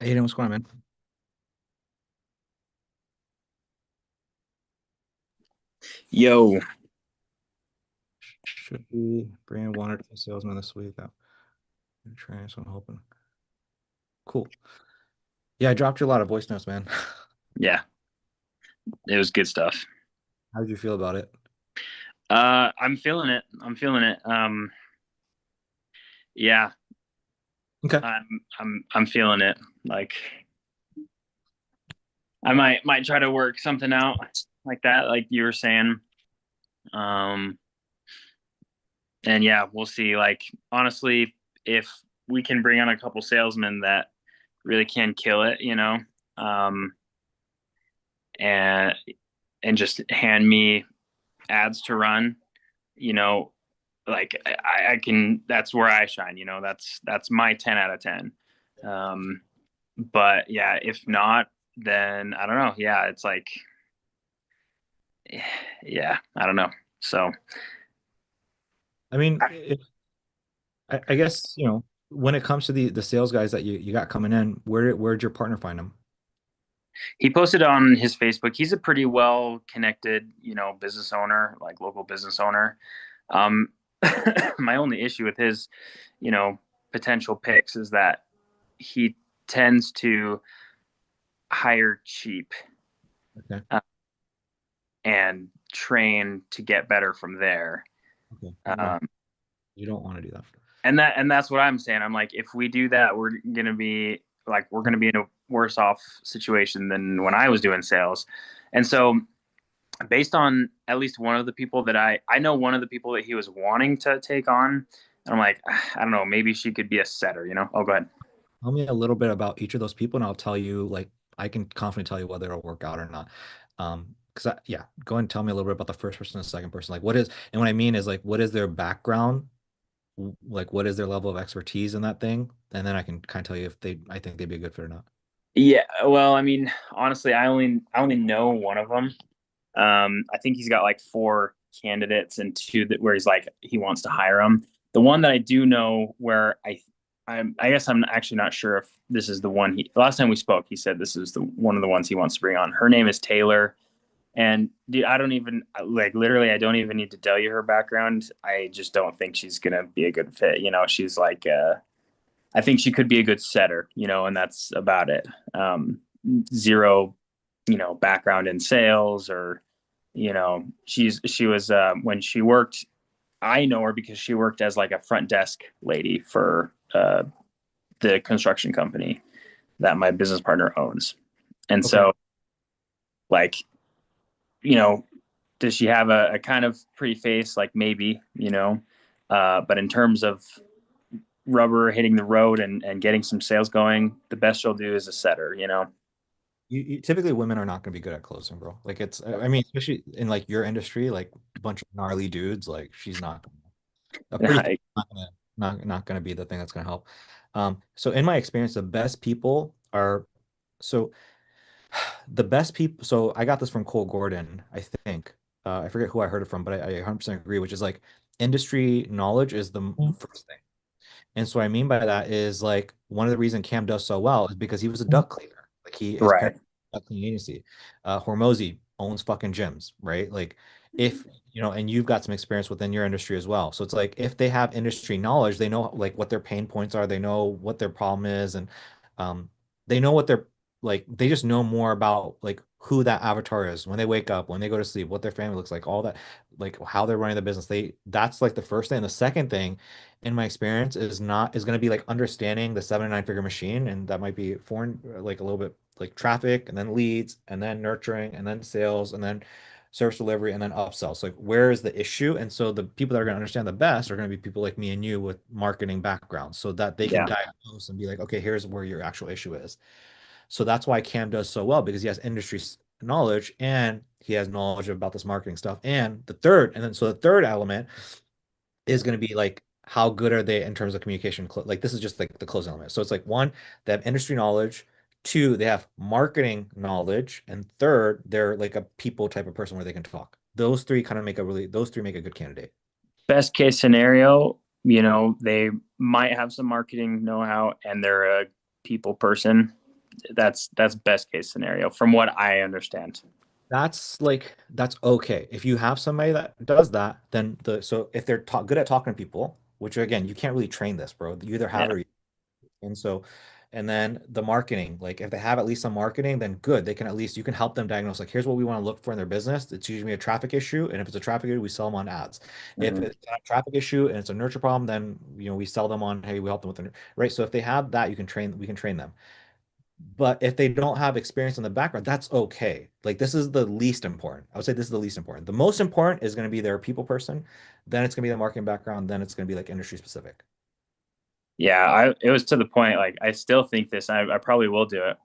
Aiden, what's going on, man? Yo, Should be bringing one or two salesmen this week. Trying, so I'm hoping. Cool. Yeah, I dropped you a lot of voice notes, man. yeah, it was good stuff. How did you feel about it? I'm feeling it. I'm feeling it. Yeah, Okay. I'm feeling it. Like I might try to work something out like that, like you were saying. Um, and yeah, we'll see. Like honestly, if we can bring on a couple salesmen that really can kill it, um, and just hand me ads to run, you know, like I can. That's where I shine. That's my 10 out of 10. Um, but yeah, if not, then I don't know. Yeah, it's like, yeah, I don't know. So I mean, I guess, when it comes to the sales guys that you got coming in, where'd your partner find them? he posted on his Facebook. He's a pretty well connected, business owner, like local business owner. Um, my only issue with his, you know, potential picks is that he tends to hire cheap Okay. uh, and train to get better from there. Okay. No, Um, you don't want to do that. and that's what I'm saying. I'm like, if we do that, we're gonna be in a worse off situation than when I was doing sales. And so based on at least one of the people that I know one of the people that he was wanting to take on, and I'm like, I don't know, maybe she could be a setter. Oh, go ahead. Tell me a little bit about each of those people, and I'll tell you, like, I can confidently tell you whether it'll work out or not. Yeah, go ahead and tell me a little bit about the first person and the second person. Like, and what I mean is, like, what is their background? Like, what is their level of expertise in that thing? And then I can kind of tell you if I think they'd be a good fit or not. Yeah, well, I mean, honestly, I only know one of them. I think he's got like four candidates and two that where he's like he wants to hire them. The one that I do know where I guess I'm actually not sure if this is the one he last time we spoke, he said this is the one of the ones he wants to bring on. Her name is Taylor. And dude, I don't even like literally I don't even need to tell you her background. I just don't think she's gonna be a good fit. She's like I think she could be a good setter, and that's about it. Zero, background in sales or, she was when she worked. I know her because she worked as like a front desk lady for the construction company that my business partner owns, and Okay. so like, you know, does she have a kind of pretty face? Like maybe, but in terms of rubber hitting the road and getting some sales going, the best she'll do is a setter. Typically women are not going to be good at closing, bro. Like I mean, especially in like your industry, like a bunch of gnarly dudes, like she's not a pretty face not gonna be the thing that's gonna help. So in my experience, the best people are so the best people. So I got this from Cole Gordon, I think. I forget who I heard it from, but I 100% agree, which is like industry knowledge is the first thing. And so what I mean by that is like one of the reasons Cam does so well is because he was a duck cleaner. Like his Right. parents duck cleaning agency. Hormozy owns fucking gyms, right? Like if and you've got some experience within your industry as well. So it's like if they have industry knowledge, they know like what their pain points are, they know what their problem is, and um, they know what they're like. They just know more about like who that avatar is when they wake up, when they go to sleep, what their family looks like, all that, like how they're running the business. That's like the first thing. The second thing in my experience is going to be like understanding the 7 to 9 figure machine, and that might be foreign, like a little bit like traffic and then leads and then nurturing and then sales and then service delivery and then upsell. So like where is the issue? And so the people that are going to understand the best are going to be people like me and you with marketing backgrounds so that they can Yeah. diagnose and be like, okay, here's where your actual issue is. So that's why Cam does so well because he has industry knowledge and he has knowledge about this marketing stuff. The third element is going to be like how good are they in terms of communication? Like this is just like the closing element. So it's like one, they have industry knowledge. Two, they have marketing knowledge. And third, they're like a people type of person where they can talk. Those three make a good candidate. Best case scenario, they might have some marketing know-how and they're a people person. That's best case scenario from what I understand. That's okay. If you have somebody that does that, then so if they're good at talking to people, which again, you can't really train this, bro. You either have Yeah. it or you. And so And then the marketing, like if they have at least some marketing, then good. They can at least, you can help them diagnose, like, here's what we want to look for in their business. It's usually a traffic issue. And if it's a traffic issue, we sell them on ads. If Mhm. it's a traffic issue and it's a nurture problem, then, we sell them on, hey, we help them with the, right? So if they have that, we can train them. But if they don't have experience in the background, that's okay. Like this is the least important. I would say this is the least important. The most important is going to be their people person. Then it's going to be the marketing background. Then it's going to be like industry specific. Yeah, it was to the point, like, I still think this, I probably will do it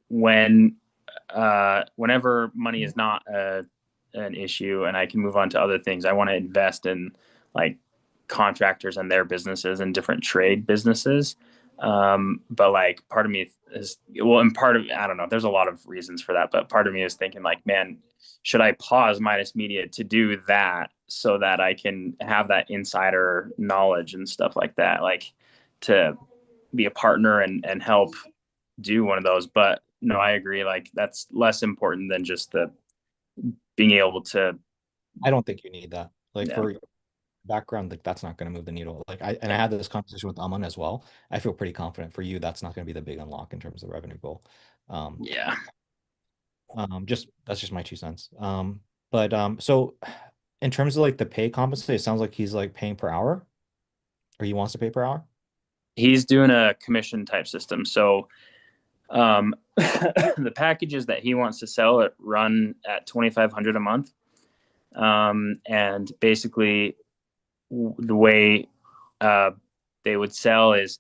when whenever money is not an issue and I can move on to other things. I want to invest in like contractors and their businesses and different trade businesses. But like part of me is, well, and part of, I don't know, there's a lot of reasons for that, but part of me is thinking like, man, should I pause Midas Media to do that so that I can have that insider knowledge and stuff like that, like to be a partner and help do one of those. But no, I agree. Like that's less important than just the being able to. I don't think you need that. Like Yeah. for background, like that's not going to move the needle. I had this conversation with Aman as well. I feel pretty confident for you. That's not going to be the big unlock in terms of revenue goal. Um, Yeah. just that's just my 2 cents. So in terms of like the pay compensation, it sounds like he's like paying per hour, or he wants to pay per hour. He's doing a commission type system. So the packages that he wants to sell run at 2,500 a month. And basically the way they would sell is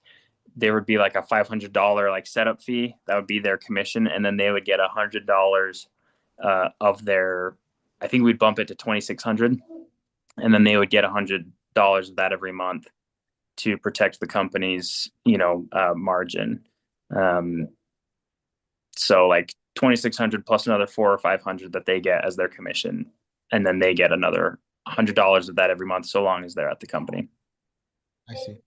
there would be like a $500 like setup fee. That would be their commission. And then they would get $100 of their, I think we'd bump it to 2,600. And then they would get $100 of that every month to protect the company's, margin. So like 2,600 plus another 400 or 500 that they get as their commission. And then they get another $100 of that every month, so long as they're at the company. I see.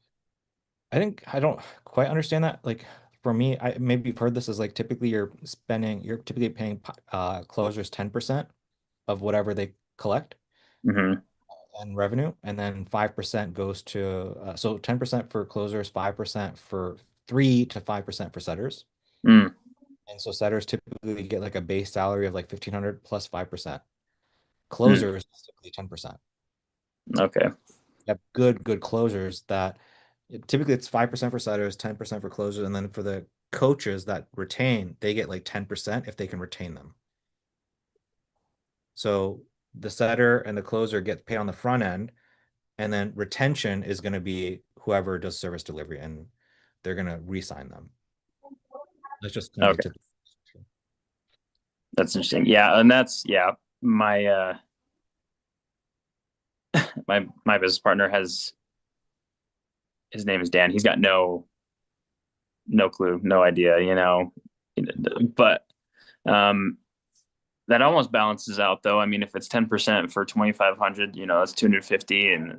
I don't quite understand that. Like for me, I maybe you've heard this is like typically you're typically paying closers 10% of whatever they collect Mm-hmm. and revenue, and then 5% goes to so 10% for closers, 5% for 3 to 5% for setters. Mm, And so setters typically get like a base salary of like 1,500 plus 5%. mm, Closers typically 10%. okay. You have good closers that typically it's 5% for setters, 10% for closers, and then for the coaches that retain, they get like 10% if they can retain them. So the setter and the closer get paid on the front end, and then retention is going to be whoever does service delivery, and they're going to re-sign them. That's just kind of the Okay. typical. That's interesting. Yeah. And that's, yeah, my, my business partner his name is Dan. He's got no clue, no idea, but, that almost balances out though. I mean, if it's 10% for 2,500, that's 250 and,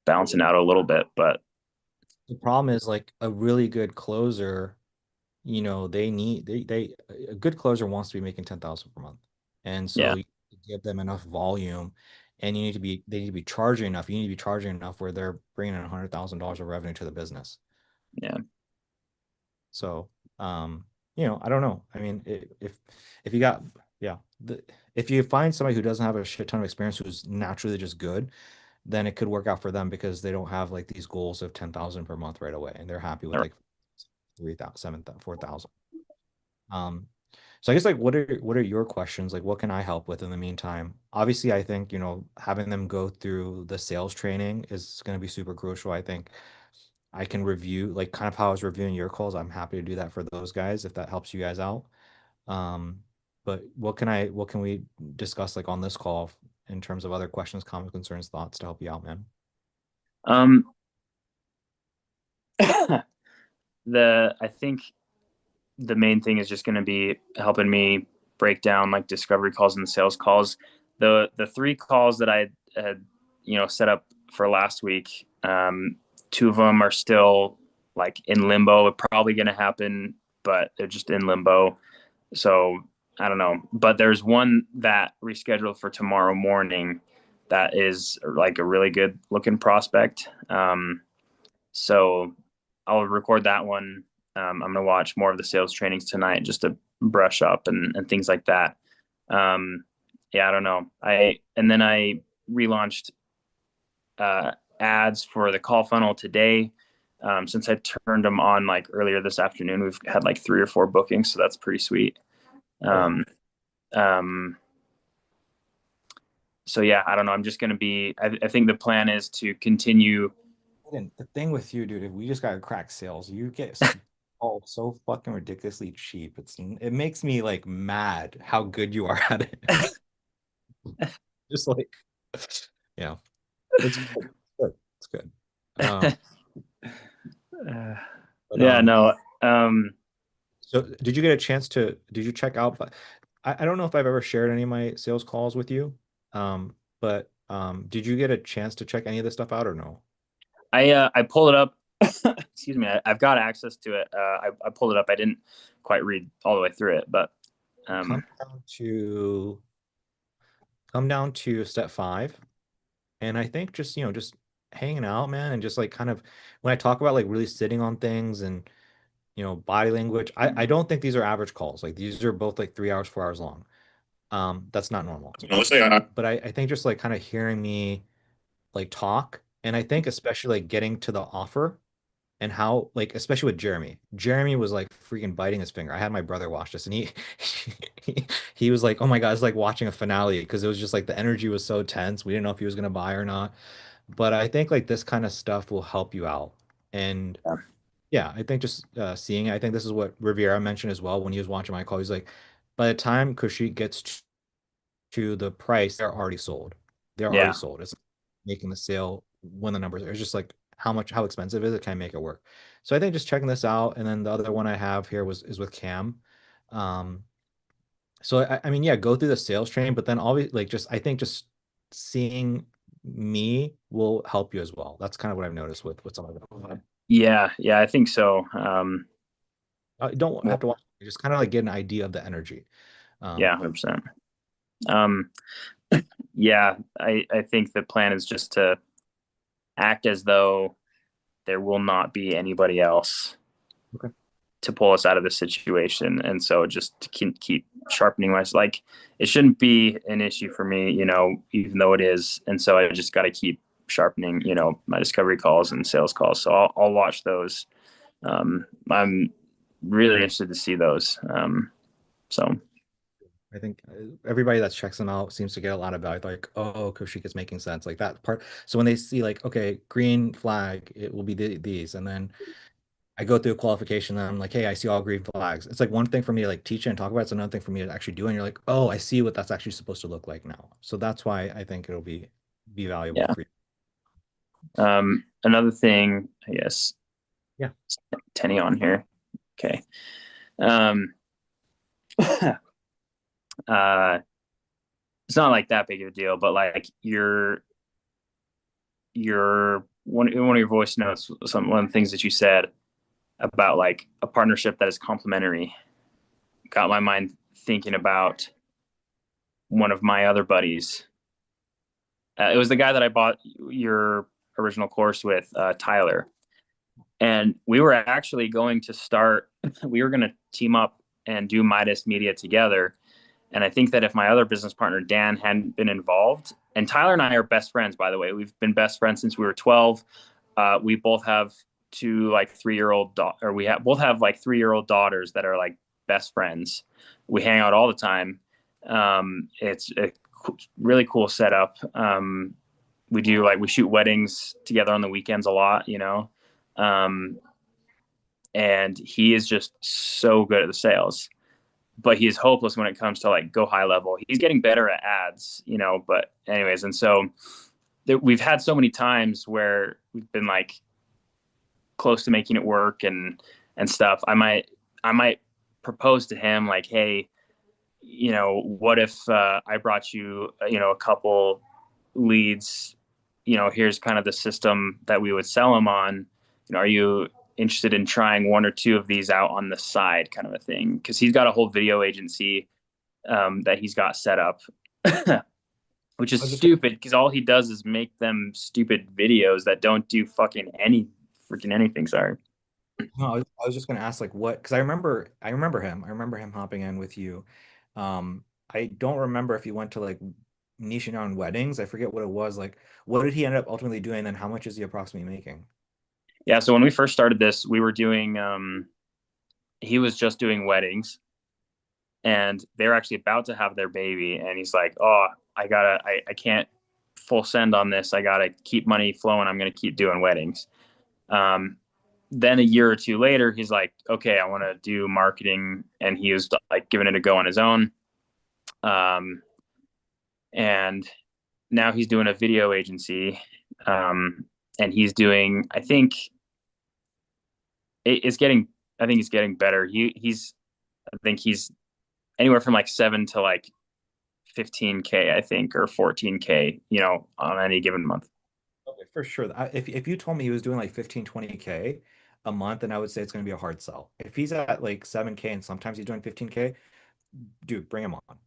balancing out a little bit, but The problem is like a really good closer, they a good closer wants to be making 10,000 per month. And so yeah, you give them enough volume and they need to be charging enough. You need to be charging enough where they're bringing in $100,000 of revenue to the business. yeah. So, I don't know. I mean, if you got, yeah, if you find somebody who doesn't have a shit ton of experience, who's naturally just good, then it could work out for them because they don't have like these goals of 10,000 per month right away, and they're happy with All right. like 3,000, 7,000, 4,000. So I guess like what are your questions? Like what can I help with in the meantime? Obviously, I think, having them go through the sales training is going to be super crucial. I think I can review like kind of how I was reviewing your calls. I'm happy to do that for those guys if that helps you guys out. Um, but what can we discuss like on this call in terms of other questions, comments, concerns, thoughts to help you out, man? Um, I think the main thing is just going to be helping me break down like discovery calls and sales calls. The 3 calls that I had, set up for last week, 2 of them are still like in limbo. It's probably going to happen, but they're just in limbo. So I don't know. But there's one that rescheduled for tomorrow morning that is like a really good looking prospect. So I'll record that one. I'm gonna watch more of the sales trainings tonight just to brush up and things like that. Yeah, I don't know. And then I relaunched ads for the call funnel today. Since I turned them on like earlier this afternoon, we've had like 3 or 4 bookings, so that's pretty sweet. So yeah, I don't know. I'm just gonna be. I think the plan is to continue. The thing with you, dude, if we just got crack sales, you get all so fucking ridiculously cheap. It makes me like mad how good you are at it. Just like, yeah, it's good. It's good. Yeah, no. So did you get a chance to, did you check out, I don't know if I've ever shared any of my sales calls with you. But did you get a chance to check any of this stuff out or no? I pulled it up. Excuse me. I've got access to it. I pulled it up. I didn't quite read all the way through it, but Come down to step 5. And I think just, just hanging out, man, and just like kind of when I talk about like really sitting on things and, body language, I don't think these are average calls. Like these are both like 3 hours, 4 hours long. That's not normal. But I think just like kind of hearing me like talk, and I think especially like getting to the offer and how like especially with Jeremy. Jeremy was like freaking biting his finger. I had my brother watch this and he was like, "Oh my God, it's like watching a finale," because it was just like the energy was so tense. We didn't know if he was gonna buy or not. But I think like this kind of stuff will help you out. And yeah, I think just seeing it, I think this is what Riviera mentioned as well when he was watching my call. He's like, by the time Kushik gets to the price, they're already sold. They're already yeah, sold. It's making the sale when the numbers are. It's just like how expensive is it? Can I make it work? So I think just checking this out, and then the other one I have here is with Cam. Um, so I mean, yeah, go through the sales training, but then obviously, like, just I think just seeing me will help you as well. That's kind of what I've noticed with some of them. yeah. I think so. Don't Well, have to watch. Just kind of like get an idea of the energy. yeah, 100%. Yeah, I think the plan is just to act as though there will not be anybody else Okay. to pull us out of this situation. And so just to keep sharpening my, like, it shouldn't be an issue for me, even though it is. And so I just got to keep sharpening, my discovery calls and sales calls. So I'll watch those. I'm really interested to see those. So I think everybody that checks them out seems to get a lot of value. Like, oh, Koshik is making sense, like that part. So when they see like, okay, green flag, it will be these, and then I go through a qualification, and I'm like, hey, I see all green flags. It's like one thing for me to like teach it and talk about it. It's another thing for me to actually do. And you're like, oh, I see what that's actually supposed to look like now. So that's why I think it'll be valuable yeah. for you. Another thing, I guess. Yeah. Tenny on here. Okay. It's not like that big of a deal, but like your one of your voice notes, one of the things that you said about like a partnership that is complementary got my mind thinking about one of my other buddies. It was the guy that I bought your original course with, Tyler. And we were actually going to start, we were going to team up and do Midas Media together. And I think that if my other business partner, Dan, hadn't been involved, and Tyler and I are best friends, by the way, we've been best friends since we were 12. We both have two like 3-year-old, or we both have like 3-year-old daughters that are like best friends. We hang out all the time. It's a really cool setup. We shoot weddings together on the weekends a lot, and he is just so good at the sales, but he is hopeless when it comes to like go high level. He's getting better at ads, but anyways. And so we've had so many times where we've been like close to making it work and stuff. I might propose to him like, hey, what if I brought you, a couple leads, here's kind of the system that we would sell them on. Are you interested in trying one or two of these out on the side, kind of a thing? Because he's got a whole video agency that he's got set up, which is stupid because all he does is make them stupid videos that don't do freaking anything. Sorry. No, I was just gonna ask like what because I remember him hopping in with you. I don't remember if he went to like niching on weddings. I forget what it was. Like, what did he end up ultimately doing? And then how much is he approximately making? Yeah, so when we first started this, we were doing he was just doing weddings, and they're actually about to have their baby, and he's like, "Oh, I can't full send on this. I gotta keep money flowing. I'm gonna keep doing weddings." Um, then a year or two later, he's like, "Okay, I want to do marketing," and he was like giving it a go on his own. Um, and now he's doing a video agency, and he's doing. It's getting. I think it's getting better. He's. I think he's anywhere from like 7 to like 15K, I think, or 14K, on any given month. Okay, for sure. If you told me he was doing like 15, 20K a month, then I would say it's going to be a hard sell. If he's at like 7K and sometimes he's doing 15K, dude, bring him on.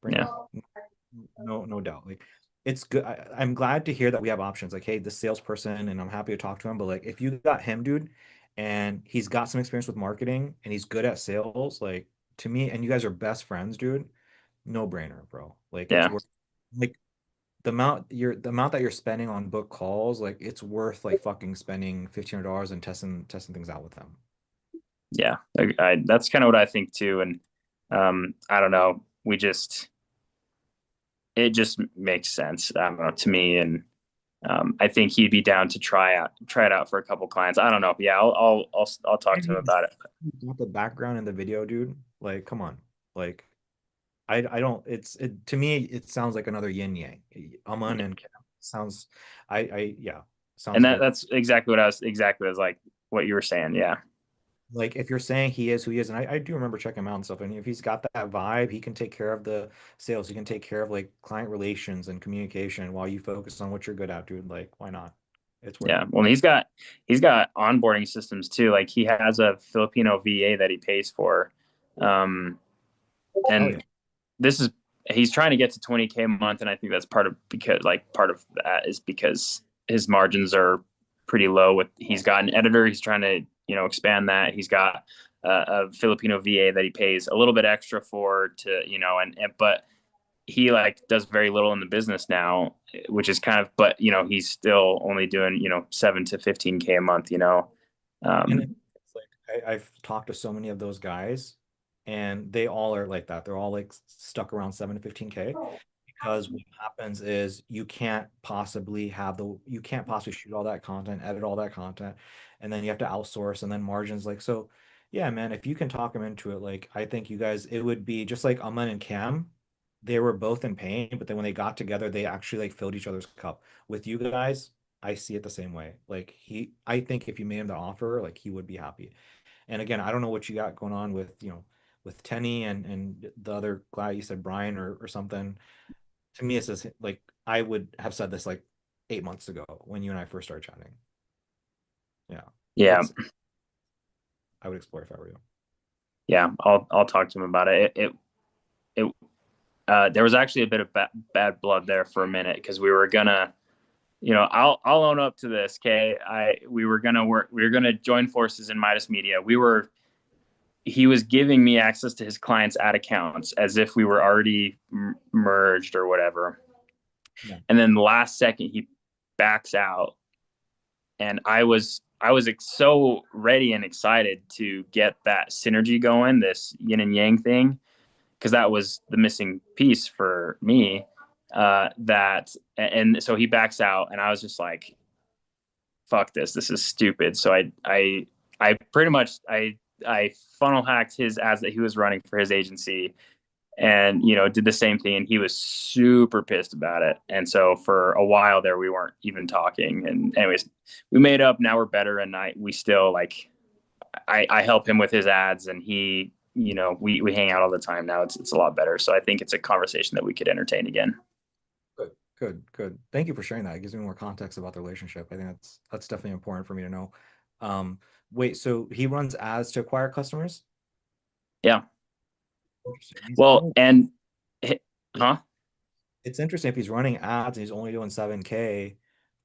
Bring him Yeah. on. No doubt. Like it's good. I'm glad to hear that we have options. Like, hey, the salesperson, and I'm happy to talk to him. But like, if you got him, dude, and he's got some experience with marketing and he's good at sales, like to me, and you guys are best friends, dude, no brainer, bro. Like it's Yeah. worth like the amount that you're spending on book calls, like it's worth like fucking spending $1,500 and testing things out with them. Yeah. That's kind of what I think too. And I don't know. It just makes sense. I don't know, to me. And I think he'd be down to try it out for a couple clients. I don't know. Yeah. I'll talk And to him about it. he's got the background in the video, dude. Like, come on. Like, I don't. To me, it sounds like another yin yang. Aman and Cam sounds. Yeah, And sounds very. that's exactly as like what you were saying. Yeah. Like if you're saying he is who he is, and I do remember checking him out and stuff, and if he's got that vibe, he can take care of the sales. He can take care of like client relations and communication while you focus on what you're good at, dude. Like, why not? It's worth Yeah. it. Well, he's got onboarding systems too. Like he has a Filipino VA that he pays for. Um, Hell yeah. and this is he's trying to get to 20K a month, and I think that's part of that is because his margins are pretty low. With he's got an editor, he's trying to expand that. He's got a Filipino VA that he pays a little bit extra for to and but he like does very little in the business now, which is kind of but he's still only doing 7 to 15K a month. And Um, it's like I've talked to so many of those guys, and they all are like that. They're all like stuck around 7 to 15K because what happens is you can't possibly shoot all that content, edit all that content, and then you have to outsource and then margins like so. Yeah, man, if you can talk them into it, like I think you guys, it would be just like Aman and Cam. They were both in pain, but then when they got together, they actually like filled each other's cup. With you guys, I see it the same way. I think if you made him the offer, like he would be happy. And again, I don't know what you got going on with, with Tenny and the other guy you said Brian or something. To me, it's just like I would have said this like 8 months ago when you and I first started chatting. Yeah, yeah, it's I would explore if I were you. yeah. I'll talk to him about it. It there was actually a bit of bad blood there for a minute because we were gonna, I'll own up to this. Okay, we were gonna join forces in Midas Media. He was giving me access to his clients' ad accounts as if we were already merged or whatever. Yeah. And then the last second he backs out, and I was so ready and excited to get that synergy going, this yin and yang thing, because that was the missing piece for me. And so he backs out, and I was just like, "Fuck this! This is stupid." So I pretty much I funnel hacked his ads that he was running for his agency, and did the same thing, and he was super pissed about it. And so for a while there, we weren't even talking. And anyways, we made up. Now we're better, and we still like I help him with his ads, and he, we hang out all the time now. It's a lot better. So I think it's a conversation that we could entertain again. Good, good. Thank you for sharing that. It gives me more context about the relationship. I think that's definitely important for me to know. Um, Wait, so he runs ads to acquire customers? Yeah. Interesting. Well, and huh? It's interesting if he's running ads and he's only doing 7K.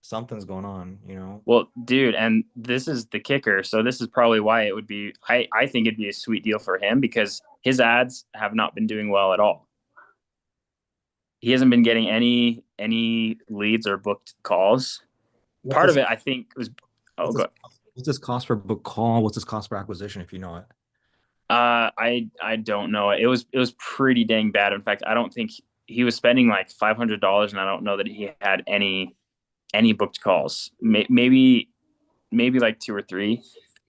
something's going on, you know? Well, dude, and this is the kicker. So this is probably why it would be. I think it'd be a sweet deal for him because his ads have not been doing well at all. He hasn't been getting any leads or booked calls. What's Part of this it, I think, was. Oh, what's this go. what's this cost per book call? What's this cost per acquisition if you know it? I don't know. It was pretty dang bad. In fact, I don't think he was spending like $500, and I don't know that he had any booked calls. Maybe like two or three.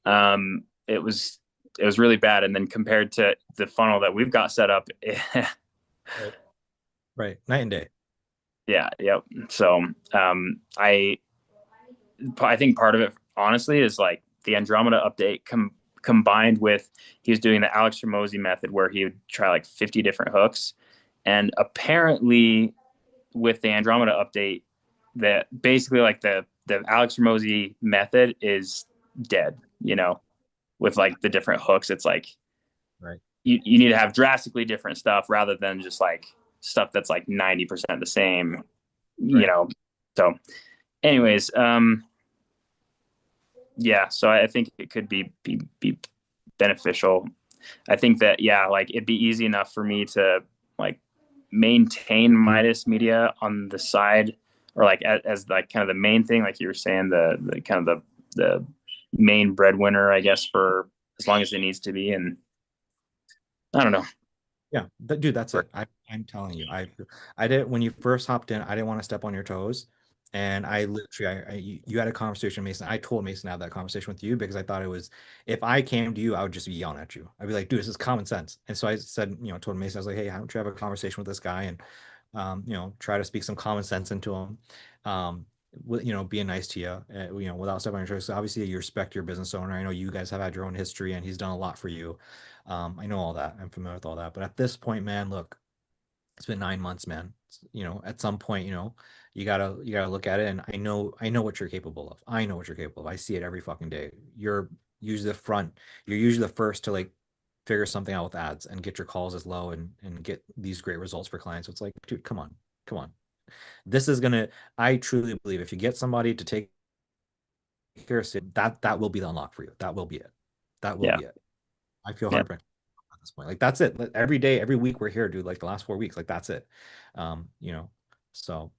It was really bad. And then compared to the funnel that we've got set up, Right. Right. Night and day. yeah, yep. So I think part of it, honestly, is like the Andromeda update combined with he was doing the Alex Ramosi method where he would try like 50 different hooks, and apparently with the Andromeda update, that basically like the Alex Ramosi method is dead. With like the different hooks, it's like Right. you need to have drastically different stuff rather than just like stuff that's like 90% the same. You Right. know, so anyways, yeah, so I think it could be beneficial. I think that, yeah, like it'd be easy enough for me to like maintain Midas Media on the side, or like as like kind of the main thing, like you were saying, the kind of the main breadwinner, I guess, for as long as it needs to be. And I don't know. Yeah, dude, that's it. I'm telling you, I did when you first hopped in. I didn't want to step on your toes, and I literally, you had a conversation, Mason. I told Mason to have that conversation with you because I thought it was, if I came to you, I would just be yelling at you. I'd be like, dude, this is common sense. And so I said, told Mason, I was like, hey, how don't you have a conversation with this guy and, try to speak some common sense into him, being nice to you, without stepping on your toes. So obviously, you respect your business owner. I know you guys have had your own history, and he's done a lot for you. I know all that. I'm familiar with all that. But at this point, man, look, it's been 9 months, man. At some point, you gotta look at it. And I know what you're capable of. I know what you're capable of. I see it every fucking day. You're usually the front. You're usually the first to like figure something out with ads and get your calls as low and get these great results for clients. So it's like, dude, come on, come on. This is gonna. I truly believe if you get somebody to take care of it, that will be the unlock for you. That will be it. That will Yeah, be it. I feel yeah, 100% at this point. Like that's it. Like, every day, every week we're here, dude. Like the last 4 weeks, like that's it. Um, you know, so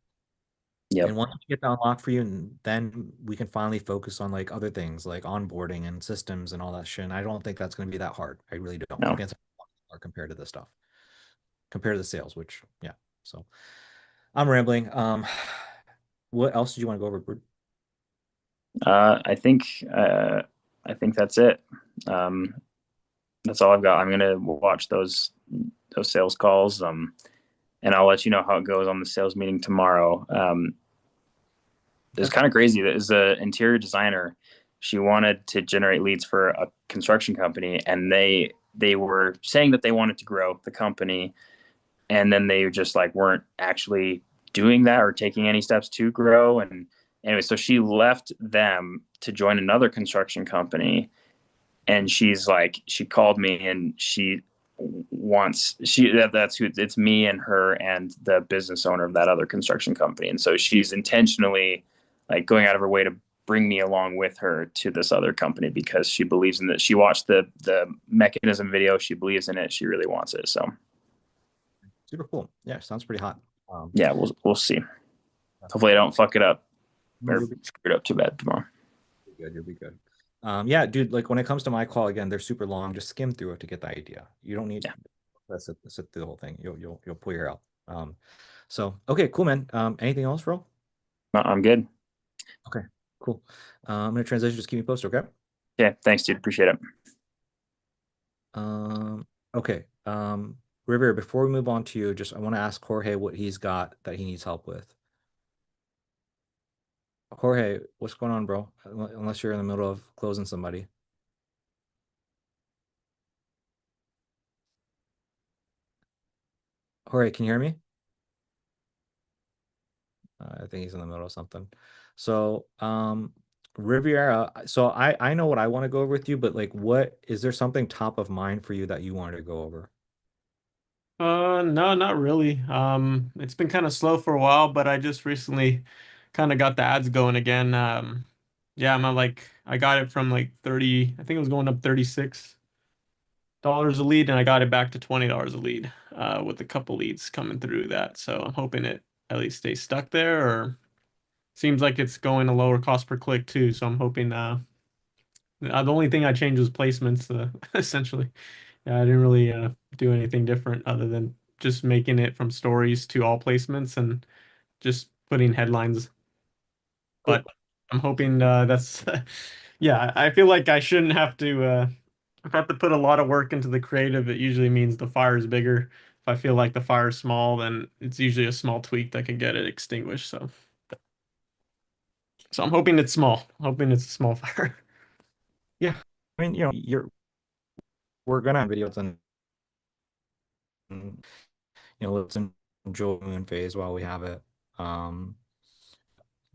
yep, and once you get that unlocked for you, and then we can finally focus on like other things like onboarding and systems and all that shit. And I don't think that's going to be that hard. I really don't. I no. think it's hard compared to this stuff, compared to the sales, which yeah. So I'm rambling. What else did you want to go over, Brood? I think I think that's it. Um, that's all I've got. I'm gonna watch those sales calls. And I'll let you know how it goes on the sales meeting tomorrow. It's Okay. kind of crazy. That is an interior designer. She wanted to generate leads for a construction company, and they were saying that they wanted to grow the company, and then they just like weren't actually doing that or taking any steps to grow. And anyway, so she left them to join another construction company, and she called me, and that's who it's me and her and the business owner of that other construction company. And so she's intentionally like going out of her way to bring me along with her to this other company because she believes in it. She watched the mechanism video, she believes in it, she really wants it. So Super cool. Yeah, sounds pretty hot. yeah, we'll see. Hopefully I don't fuck it up No, or you'll be screw it up too bad tomorrow. good. You'll be good. Yeah, dude. Like when it comes to my call again, they're super long. Just skim through it to get the idea. You don't need Yeah, sit through the whole thing. You'll pull your hair out. So okay, cool, man. Anything else, bro? I'm good. Okay, cool. I'm gonna transition. Just keep me posted, okay? Yeah, thanks, dude. Appreciate it. Okay. River, before we move on to you, just I want to ask Jorge what he's got that he needs help with. Jorge, what's going on, bro? Unless you're in the middle of closing somebody. Jorge, can you hear me? I think he's in the middle of something. So, Riviera, so I know what I want to go over with you, but like what is there something top of mind for you that you wanted to go over? No, not really. It's been kind of slow for a while, but I just recently kind of got the ads going again. Yeah, I'm at like I got it from like 30, I think it was going up $36 a lead, and I got it back to $20 a lead with a couple leads coming through that. So I'm hoping it at least stays stuck there, or seems like it's going a lower cost per click too. So I'm hoping the only thing I changed was placements essentially. Yeah, I didn't really do anything different other than just making it from stories to all placements and just putting headlines. Cool. But I'm hoping that's yeah, I feel like I shouldn't have to if I have to put a lot of work into the creative, it usually means the fire is bigger. If I feel like the fire is small, then it's usually a small tweak that can get it extinguished. So I'm hoping it's small. I'm hoping it's a small fire. Yeah. I mean, we're gonna have videos and let's enjoy moon phase while we have it. Um,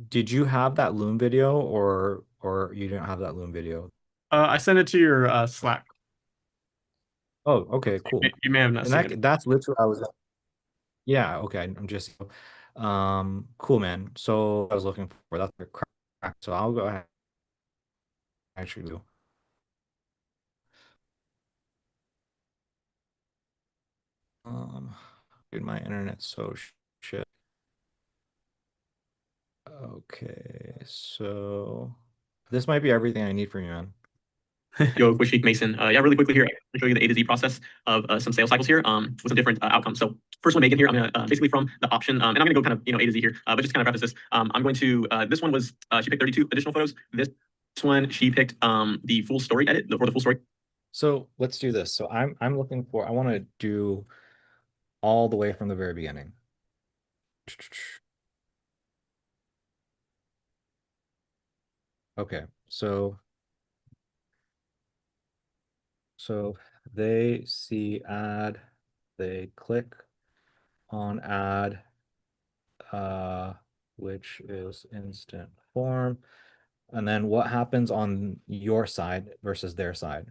did you have that loom video or you didn't have that loom video? I sent it to your Slack. Oh, okay, cool. You may have not And seen it. that's literally I was yeah, okay. I'm just cool, man. So I was looking for that's a crack. So I'll go ahead and actually do. Um, dude, my internet's so shit. Okay, so this might be everything I need from you, man. Yo, Kushik Mason. Yeah, really quickly here, I'm gonna show you the A to Z process of some sales cycles here with some different outcomes. So first one, Megan here, I'm gonna basically from the option, and I'm gonna go kind of A to Z here, but just kind of preface this. I'm going to this one was she picked 32 additional photos. This one she picked the full story edit or the full story. So let's do this. So I'm looking for I want to do all the way from the very beginning. Okay, so they see ad, they click on ad, uh, which is instant form. And then what happens on your side versus their side?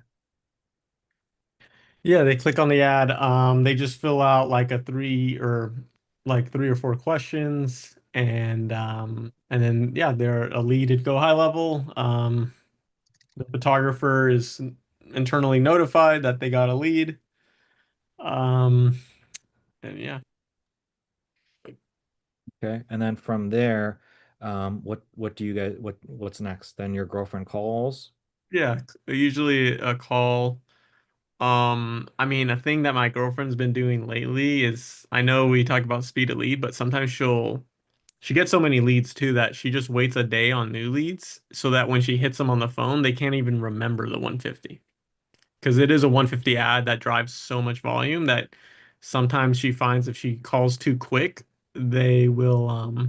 Yeah, they click on the ad. They just fill out like three or four questions, and then yeah, they're a lead at Go High Level. The photographer is internally notified that they got a lead. Um, and yeah. Okay. And then from there, what do you guys what's next? Then your girlfriend calls. Yeah, usually a call. I mean, a thing that my girlfriend's been doing lately is I know we talk about speed of lead, but sometimes she gets so many leads too that she just waits a day on new leads so that when she hits them on the phone, they can't even remember the 150. Because it is a 150 ad that drives so much volume that sometimes she finds if she calls too quick, they will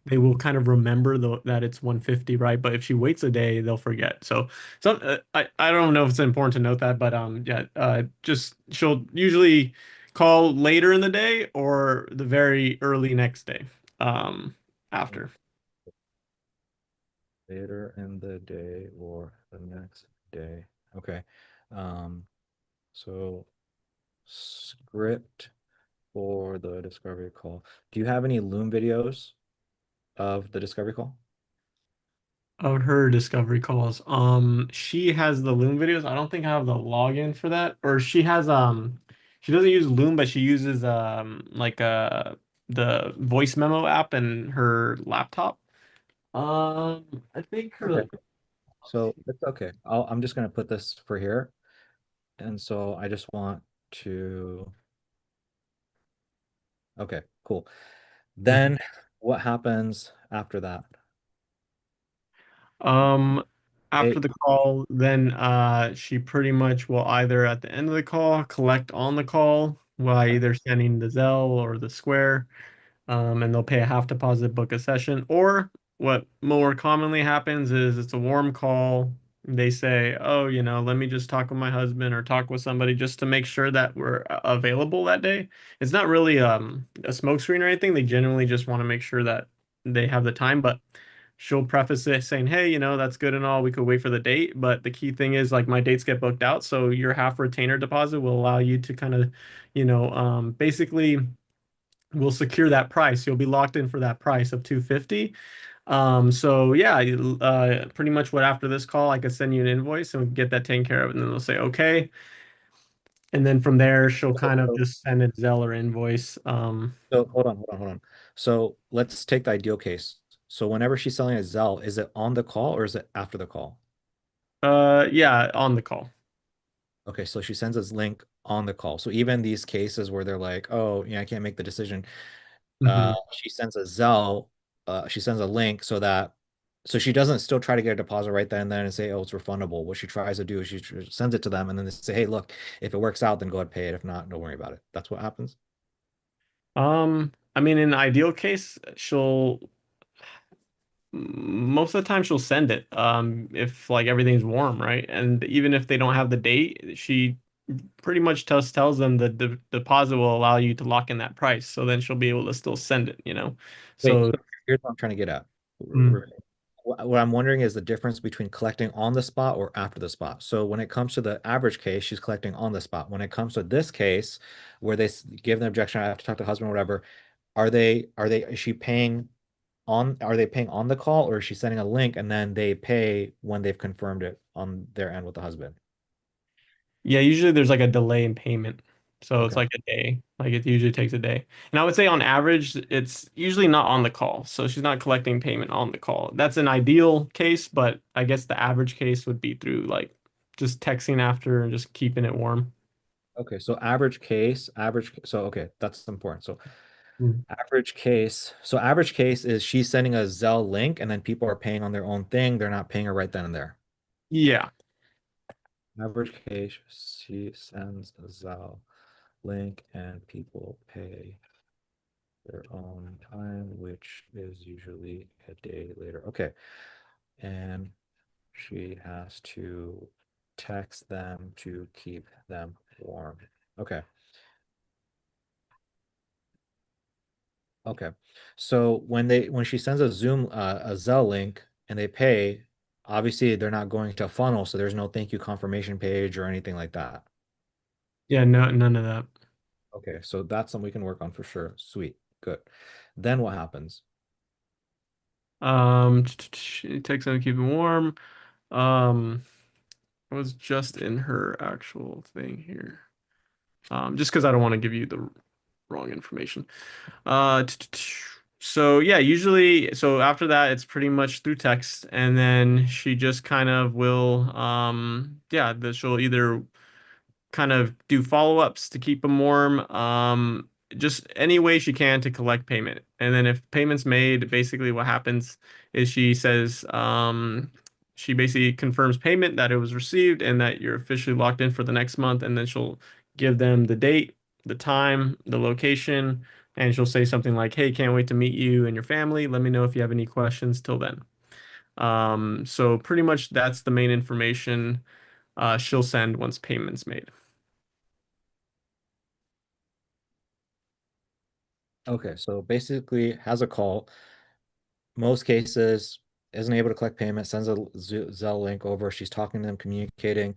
they will kind of remember that it's 150, right? But if she waits a day, they'll forget. So I don't know if it's important to note that, but yeah, just she'll usually call later in the day or the very early next day, after. Later in the day or the next day. Okay. Um, so script for the discovery call. Do you have any Loom videos of the discovery call? Of her discovery calls. She has the Loom videos. I don't think I have the login for that. Or she doesn't use Loom, but she uses like the voice memo app in her laptop. I think Okay. her So it's okay. I'm just gonna put this for here. And so I just want to, okay, cool. Then what happens after that? Um, after Hey, the call, then she pretty much will either at the end of the call collect on the call by either sending the Zelle or the Square, and they'll pay a half deposit, book a session. Or what more commonly happens is it's a warm call. They say, "Oh, let me just talk with my husband or talk with somebody just to make sure that we're available that day." It's not really a smokescreen or anything. They genuinely just want to make sure that they have the time, but she'll preface it saying, "Hey, that's good and all. We could wait for the date, but the key thing is like my dates get booked out, so your half retainer deposit will allow you to kind of, basically." we'll secure that price. You'll be locked in for that price of 250. So yeah, pretty much what after this call, I could send you an invoice and we can get that taken care of, and then they'll say okay. And then from there, she'll kind of So, just send a Zelle or invoice. so hold on. So let's take the ideal case. So whenever she's selling a Zelle, is it on the call or is it after the call? Yeah, on the call. Okay, so she sends us link on the call. So even these cases where they're like, oh, yeah, I can't make the decision. Hmm. She sends a Zelle, she sends a link so that so she doesn't still try to get a deposit right then and then and say, oh, it's refundable. What she tries to do is sends it to them and then they say, hey, look, if it works out, then go ahead and pay it. If not, don't worry about it. That's what happens. I mean, in the ideal case, she'll most of the time she'll send it. If like everything's warm, right? And even if they don't have the date, she pretty much tells them that the deposit will allow you to lock in that price. So then she'll be able to still send it, you know. Wait, So so here's what I'm trying to get at. mm, What I'm wondering is the difference between collecting on the spot or after the spot. So when it comes to the average case, she's collecting on the spot. When it comes to this case, where they give an objection, I have to talk to husband or whatever, is she paying are they paying on the call or is she sending a link and then they pay when they've confirmed it on their end with the husband? yeah, usually there's like a delay in payment. So it's Okay. like a day. Like it usually takes a day. And I would say on average, it's usually not on the call. So she's not collecting payment on the call. That's an ideal case, but I guess the average case would be through like just texting after and just keeping it warm. Okay. So average case, so okay, that's important. So Mm. average case is she's sending a Zelle link and then people are paying on their own thing. They're not paying her right then and there. Yeah. Average case, she sends a Zelle link and people pay their own time, which is usually a day later. Okay. And she has to text them to keep them warm. Okay. Okay. So when she sends a a Zelle link and they pay, obviously they're not going to funnel, so there's no thank you confirmation page or anything like that. Yeah, no, none of that. Okay, so that's something we can work on for sure. Sweet. Good. Then what happens? It takes them to keep it warm. Um, I was just in her actual thing here. Just because I don't want to give you the wrong information. So yeah, usually, so after that, it's pretty much through text, and then she just kind of will, yeah, she'll either kind of do follow-ups to keep them warm. Just any way she can to collect payment. And then if payment's made, basically what happens is she says, she basically confirms payment that it was received and that you're officially locked in for the next month. And then she'll give them the date, the time, the location, and she'll say something like, "Hey, can't wait to meet you and your family. Let me know if you have any questions till then." So pretty much that's the main information she'll send once payment's made. Okay, so basically has a call. Most cases isn't able to collect payment, sends a Zelle link over. She's talking to them, communicating.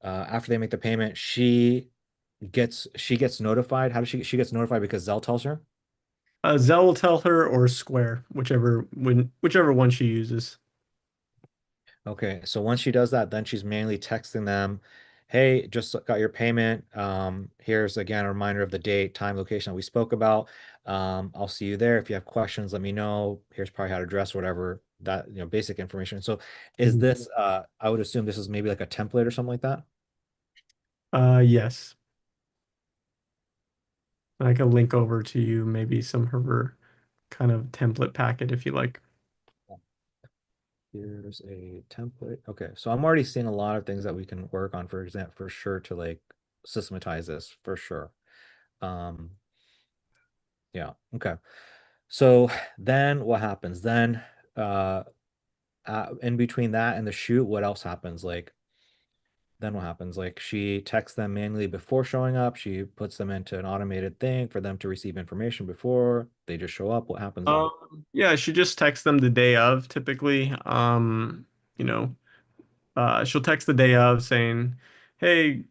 After they make the payment, she gets notified. How does she gets notified because Zelle tells her? Zell will tell her or Square, whichever one she uses. Okay, so once she does that, then she's manually texting them, "Hey, just got your payment. Here's again a reminder of the date, time, location that we spoke about. I'll see you there. If you have questions, let me know. Here's probably how to dress, whatever that, basic information." So, is Mhm. this? I would assume this is maybe like a template or something like that. Yes. I can link over to you maybe some of her kind of template packet if you like. Here's a template. Okay, so I'm already seeing a lot of things that we can work on, for example, for sure to like systematize this for sure. Um, yeah, okay. So then what happens? Then uh in between that and the shoot, what else happens? Like then what happens? Like she texts them manually before showing up. She puts them into an automated thing for them to receive information before they just show up. What happens then? Yeah, she just texts them the day of typically. You know, she'll text the day of saying, "Hey,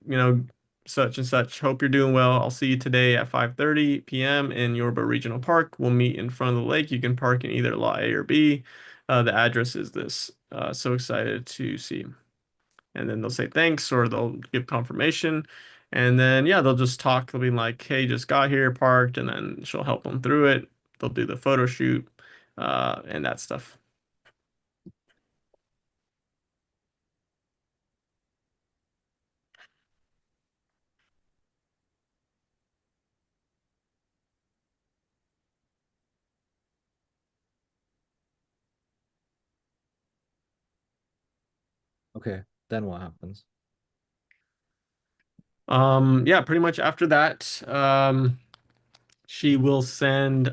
such and such. Hope you're doing well. I'll see you today at 5:30 p.m. in Yorba Regional Park. We'll meet in front of the lake. You can park in either lot A or B. The address is this. So excited to see you. And then they'll say thanks or they'll give confirmation. And then, yeah, they'll just talk. They'll be like, hey, just got here, parked. And then she'll help them through it. They'll do the photo shoot and that stuff. Okay, then what happens? Yeah, pretty much after that, she will send,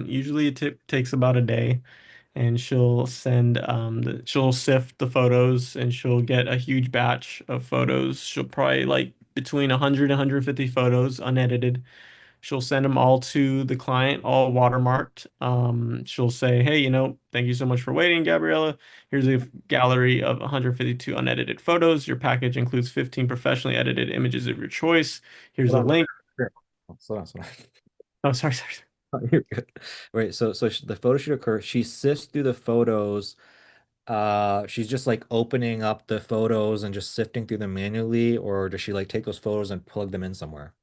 usually takes about a day, and she'll send, she'll sift the photos and she'll get a huge batch of photos. She'll probably like between 100 and 150 photos unedited. She'll send them all to the client, all watermarked. She'll say, hey, thank you so much for waiting, Gabriella. Here's a gallery of 152 unedited photos. Your package includes 15 professionally edited images of your choice. Here's a Hold on. link. Slow down, slow Oh, sorry, sorry. down. You're good. Wait, so the photo shoot occurs. She sifts through the photos. She's just like opening up the photos and just sifting through them manually, or does she like take those photos and plug them in somewhere?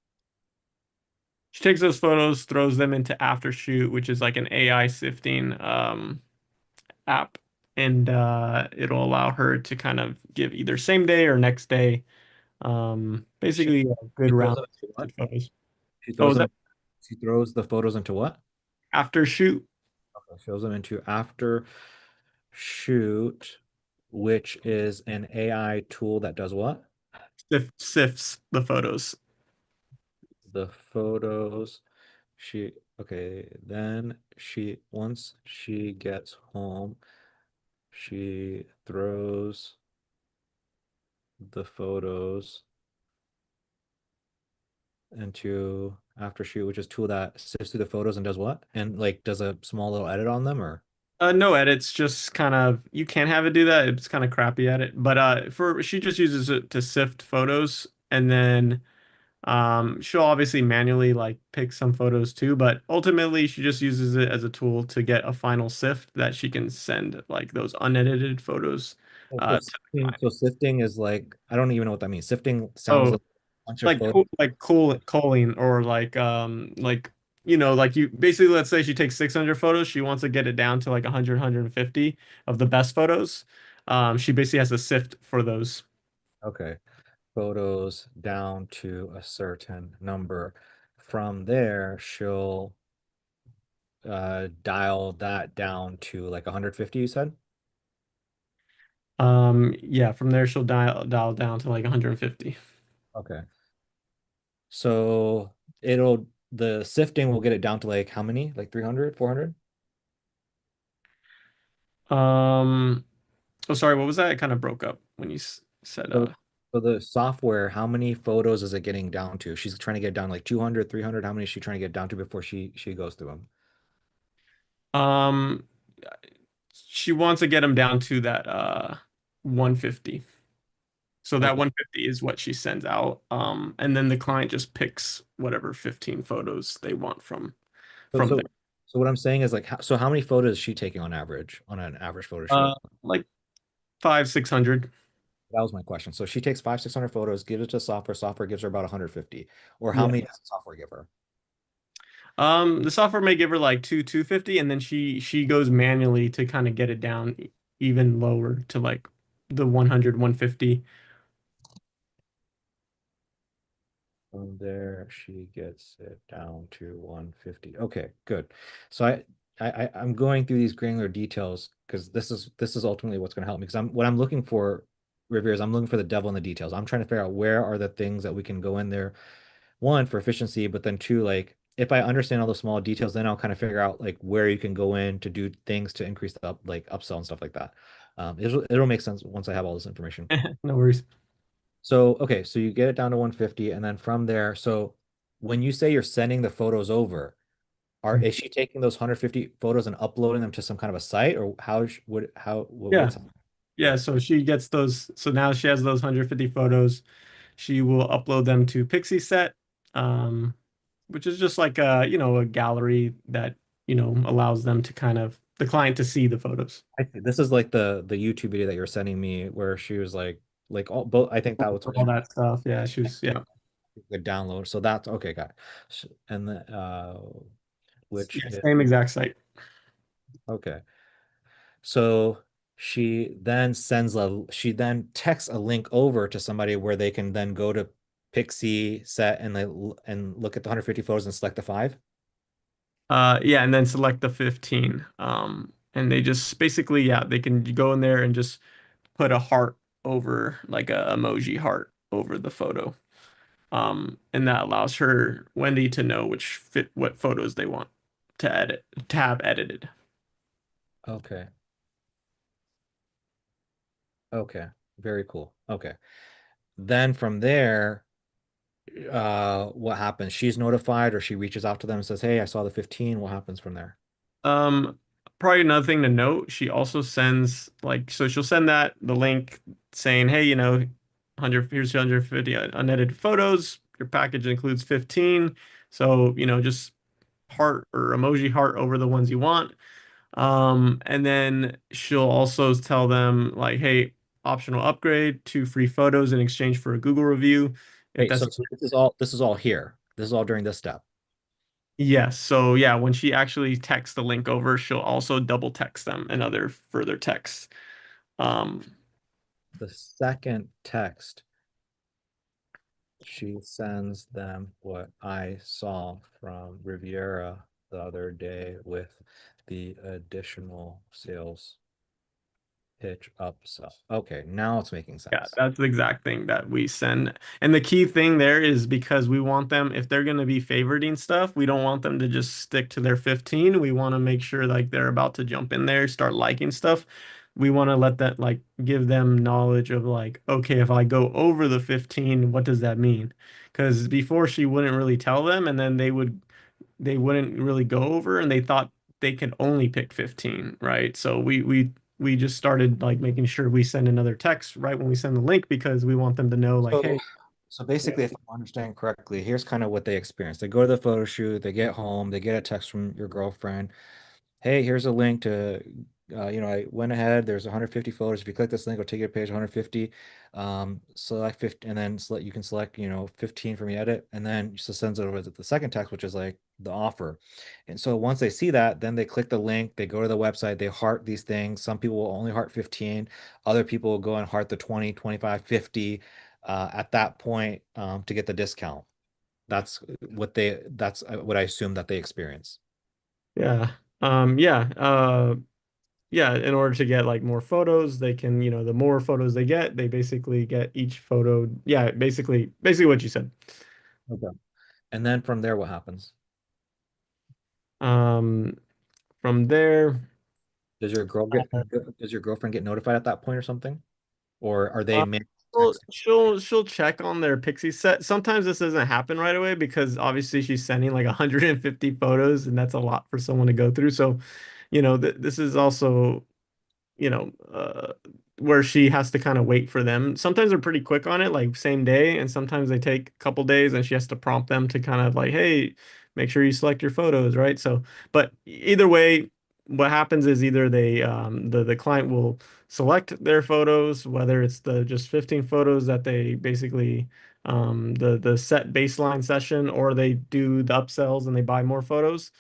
She takes those photos, throws them into Aftershoot, which is like an AI sifting app, and it'll allow her to kind of give either same day or next day, She, basically a good she throws round them of into what? sifted photos. She Oh, throws was them. that She throws the photos into what? Aftershoot? Okay, throws them into after shoot, which is an AI tool that does what? Sifts the photos. The photos. Okay, then once she gets home, she throws the photos into after shoot, which is tool that sifts through the photos and does what? And like does a small little edit on them or No edits, just kind of you can have it do that. It's kind of crappy at it, but for she just uses it to sift photos, and then she'll obviously manually like pick some photos too, but ultimately she just uses it as a tool to get a final sift that she can send like those unedited photos oh, to the client. so sifting is like I don't even know what that means. Sifting sounds Oh, like a bunch of photos. like calling or like like you basically, let's say she takes 600 photos, she wants to get it down to like 100, 150 of the best photos. She basically has to sift for those. Okay. Photos down to a certain number. From there, she'll dial that down to like 150, you said? Yeah, from there she'll dial down to like 150. Okay. So the sifting will get it down to like how many? Like 300, 400? Um, oh, sorry, what was that? It kind of broke up when you said So, so the software, how many photos is it getting down to? She's trying to get down like 200, 300. How many is she trying to get down to before she goes through them? um she wants to get him down to that 150. So that Okay. 150 is what she sends out. And then the client just picks whatever 15 photos they want So, from so, there. so what I'm saying is like, so how many photos is she taking on average on an average photo shoot? Like 5, 600. That was my question. So she takes 500, 600 photos, gives it to software. Software gives her about 150. Or how Yeah. many does the software give her? The software may give her like 250, and then she goes manually to kind of get it down even lower to like the 100, 150. From there, she gets it down to 150. Okay, good. So I'm going through these granular details because this is ultimately what's going to help me. Because what I'm looking for, Rivera, is I'm looking for the devil in the details. I'm trying to figure out where are the things that we can go in there. One, for efficiency, but then two, like if I understand all the small details, then I'll kind of figure out like where you can go in to do things to increase the upsell and stuff like that. It'll make sense once I have all this information. No worries. So, okay, so you get it down to 150, and then from there, so when you say you're sending the photos over, is she taking those 150 photos and uploading them to some kind of a site, or Yeah. what's Yeah, so she gets those. So now she has those 150 photos. she will upload them to Pixie um, which is just like a gallery that, allows them to kind of the client to see the photos. I think this is like the YouTube video that you're sending me where she was like all both. I think that was what All she that stuff. Yeah, she was, yeah. could download. So that's okay, got it. And the which Yeah, is same exact site. okay. So she then texts a link over to somebody where they can then go to Pixie set and and look at the 150 photos and select the five. Yeah, and then select the 15. And they just basically, yeah, they can go in there and just put a heart over like a emoji heart over the photo. And that allows her, Wendy, to know what photos they want to have edited. Okay. Okay. Very cool. Okay. Then from there, what happens? She's notified or she reaches out to them and says, "Hey, I saw the 15." What happens from there? Um, Probably another thing to note, she also sends like so she'll send the link saying, "Hey, 100 here's 150 unedited photos. Your package includes 15." So, just heart or emoji heart over the ones you want. And then she'll also tell them like, "Hey, optional upgrade to free photos in exchange for a Google review." If Wait, that's so this is all here. This is all during this step. Yes. So yeah, when she actually texts the link over, she'll also double text them another further text. Um, The second text, she sends them what I saw from Riviera the other day with the additional sales pitch upsell. Okay, now it's making yeah, sense. that's the exact thing that we send. And the key thing there is because we want them, if they're going to be favoriting stuff, we don't want them to just stick to their 15. We want to make sure like they're about to jump in there, start liking stuff. We want to let that like give them knowledge of like, okay, if I go over the 15, what does that mean? Because before she wouldn't really tell them, and then they wouldn't really go over, and they thought they could only pick 15, right? So we just started like making sure we send another text right when we send the link because we want them to know like, So, hey, so yeah. basically, if I'm understanding correctly, here's kind of what they experience. They go to the photo shoot, they get home, they get a text from your girlfriend. Hey, here's a link to, I went ahead, there's 150 photos. If you click this link, it'll take you to page 150. Select 50, and then you can select, 15 from the edit, and then it sends it over to the second text, which is like the offer. And so once they see that, then they click the link, they go to the website, they heart these things. Some people will only heart 15, other people will go and heart the 20, 25, 50 at that point to get the discount. That's what I assume that they experience. Yeah. Yeah. Yeah, in order to get like more photos, they can, the more photos they get, they basically get each photo. Yeah, basically what you said. Okay. And then from there, what happens? Um, from there, Does your girl get does your girlfriend get notified at that point or something? Or are they uh, texting? she'll check on their Pixie set. Sometimes this doesn't happen right away because obviously she's sending like 150 photos, and that's a lot for someone to go through. So, this is also you know, uh, where she has to kind of wait for them. Sometimes they're pretty quick on it, like same day, and sometimes they take a couple days, and she has to prompt them to kind of like, hey, make sure you select your photos, right? So, but either way, what happens is either the client will select their photos, whether it's the just 15 photos that they basically the set baseline session, or they do the upsells and they buy more photos.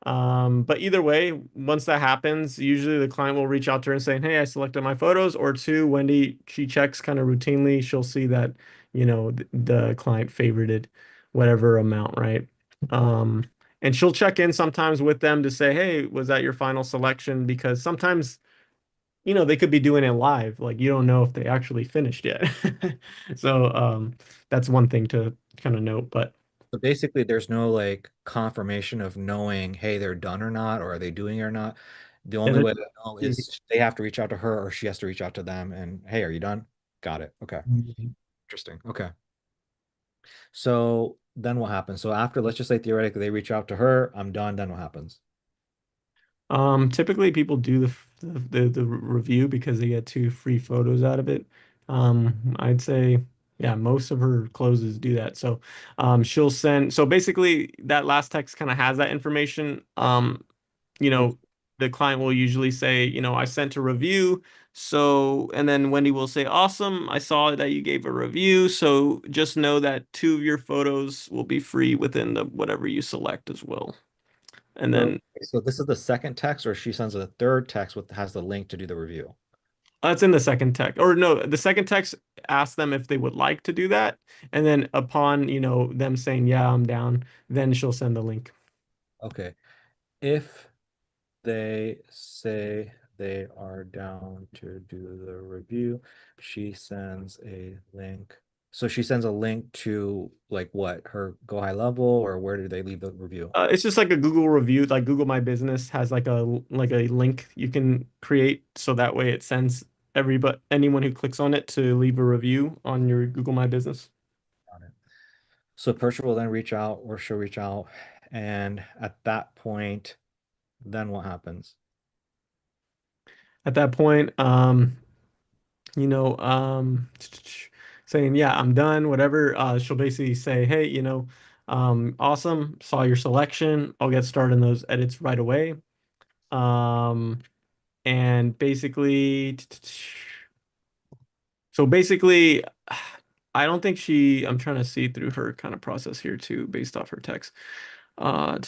But either way, once that happens, usually the client will reach out to her and saying, "Hey, I selected my photos." Or two, Wendy, she checks kind of routinely. She'll see that, the client favorited whatever amount, right? Um, and she'll check in sometimes with them to say, "Hey, was that your final selection?" Because sometimes, they could be doing it live. Like you don't know if they actually finished yet. So, that's one thing to kind of note. But So basically, there's no like confirmation of knowing, hey, they're done or not, or are they doing it or not. The yeah, only way to know is they have to reach out to her or she has to reach out to them and, hey, are you done? Got it. Okay. Interesting. Okay. So then what happens? So after, let's just say theoretically they reach out to her, I'm done, then what happens? Typically people do the review because they get two free photos out of it. I'd say Yeah, most of her closes do that. So she'll send, so basically that last text kind of has that information. You Okay. know, the client will usually say, I sent a review. So, and then Wendy will say, awesome, I saw that you gave a review. So just know that 2 of your photos will be free within the whatever you select as well. And then So this is the second text, or she sends a third text with has the link to do the review. it's in the second text, or no, the second text asks them if they would like to do that. And then upon, them saying, yeah, I'm down, then she'll send the link. Okay. If they say they are down to do the review, she sends a link. So she sends a link to like what, her Go High Level, or where do they leave the review? It's just like a Google review, like Google My Business has like a link you can create so that way it sends anyone who clicks on it to leave a review on your Google My Business. Got it. So Percher will then reach out, or she'll reach out, and at that point, then what happens? At that point, you know, um, saying, yeah, I'm done, whatever. She'll basically say, hey, awesome, saw your selection. I'll get started on those edits right away. Um, and basically, so basically, I don't think I'm trying to see through her kind of process here too, based off her text. Uh,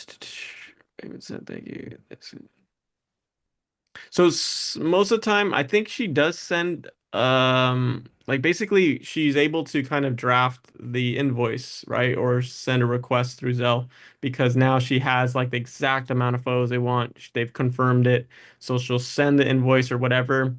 Raven said, thank you. So most of the time, I think she does send like basically she's able to kind of draft the invoice, right? Or send a request through Zelle because now she has like the exact amount of photos they want. They've confirmed it. So she'll send the invoice or whatever.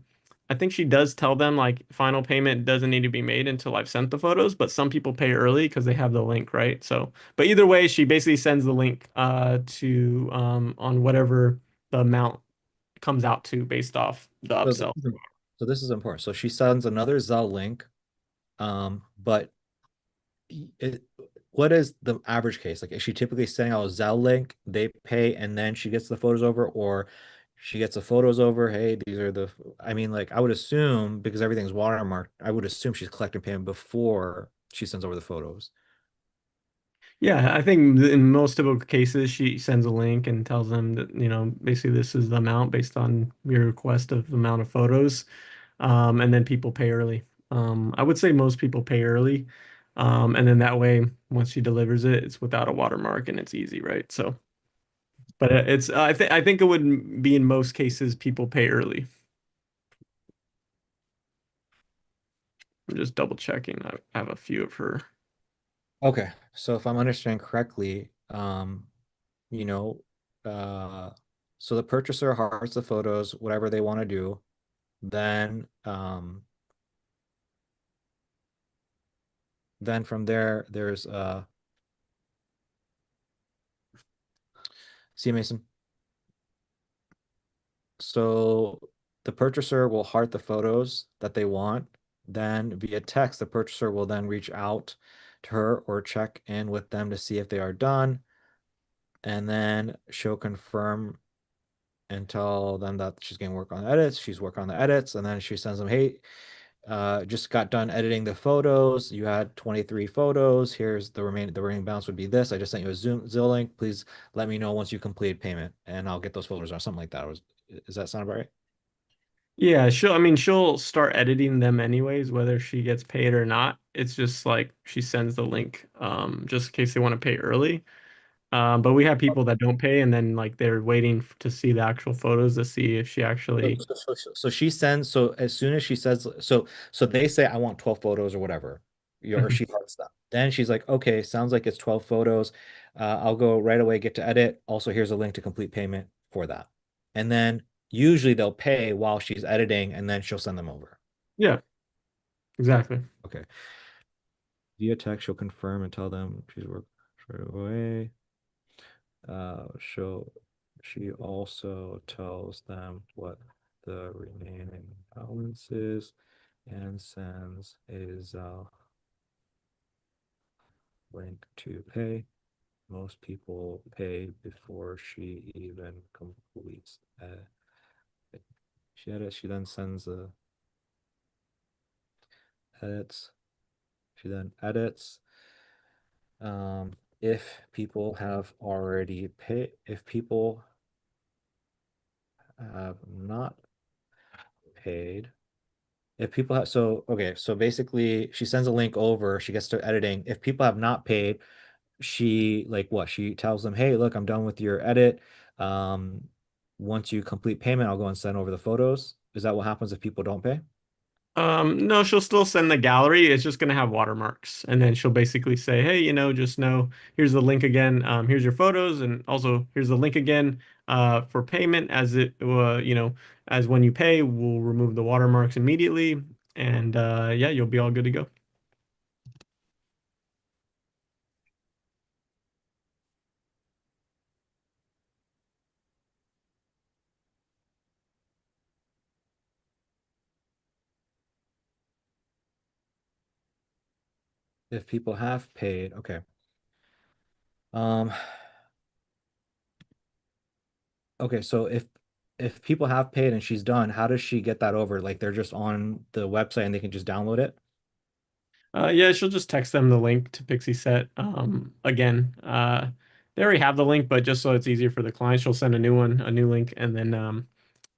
I think she does tell them like final payment doesn't need to be made until I've sent the photos, but some people pay early because they have the link, right? So, but either way, she basically sends the link to on whatever the amount comes out to based off the So upsell. this is important. So she sends another Zelle link, but it, what is the average case? Like, is she typically sending out a Zelle link, they pay, and then she gets the photos over, or she gets the photos over? Hey, these are the. I mean, like, I would assume because everything's watermarked, I would assume she's collecting payment before she sends over the photos. Yeah, I think in most typical cases, she sends a link and tells them that, basically this is the amount based on your request of the amount of photos. And then people pay early. I would say most people pay early. And then that way, once she delivers it, it's without a watermark and it's easy, right? So, but I think it would be in most cases people pay early. I'm just double checking. I have a few of her. Okay, so if I'm understanding correctly, you know, uh, so the purchaser hearts the photos, whatever they want to do, then, then from there, there's see Mason. So the purchaser will heart the photos that they want. Then via text, the purchaser will then reach out to her or check in with them to see if they are done. And then she'll confirm and tell them that she's going to work on the edits. She's working on the edits, and then she sends them, hey, just got done editing the photos. You had 23 photos. Here's the remaining balance would be this. I just sent you a Zillow link. Please let me know once you complete payment, and I'll get those photos or something like that. Does that sound about right? Yeah, she'll start editing them anyways, whether she gets paid or not. It's just like she sends the link, just in case they want to pay early. But we have people that don't pay and then like they're waiting to see the actual photos to see if she So, actually. she sends, so as soon as she says, so they say I want 12 photos or whatever, or she hearts them. Then she's like, okay, sounds like it's 12 photos. I'll go right away, get to edit. Also, here's a link to complete payment for that. And then usually they'll pay while she's editing, and then she'll send them over. Yeah, exactly. Okay. Via text, she'll confirm and tell them she's working right away. She also tells them what the remaining balance is and sends a link to pay. Most people pay before she even completes. She then sends the edits. She then edits. If people have already paid, if people have not paid, if people have, so okay, so basically she sends a link over, she gets to editing. If people have not paid, she like what? She tells them, "Hey, look, I'm done with your edit. Um, once you complete payment, I'll go and send over the photos." Is that what happens if people don't pay? No, she'll still send the gallery. It's just gonna have watermarks, and then she'll basically say, "Hey, just know here's the link again. Here's your photos, and also here's the link again. For payment, as when you pay, we'll remove the watermarks immediately, and yeah, you'll be all good to go." If people have paid, okay. Um, okay, so if people have paid and she's done, how does she get that over? Like they're just on the website and they can just download it? Yeah, she'll just text them the link to Pixie Set. Again, they already have the link, but just so it's easier for the client, she'll send a new one, a new link, and then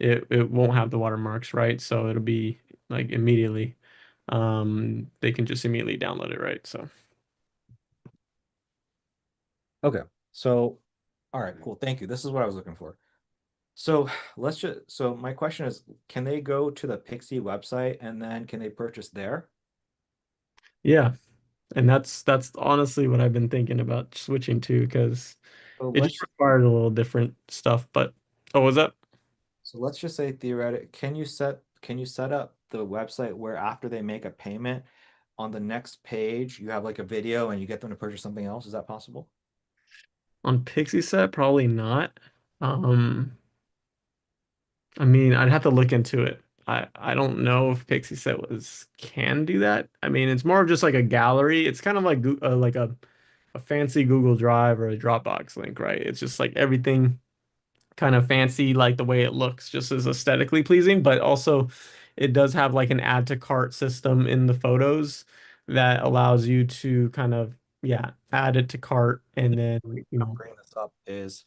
it won't have the watermarks, right? So it'll be like immediately. They can just immediately download it, right? So Okay. So, all right, cool. Thank you. This is what I was looking for. So so my question is, can they go to the Pixie website and then can they purchase there? yeah, and that's honestly what I've been thinking about switching to because So it just let's requires a little different stuff. But oh, was that? so let's just say theoretic, can you set up the website where after they make a payment on the next page you have like a video and you get them to purchase something else? Is that possible? On Pixie Set? Probably not. Um, I mean, I'd have to look into it. I don't know if Pixie Set was can do that. I mean, it's more of just like a gallery. It's kind of like like a fancy Google Drive or a Dropbox link, right? It's just like everything kind of fancy, like the way it looks, just as aesthetically pleasing, but also it does have like an add to cart system in the photos that allows you to kind of, yeah, add it to cart and then, The reason I'm bringing this up is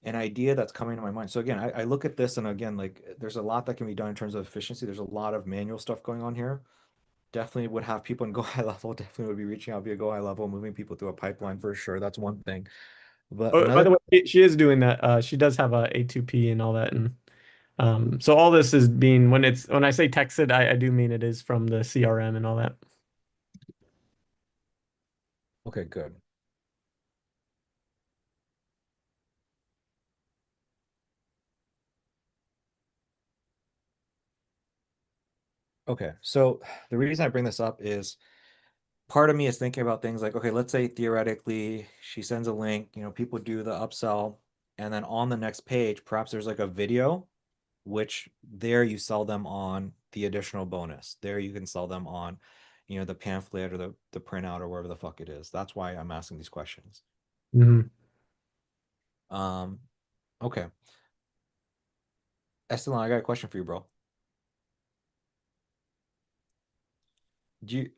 an idea that's coming to my mind. So again, I look at this and again, like there's a lot that can be done in terms of efficiency. There's a lot of manual stuff going on here. Definitely would have people in go high level, definitely would be reaching out via go high level, moving people through a pipeline for sure. That's one thing. But oh, by another, the way, she is doing that. She does have a A2P and all that. And so all this is being, when I say texted, I do mean it is from the CRM and all that. okay, good. Okay, so the reason I bring this up is part of me is thinking about things like, okay, let's say theoretically she sends a link, people do the upsell, and then on the next page, perhaps there's like a video, which there you sell them on the additional bonus. There you can sell them on, the pamphlet or the printout or wherever the fuck it is. That's why I'm asking these questions. Mhm. Um, okay. Esteban, I got a question for you, bro. Do you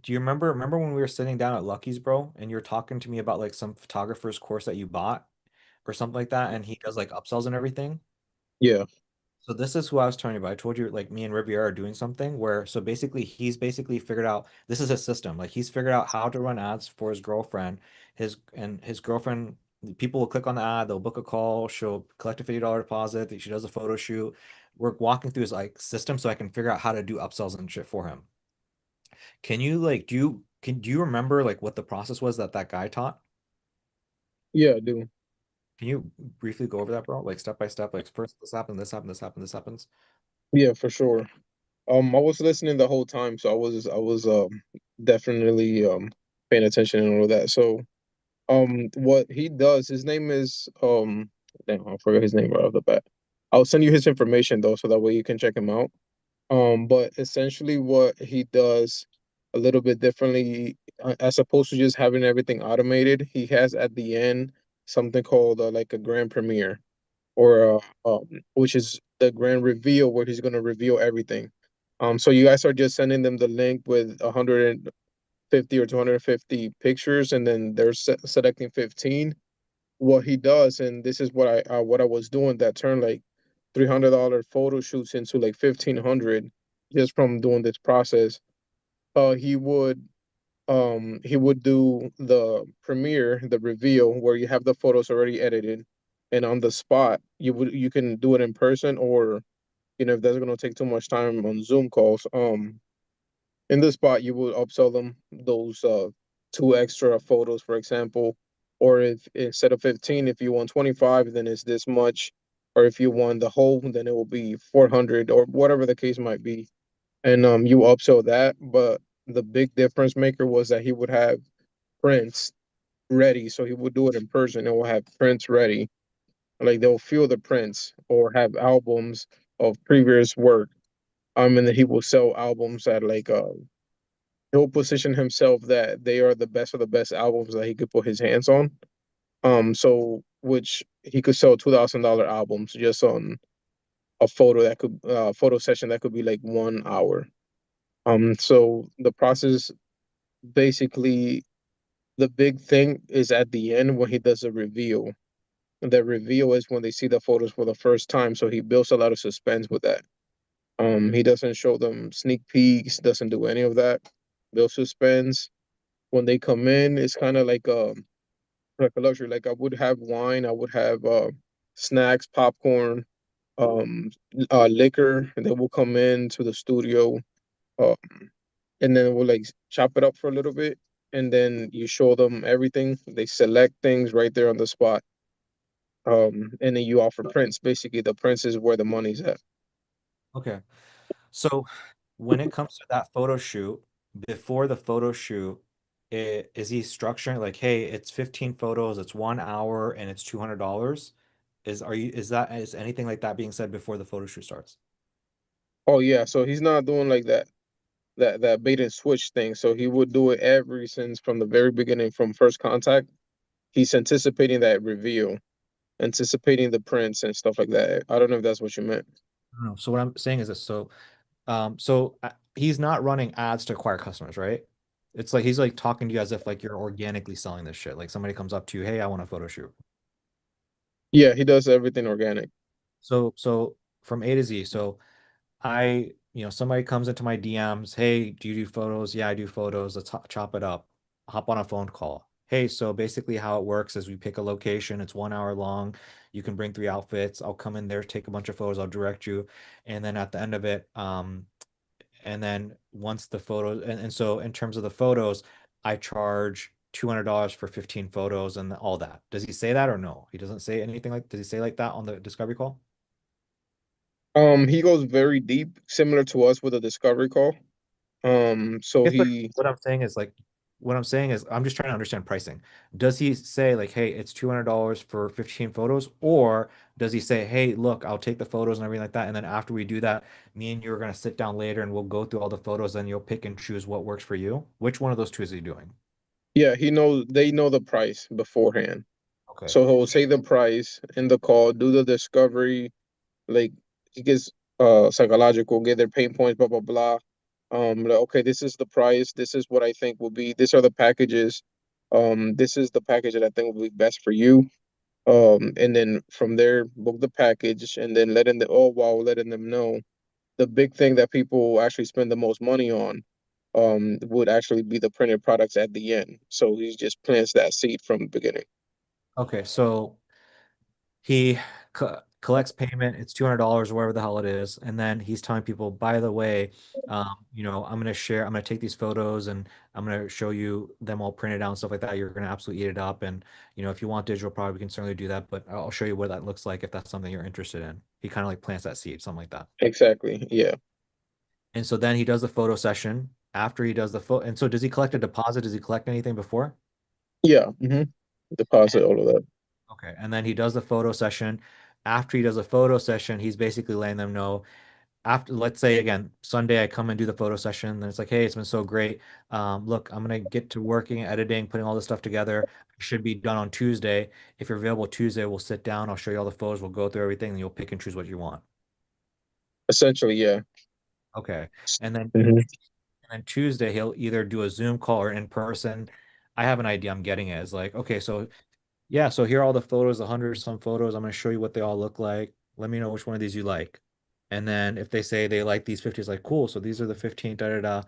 do you remember when we were sitting down at Lucky's, bro, and you were talking to me about like some photographer's course that you bought or something like that, and he does like upsells and everything? Yeah. So this is who I was telling you about. I told you like me and Riviera are doing something where so basically he's basically figured out this is his system. Like he's figured out how to run ads for his girlfriend. His girlfriend, people will click on the ad, they'll book a call, she'll collect a $50 deposit, she does a photo shoot. We're walking through his like system so I can figure out how to do upsells and shit for him. Can you like do you remember like what the process was that that guy taught? Yeah, I do. Can you briefly go over that, bro? Like step by step, like first this happened, this happened, this happened, this happens. Yeah, for sure. I was listening the whole time, so I was definitely paying attention and all of that. So what he does, his name is damn, I forgot his name right off the bat. I'll send you his information though, so that way you can check him out. But essentially what he does a little bit differently, as opposed to just having everything automated, he has at the end something called like a grand premiere or which is the grand reveal where he's going to reveal everything. So you guys are just sending them the link with 150 or 250 pictures, and then they're selecting 15. What he does, and this is what I was doing, that turned like $300 photo shoots into like 1,500 just from doing this process. He would do the premiere, the reveal, where you have the photos already edited, and on the spot you can do it in person, or if that's going to take too much time on Zoom calls. In the spot you would upsell them those two extra photos, for example, or if instead of 15, if you want 25, then it's this much, or if you want the whole, then it will be 400, or whatever the case might be. And you upsell that. But the big difference maker was that he would have prints ready, so he would do it in person and will have prints ready, like they'll feel the prints or have albums of previous work. And then he will sell albums at like he'll position himself that they are the best of the best albums that he could put his hands on. So which he could sell $2,000 albums just on a photo session that could be like 1 hour. So the process, basically, the big thing is at the end when he does a reveal. The reveal is when they see the photos for the first time, so he builds a lot of suspense with that. He doesn't show them sneak peeks, doesn't do any of that. Build suspense. When they come in, it's kind of like a luxury. Like I would have wine, I would have snacks, popcorn, liquor, and they will come in to the studio, um, and then we'll like chop it up for a little bit, and then you show them everything. They select things right there on the spot, and then you offer prints. Basically, the prints is where the money's at. Okay. So when it comes to that photo shoot, before the photo shoot, is he structuring like, hey, it's 15 photos, it's 1 hour, and it's $200? Is anything like that being said before the photo shoot starts? Oh yeah, so he's not doing like that bait and switch thing. So he would do it every since from the very beginning, from first contact. He's anticipating that reveal, anticipating the prints and stuff like that. I don't know if that's what you meant. No. So what I'm saying is this. So he's not running ads to acquire customers, right? It's like he's like talking to you as if like you're organically selling this shit. Like somebody comes up to you, hey, I want a photo shoot. Yeah, he does everything organic. So from A to Z. So somebody comes into my DMs, hey, do you do photos? Yeah, I do photos. Let's chop it up. Hop on a phone call. Hey, so basically how it works is we pick a location. It's 1 hour long. You can bring 3 outfits. I'll come in there, take a bunch of photos. I'll direct you. And then at the end of it, and then once the photos, and so in terms of the photos, I charge $200 for 15 photos and all that. Does he say that or no? He doesn't say anything like, does he say like that on the discovery call? He goes very deep, similar to us with a discovery call. So Yes, but he what I'm saying is I'm just trying to understand pricing. Does he say like, hey, it's $200 for 15 photos, or does he say, hey, look, I'll take the photos and everything like that, and then after we do that, me and you are gonna sit down later and we'll go through all the photos, and you'll pick and choose what works for you? Which one of those two is he doing? Yeah, they know the price beforehand. Okay. So he'll say the price in the call, do the discovery, like he gets psychological, get their pain points, blah blah blah. Like, okay, this is the price, this is what I think will be, these are the packages, this is the package that I think will be best for you. And then from there, book the package, and then letting them know the big thing that people actually spend the most money on would actually be the printed products at the end. So he just plants that seed from the beginning. Okay, so he collects payment, it's $200 or whatever the hell it is, and then he's telling people, by the way, I'm gonna take these photos and I'm gonna show you them all printed out and stuff like that. You're gonna absolutely eat it up, and if you want digital product, we can certainly do that, but I'll show you what that looks like if that's something you're interested in. He kind of like plants that seed, something like that. Exactly. Yeah. And so then he does the photo session. After he does the photo, and so does he collect a deposit? Does he collect anything before? Yeah. Deposit all of that. Okay, and then he does the photo session. After he does a photo session, he's basically letting them know, after, let's say again, Sunday, I come and do the photo session, and it's like, hey, it's been so great. Look, I'm gonna get to working, editing, putting all this stuff together. Should be done on Tuesday. If you're available Tuesday, we'll sit down. I'll show you all the photos. We'll go through everything, and you'll pick and choose what you want. Essentially, yeah. Okay. And then Mhm. and then Tuesday he'll either do a Zoom call or in person. I have an idea. I'm getting it. It's like, okay, so yeah, so here are all the photos, 100 some photos. I'm going to show you what they all look like. Let me know which one of these you like. And then if they say they like these 50, it's like, cool. So these are the 15, da da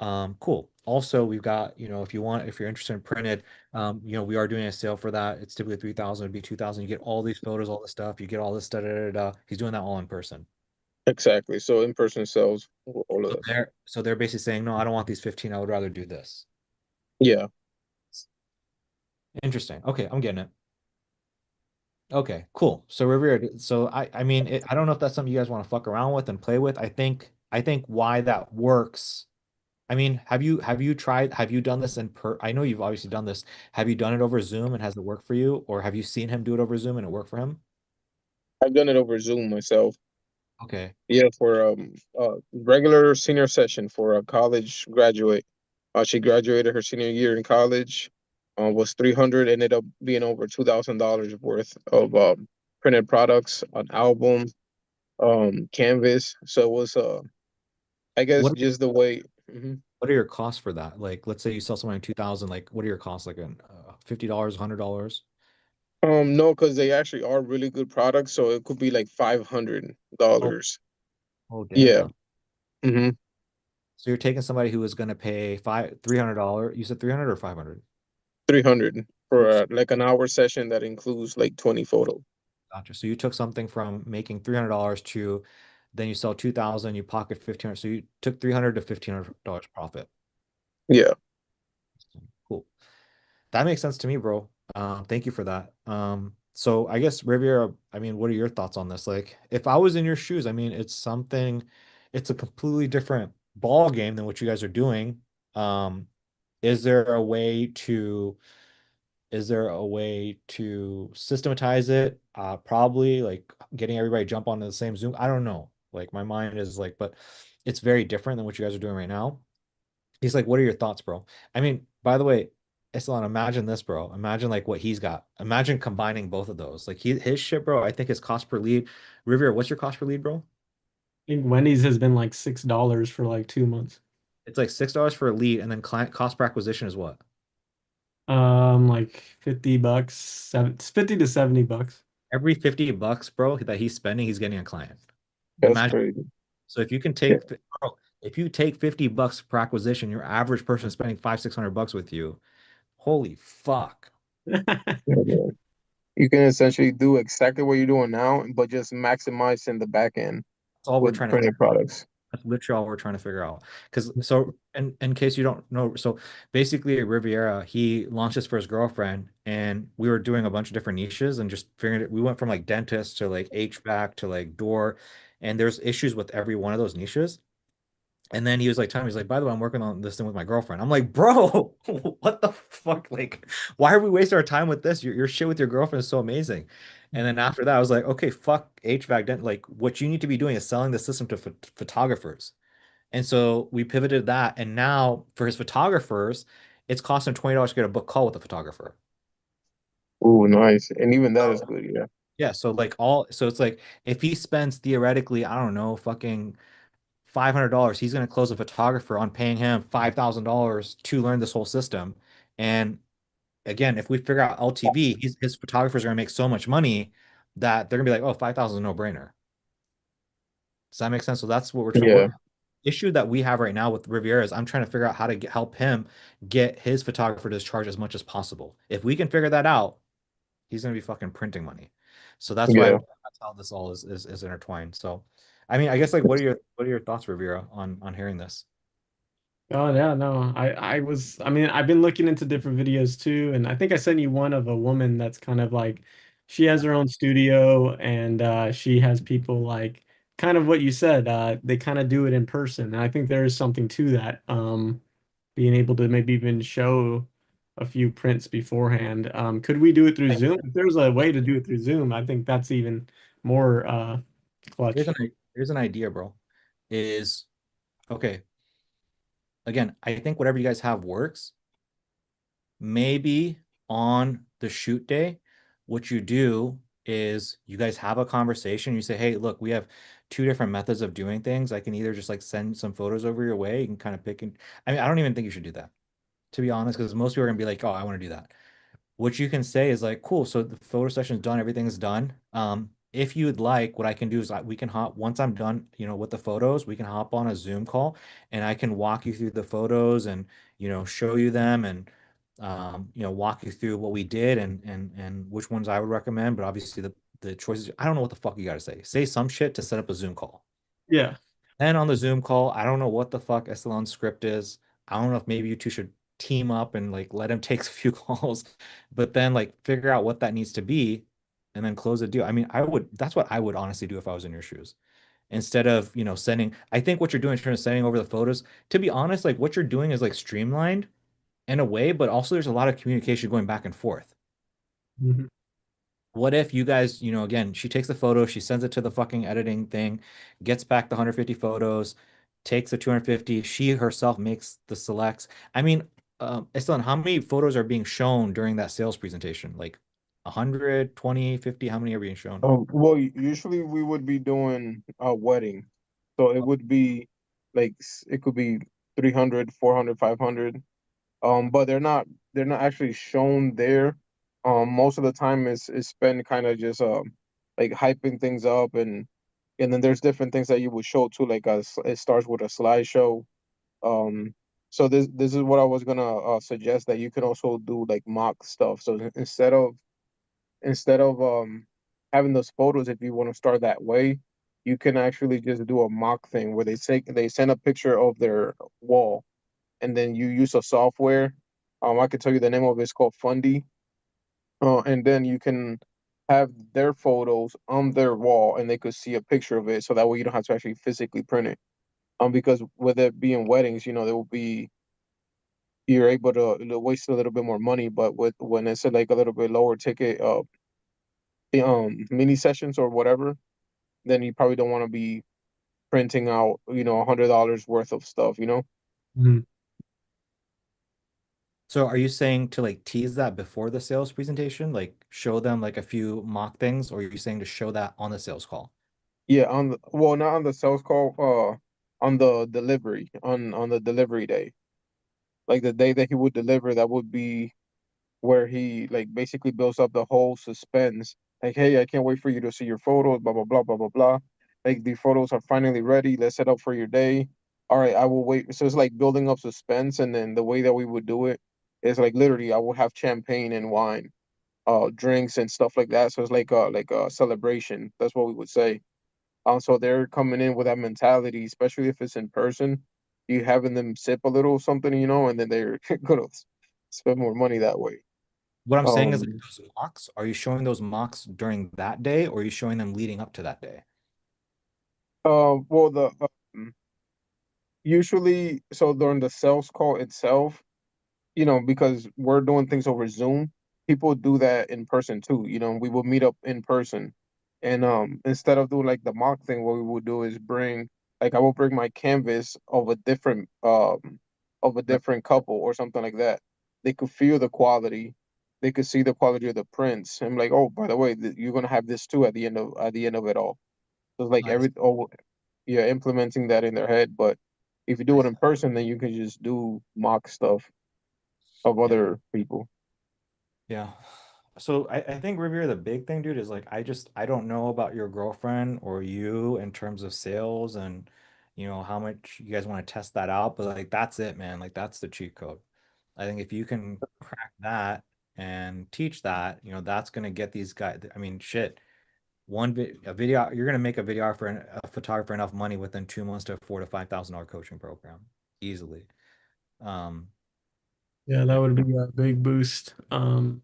da. Cool. Also, we've got, if you want, if you're interested in printed, we are doing a sale for that. It's typically 3,000, it'd be 2,000. You get all these photos, all this stuff. You get all this da da da da. He's doing that all in person. Exactly. So in-person sales, all of So that. they're basically saying, no, I don't want these 15. I would rather do this. Yeah. Interesting. Okay, I'm getting it. Okay, cool. So Riviera, so I mean, I don't know if that's something you guys want to fuck around with and play with. I think why that works. I mean, have you done this I know you've obviously done this. Have you done it over Zoom and has it worked for you? Or have you seen him do it over Zoom and it worked for him? I've done it over Zoom myself. Okay. Yeah, for regular senior session for a college graduate. She graduated her senior year in college. Was 300, ended up being over $2,000 worth of printed products, an album, canvas. So it was I guess What just the way. Mhm. what are your costs for that? Like, let's say you sell something in 2000, like what are your costs like in $50, $100? No, because they actually are really good products, so it could be like Oh, $500. oh Yeah. damn. Mm-hmm. So you're taking somebody who is going to pay $300. You said 300 or 500? 300 for Oops. like an hour session that includes like 20 photos. Gotcha. So you took something from making $300 to then you sell 2,000, you pocket 1,500. So you took 300 to $1,500 profit. Yeah. Cool. That makes sense to me, bro. Thank you for that. So I guess Riviera, I mean, what are your thoughts on this? Like, if I was in your shoes, I mean, it's a completely different ball game than what you guys are doing. Um, is there a way to Is there a way to systematize it? Probably like getting everybody jump onto the same Zoom. I don't know. Like my mind is like, but it's very different than what you guys are doing right now. He's like, what are your thoughts, bro? I mean, by the way, Islan, imagine this, bro. Imagine like what he's got. Imagine combining both of those. Like his shit, bro. I think his cost per lead. Riviera, what's your cost per lead, bro? I think Wendy's has been like $6 for like 2 months. It's like $6 for a lead, and then client cost per acquisition is what? Like $50, 50 to $70. Every 50 bucks, bro, that he's spending, he's getting a client. That's Imagine. crazy. So Yeah. if you take 50 bucks per acquisition, your average person is spending 600 bucks with you. Holy fuck. Yeah, man. You can essentially do exactly what you're doing now, but just maximize in the back end That's all we're with trying to printed products. That's literally all we're trying to figure out. Because so in case you don't know, so basically Riviera, he launched this for his girlfriend, and we were doing a bunch of different niches and just figuring it. We went from like dentist to like HVAC to like door, and there's issues with every one of those niches. And then he was like telling me, he's like, by the way, I'm working on this thing with my girlfriend. I'm like, bro, what the fuck? Like, why are we wasting our time with this? Your shit with your girlfriend is so amazing. And then after that, I was like, okay, fuck HVAC. Like, what you need to be doing is selling the system to photographers. And so we pivoted that. And now for his photographers, it's costing $20 to get a book call with a photographer. Ooh, nice. And even that is good. Yeah. Yeah. So it's like if he spends theoretically, I don't know, fucking $500, he's going to close a photographer on paying him $5,000 to learn this whole system. And again, if we figure out LTV, his photographers are going to make so much money that they're going to be like, oh, 5,000 is a no-brainer. Does that make sense? So that's what we're trying. Yeah. Issue that we have right now with Riviera is I'm trying to figure out how to help him get his photographer to charge as much as possible. If we can figure that out, he's going to be fucking printing money. So Yeah. that's how this all is intertwined. So, I mean, I guess like what are your thoughts, Riviera, on hearing this? Oh yeah, no. I mean, I've been looking into different videos too, and I think I sent you one of a woman that's kind of like she has her own studio and she has people like kind of what you said, they kind of do it in person. And I think there is something to that. Being able to maybe even show a few prints beforehand. Could we do it through Zoom? If there's a way to do it through Zoom, I think that's even more Here's clutch. here's an idea, bro. Is okay. Again, I think whatever you guys have works. Maybe on the shoot day, what you do is you guys have a conversation. You say, hey, look, we have two different methods of doing things. I can either just like send some photos over your way. You can kind of pick and I mean, I don't even think you should do that, to be honest, because most people are gonna be like, oh, I want to do that. What you can say is like, cool, so the photo session is done, everything's done. If you'd like, what I can do is we can hop once I'm done, with the photos, we can hop on a Zoom call and I can walk you through the photos and show you them and walk you through what we did and which ones I would recommend. But obviously the choices, I don't know what the fuck you gotta say. Say some shit to set up a Zoom call. Yeah. Then on the Zoom call, I don't know what the fuck Estelon's script is. I don't know if maybe you two should team up and like let him take a few calls, but then like figure out what that needs to be and then close the deal. I mean, that's what I would honestly do if I was in your shoes. Instead of, sending, I think what you're doing in terms of sending over the photos, to be honest, like what you're doing is like streamlined in a way, but also there's a lot of communication going back and forth. Mhm. What if you guys, again, she takes the photo, she sends it to the fucking editing thing, gets back the 150 photos, takes the 250, she herself makes the selects. I mean, Islan, how many photos are being shown during that sales presentation? Like 100, 20, 50? How many are being shown? Well, usually we would be doing a wedding. So it would be like it could be 300, 400, 500. But they're not actually shown there. Most of the time is spent kind of just like hyping things up and then there's different things that you would show too, like it starts with a slideshow. Um, so this is what I was gonna suggest, that you can also do like mock stuff. So instead of having those photos, if you want to start that way, you can actually just do a mock thing where they send a picture of their wall, and then you use a software. I can tell you the name of it. It's called Fundy. And then you can have their photos on their wall, and they could see a picture of it, so that way you don't have to actually physically print it. Because with it being weddings, there will be you're able to waste a little bit more money, but with when it's like a little bit lower ticket, mini sessions or whatever, then you probably don't want to be printing out, $100 worth of stuff. Mhm. So are you saying to like tease that before the sales presentation, like show them like a few mock things, or are you saying to show that on the sales call? Yeah, well, not on the sales call, on the delivery, on the delivery day, like the day that he would deliver, that would be where he like basically builds up the whole suspense. Like, hey, I can't wait for you to see your photos, blah blah blah blah blah blah. Like the photos are finally ready. Let's set up for your day. All right, I will wait. So it's like building up suspense, and then the way that we would do it is like literally I will have champagne and wine, drinks and stuff like that. So it's like a celebration. That's what we would say. So they're coming in with that mentality, especially if it's in person. You having them sip a little something, and then they're gonna spend more money that way. What I'm saying is like Um, those mocks, are you showing those mocks during that day or are you showing them leading up to that day? well, usually, so during the sales call itself, because we're doing things over Zoom, people do that in person too. We will meet up in person. And instead of doing like the mock thing, what we will do is I will bring my canvas of a Right. different couple or something like that. They could feel the quality. They could see the quality of the prints. I'm like, oh, by the way, you're gonna have this too at the end of it all. So it's like I yeah, implementing that in their head. But if you do I it in person, then you can just do mock stuff of yeah. other people. Yeah. So I think Riviera, the big thing, dude, is like I don't know about your girlfriend or you in terms of sales and how much you guys want to test that out, but like that's it, man. Like that's the cheat code. I think if you can crack that and teach that, that's gonna get these guys. I mean, shit. A video, you're gonna make a photographer enough money within 2 months to afford a $5,000 coaching program easily. Um, Yeah, that would be a big boost. And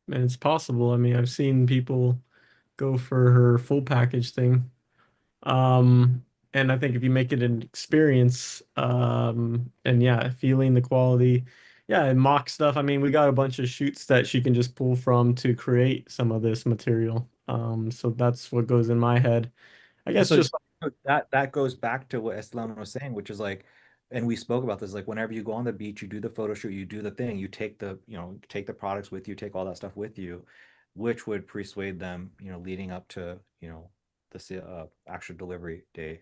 it's possible. I mean, I've seen people go for her full package thing. Um, and I think if you make it an experience, and yeah, feeling the quality, yeah, and mock stuff. I mean, we got a bunch of shoots that she can just pull from to create some of this material. So that's what goes in my head. I And guess so just that goes back to what Islam was saying, which is like, and we spoke about this, like whenever you go on the beach, you do the photo shoot, you do the thing, you take the products with you, take all that stuff with you. which would persuade them, leading up to, the actual delivery day.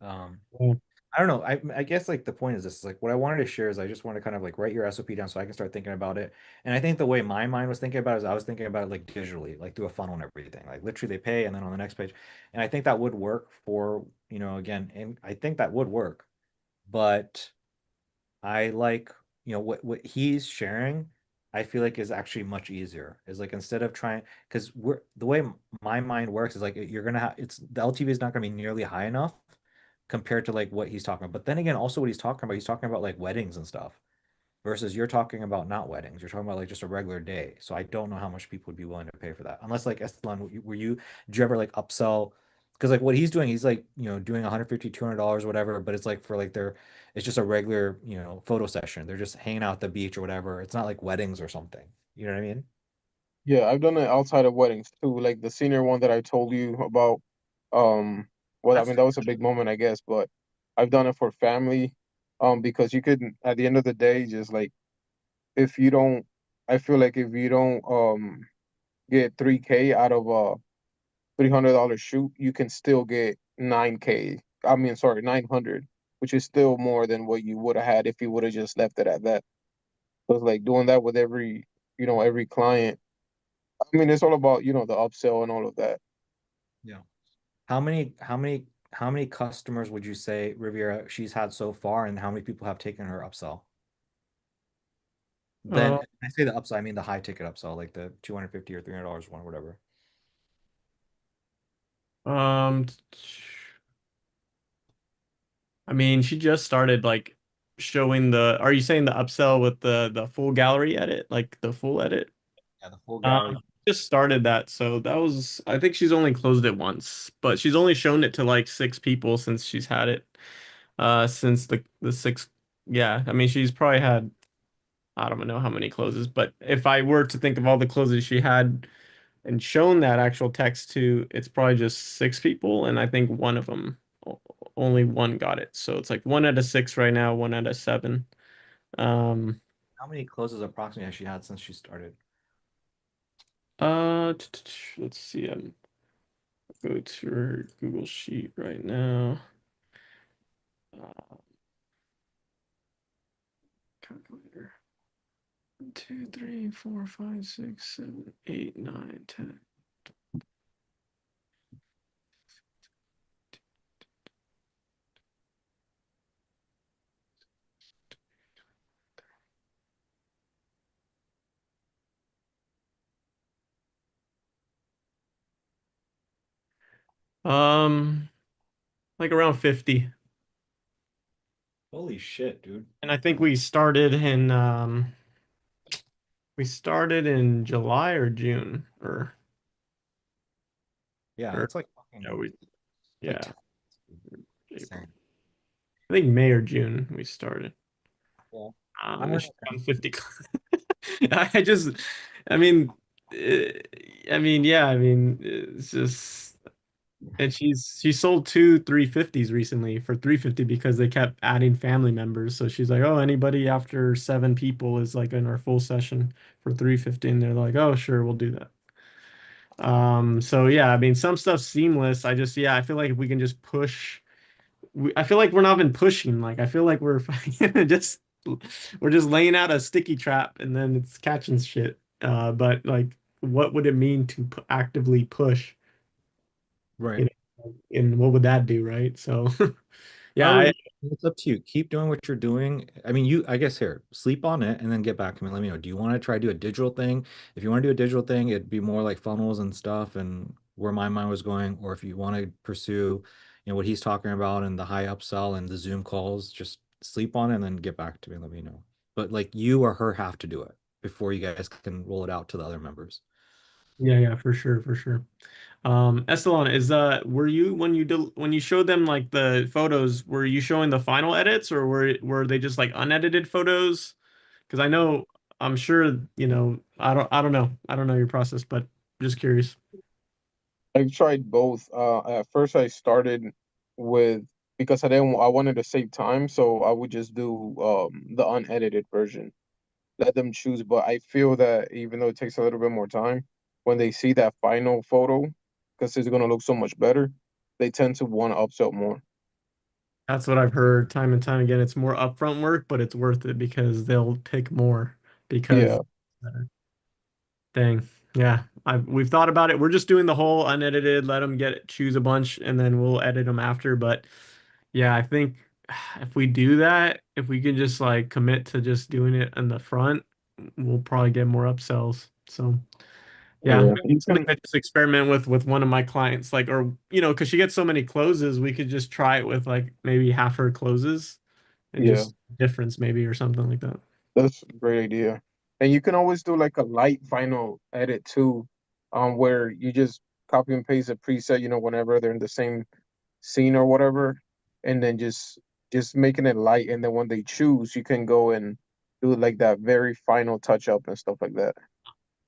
Um, Yeah. I don't know. I guess like the point is this, like what I wanted to share is I just want to kind of like write your SOP down so I can start thinking about it. And I think the way my mind was thinking about it is I was thinking about it like digitally, like through a funnel and everything. Like literally they pay and then on the next page. And I think that would work for, again, and I think that would work. But I like, what he's sharing, I feel like is actually much easier. Is like instead of trying, because we're the way my mind works is like you're gonna have it's the LTV is not gonna be nearly high enough compared to like what he's talking about. But then again, also what he's talking about like weddings and stuff versus you're talking about not weddings. You're talking about like just a regular day. So I don't know how much people would be willing to pay for that. Unless like Esteban, did you ever like upsell? Because like what he's doing, he's like, doing 150, $200, whatever, but it's like for like it's just a regular, photo session. They're just hanging out at the beach or whatever. It's not like weddings or something. You know what I mean? Yeah, I've done it outside of weddings too, like the senior one that I told you about. Um, well, I That's mean, that was a big moment, I guess, but I've done it for family, because you could, at the end of the day, just like if you don't, I feel like if you don't get 3K out of a $300 shoot, you can still get 9K. I mean, sorry, 900, which is still more than what you would have had if you would have just left it at that. So it's like doing that with every client. I mean, it's all about, the upsell and all of that. Yeah. How many customers would you say Riviera she's had so far, and how many people have taken her upsell? Uh, Then I say the upsell, I mean the high ticket upsell, like the 250 or $300 one, whatever. um, I mean, she just started like showing the. Are you saying the upsell with the full gallery edit, like the full edit? Yeah, the full Um, gallery. just started that, so that was. I think she's only closed it once, but she's only shown it to like 6 people since she's had it. Since the six. Yeah, I mean, she's probably had. I don't know how many closes, but if I were to think of all the closes she had and shown that actual text to, it's probably just 6 people, and I think one of them, only one got it. So it's like 1 out of 6 right now, 1 out of 7. Um, How many closes approximately has she had since she started? let's see. Go to her Google Sheet right now. Uh, calculator. 1, 2, 3, 4, 5, 6, 7, 8, 9, 10. Um, like around 50. Holy shit, dude. And I think we started in July or June Yeah, or that's like fucking yeah, we it's like yeah, 10. April. Insane. I think May or June we started. Yeah. I'm And gonna she's done 50. I just, I mean, yeah, I mean, it's just, and she sold two 350s recently for 350 because they kept adding family members. So she's like, oh, anybody after 7 people is like in our full session for 350, and they're like, oh, sure, we'll do that. So yeah, I mean, some stuff's seamless. I feel like if we can just push, I feel like we're not been pushing. Like, I feel like we're just, we're just laying out a sticky trap and then it's catching shit. But like, what would it mean to actively push? Right. You and what would that do, right? So, I yeah, would, it's up to you. Keep doing what you're doing. I mean, I guess here, sleep on it and then get back to me. Let me know. Do you want to try to do a digital thing? If you want to do a digital thing, it'd be more like funnels and stuff and where my mind was going. Or if you want to pursue, what he's talking about and the high upsell and the Zoom calls, just sleep on it and then get back to me. Let me know. But like you or her have to do it before you guys can roll it out to the other members. yeah, for sure, for sure. Esteban, were you when you showed them like the photos, were you showing the final edits or were they just like unedited photos? Because I'm sure, I don't know your process, but just curious. I've tried both. At first I started with because I wanted to save time, so I would just do the unedited version. let them choose. But I feel that even though it takes a little bit more time, when they see that final photo, because it's gonna look so much better, they tend to want to upsell more. That's what I've heard time and time again. It's more upfront work, but it's worth it because they'll pick more because Yeah, dang. Yeah. We've thought about it. We're just doing the whole unedited, let them choose a bunch and then we'll edit them after. But yeah, I think if we do that, if we can just like commit to just doing it in the front, we'll probably get more upsells. So yeah, yeah, maybe you it's something can. I just experiment with one of my clients, like, or because she gets so many closes, we could just try it with like maybe half her closes and Yeah, just difference maybe or something like that. that's a great idea. And you can always do like a light final edit too, where you just copy and paste a preset, whenever they're in the same scene or whatever, and then just making it light, and then when they choose, you can go and do like that very final touch up and stuff like that.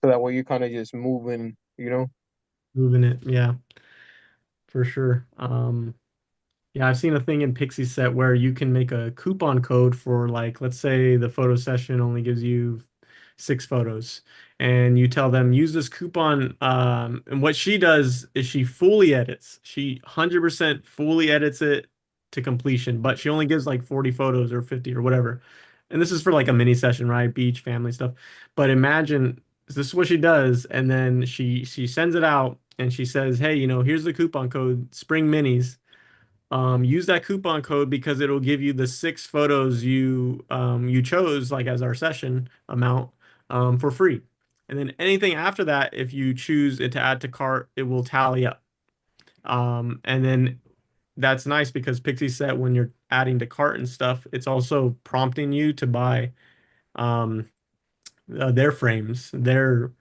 So that way you kind of just moving. Moving it, yeah, for sure. Yeah, I've seen a thing in Pixie Set where you can make a coupon code for like, let's say the photo session only gives you 6 photos, and you tell them use this coupon. And what she does is she fully edits. She 100% fully edits it to completion, but she only gives like 40 photos or 50 or whatever. And this is for like a mini session, right? Beach, family stuff. But imagine this is what she does, and then she sends it out and she says, hey, here's the coupon code, Spring Minis. Use that coupon code because it'll give you the 6 photos you chose like as our session amount for free. And then anything after that, if you choose it to add to cart, it will tally up. And then that's nice because Pixie Set, when you're adding to cart and stuff, it's also prompting you to buy um, their frames, their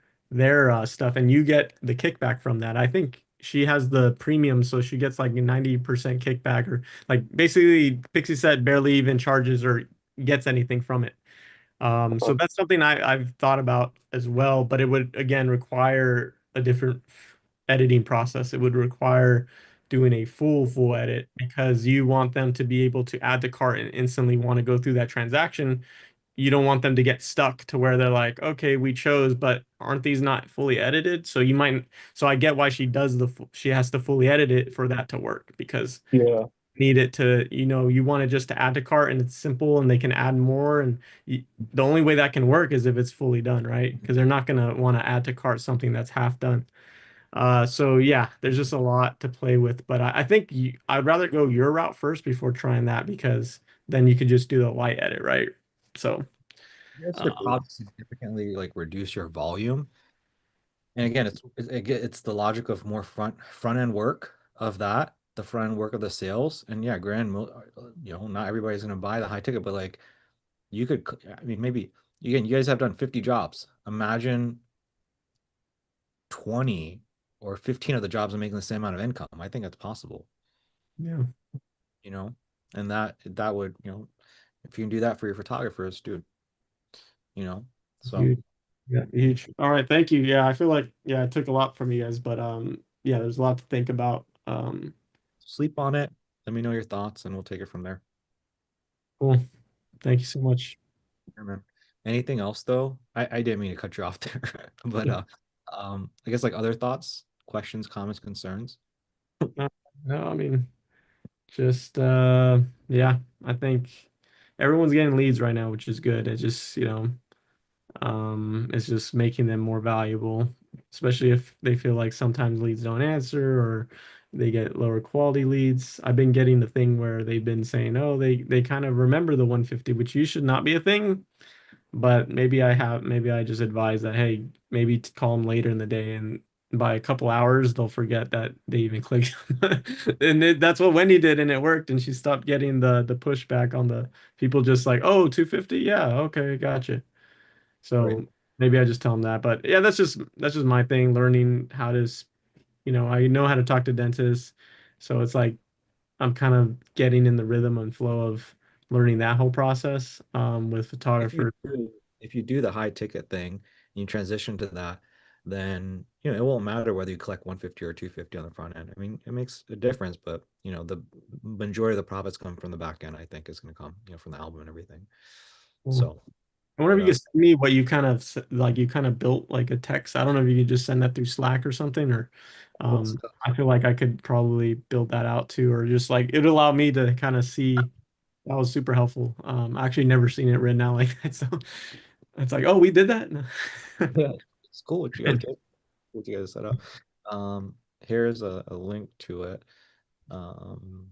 stuff, and you get the kickback from that. I think she has the premium, so she gets like a 90% kickback, or like basically Pixie Set barely even charges or gets anything from it. So that's something I've thought about as well, but it would again require a different editing process. It would require doing a full edit because you want them to be able to add to cart and instantly want to go through that transaction. You don't want them to get stuck to where they're like, okay, we chose, but aren't these not fully edited? So I get why she does she has to fully edit it for that to work because Yeah, you need it to, you want it just to add to cart and it's simple and they can add more. And the only way that can work is if it's fully done, right? Because they're not going to want to add to cart something that's half done. So yeah, there's just a lot to play with, but I think I'd rather go your route first before trying that because then you could just do the light edit, right? So. Yes, Uh, could probably significantly like reduce your volume. And again, it's the logic of more front end work of that, the front end work of the sales. And yeah, not everybody's gonna buy the high ticket, but like you could, I mean, maybe again, you guys have done 50 jobs. Imagine 20 or 15 of the jobs are making the same amount of income. I think that's possible, yeah, you know, and that would, if you can do that for your photographers, dude, you know, so huge. Yeah, huge. All right, thank you. Yeah, I feel like I took a lot from you guys, but yeah, there's a lot to think about. sleep on it. Let me know your thoughts and we'll take it from there. Cool. Thank you so much. Sure, man. Anything else though? I didn't mean to cut you off there, but I guess like other thoughts, questions, comments, concerns. No, no, I mean, just yeah, I think everyone's getting leads right now, which is good. It's just, it's just making them more valuable, especially if they feel like sometimes leads don't answer or they get lower quality leads. I've been getting the thing where they've been saying, oh, they kind of remember the 150, which you should not be a thing. But maybe I just advise that, hey, maybe call them later in the day, and by a couple hours, they'll forget that they even clicked. And that's what Wendy did, and it worked. And she stopped getting the pushback on the people just like, oh, 250, yeah, okay, gotcha. Right. So maybe I just tell them that. But yeah, that's just my thing, learning how to, I know how to talk to dentists. So it's like I'm kind of getting in the rhythm and flow of learning that whole process with If you photographers. do, if you do the high ticket thing and you transition to that, then it won't matter whether you collect 150 or 250 on the front end. I mean, it makes a difference, but the majority of the profits come from the back end, I think is going to come, from the album and everything. Cool. So I wonder if you Yeah. could send me what you kind of like you kind of built like a text. I don't know if you could just send that through Slack or something, or What's I feel like I could probably build that out too, or just like it allow me to kind of see. That was super helpful. I actually never seen it written out like that, so it's like, oh, we did that. yeah, it's cool what you guys did. What you guys set up. Um, Here's a link to it. Um,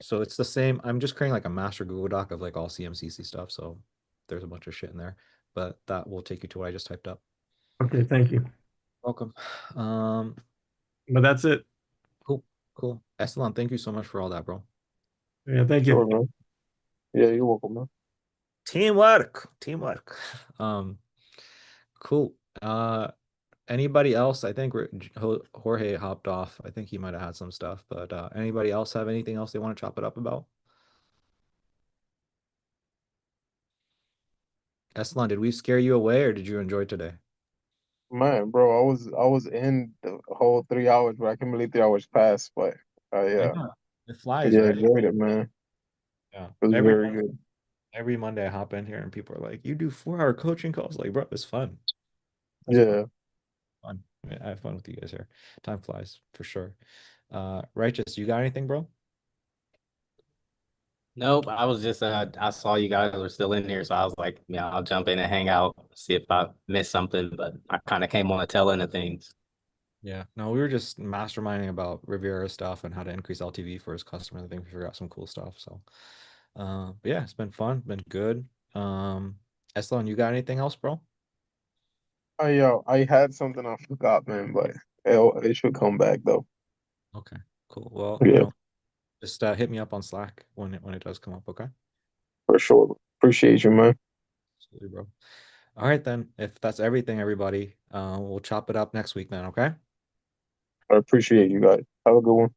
so it's the same. I'm just creating like a master Google Doc of like all CMCC stuff. So there's a bunch of shit in there, but that will take you to what I just typed up. Okay, thank you. Welcome. Um, But that's it. cool, cool. Estelan, thank you so much for all that, bro. Yeah, thank Sure, you. man. Yeah, you're welcome, man. Teamwork, teamwork. Um, cool. Anybody else? I think Jorge hopped off. I think he might have had some stuff, but anybody else have anything else they want to chop it up about? Estelan, did we scare you away or did you enjoy today? Man, bro, I was in the whole 3 hours, but I can't believe 3 hours passed. But I yeah, know. It flies, yeah, right? enjoyed it, man. Yeah. It was very good. Every Monday I hop in here and people are like, "You do 4 hour coaching calls?" Like, bro, it's fun. It's fun. Yeah. Fun. I have fun with you guys here. Time flies for sure. Righteous, you got anything, bro? Nope, I was just I saw you guys were still in here, so I was like, yeah, I'll jump in and hang out, see if I missed something, but I kind of came on the tail end of things. Yeah. No, we were just masterminding about Riviera stuff and how to increase LTV for his customers. I think we figured out some cool stuff. So, but yeah, it's been fun, been good. Eslon, you got anything else, bro? I had something I forgot, man, but it should come back though. Okay, cool. Well, Yeah, just hit me up on Slack when it does come up. Okay. for sure. Appreciate you, man. Absolutely, bro. All right, then. If that's everything, everybody, we'll chop it up next week then. Okay. I appreciate you guys. Have a good one.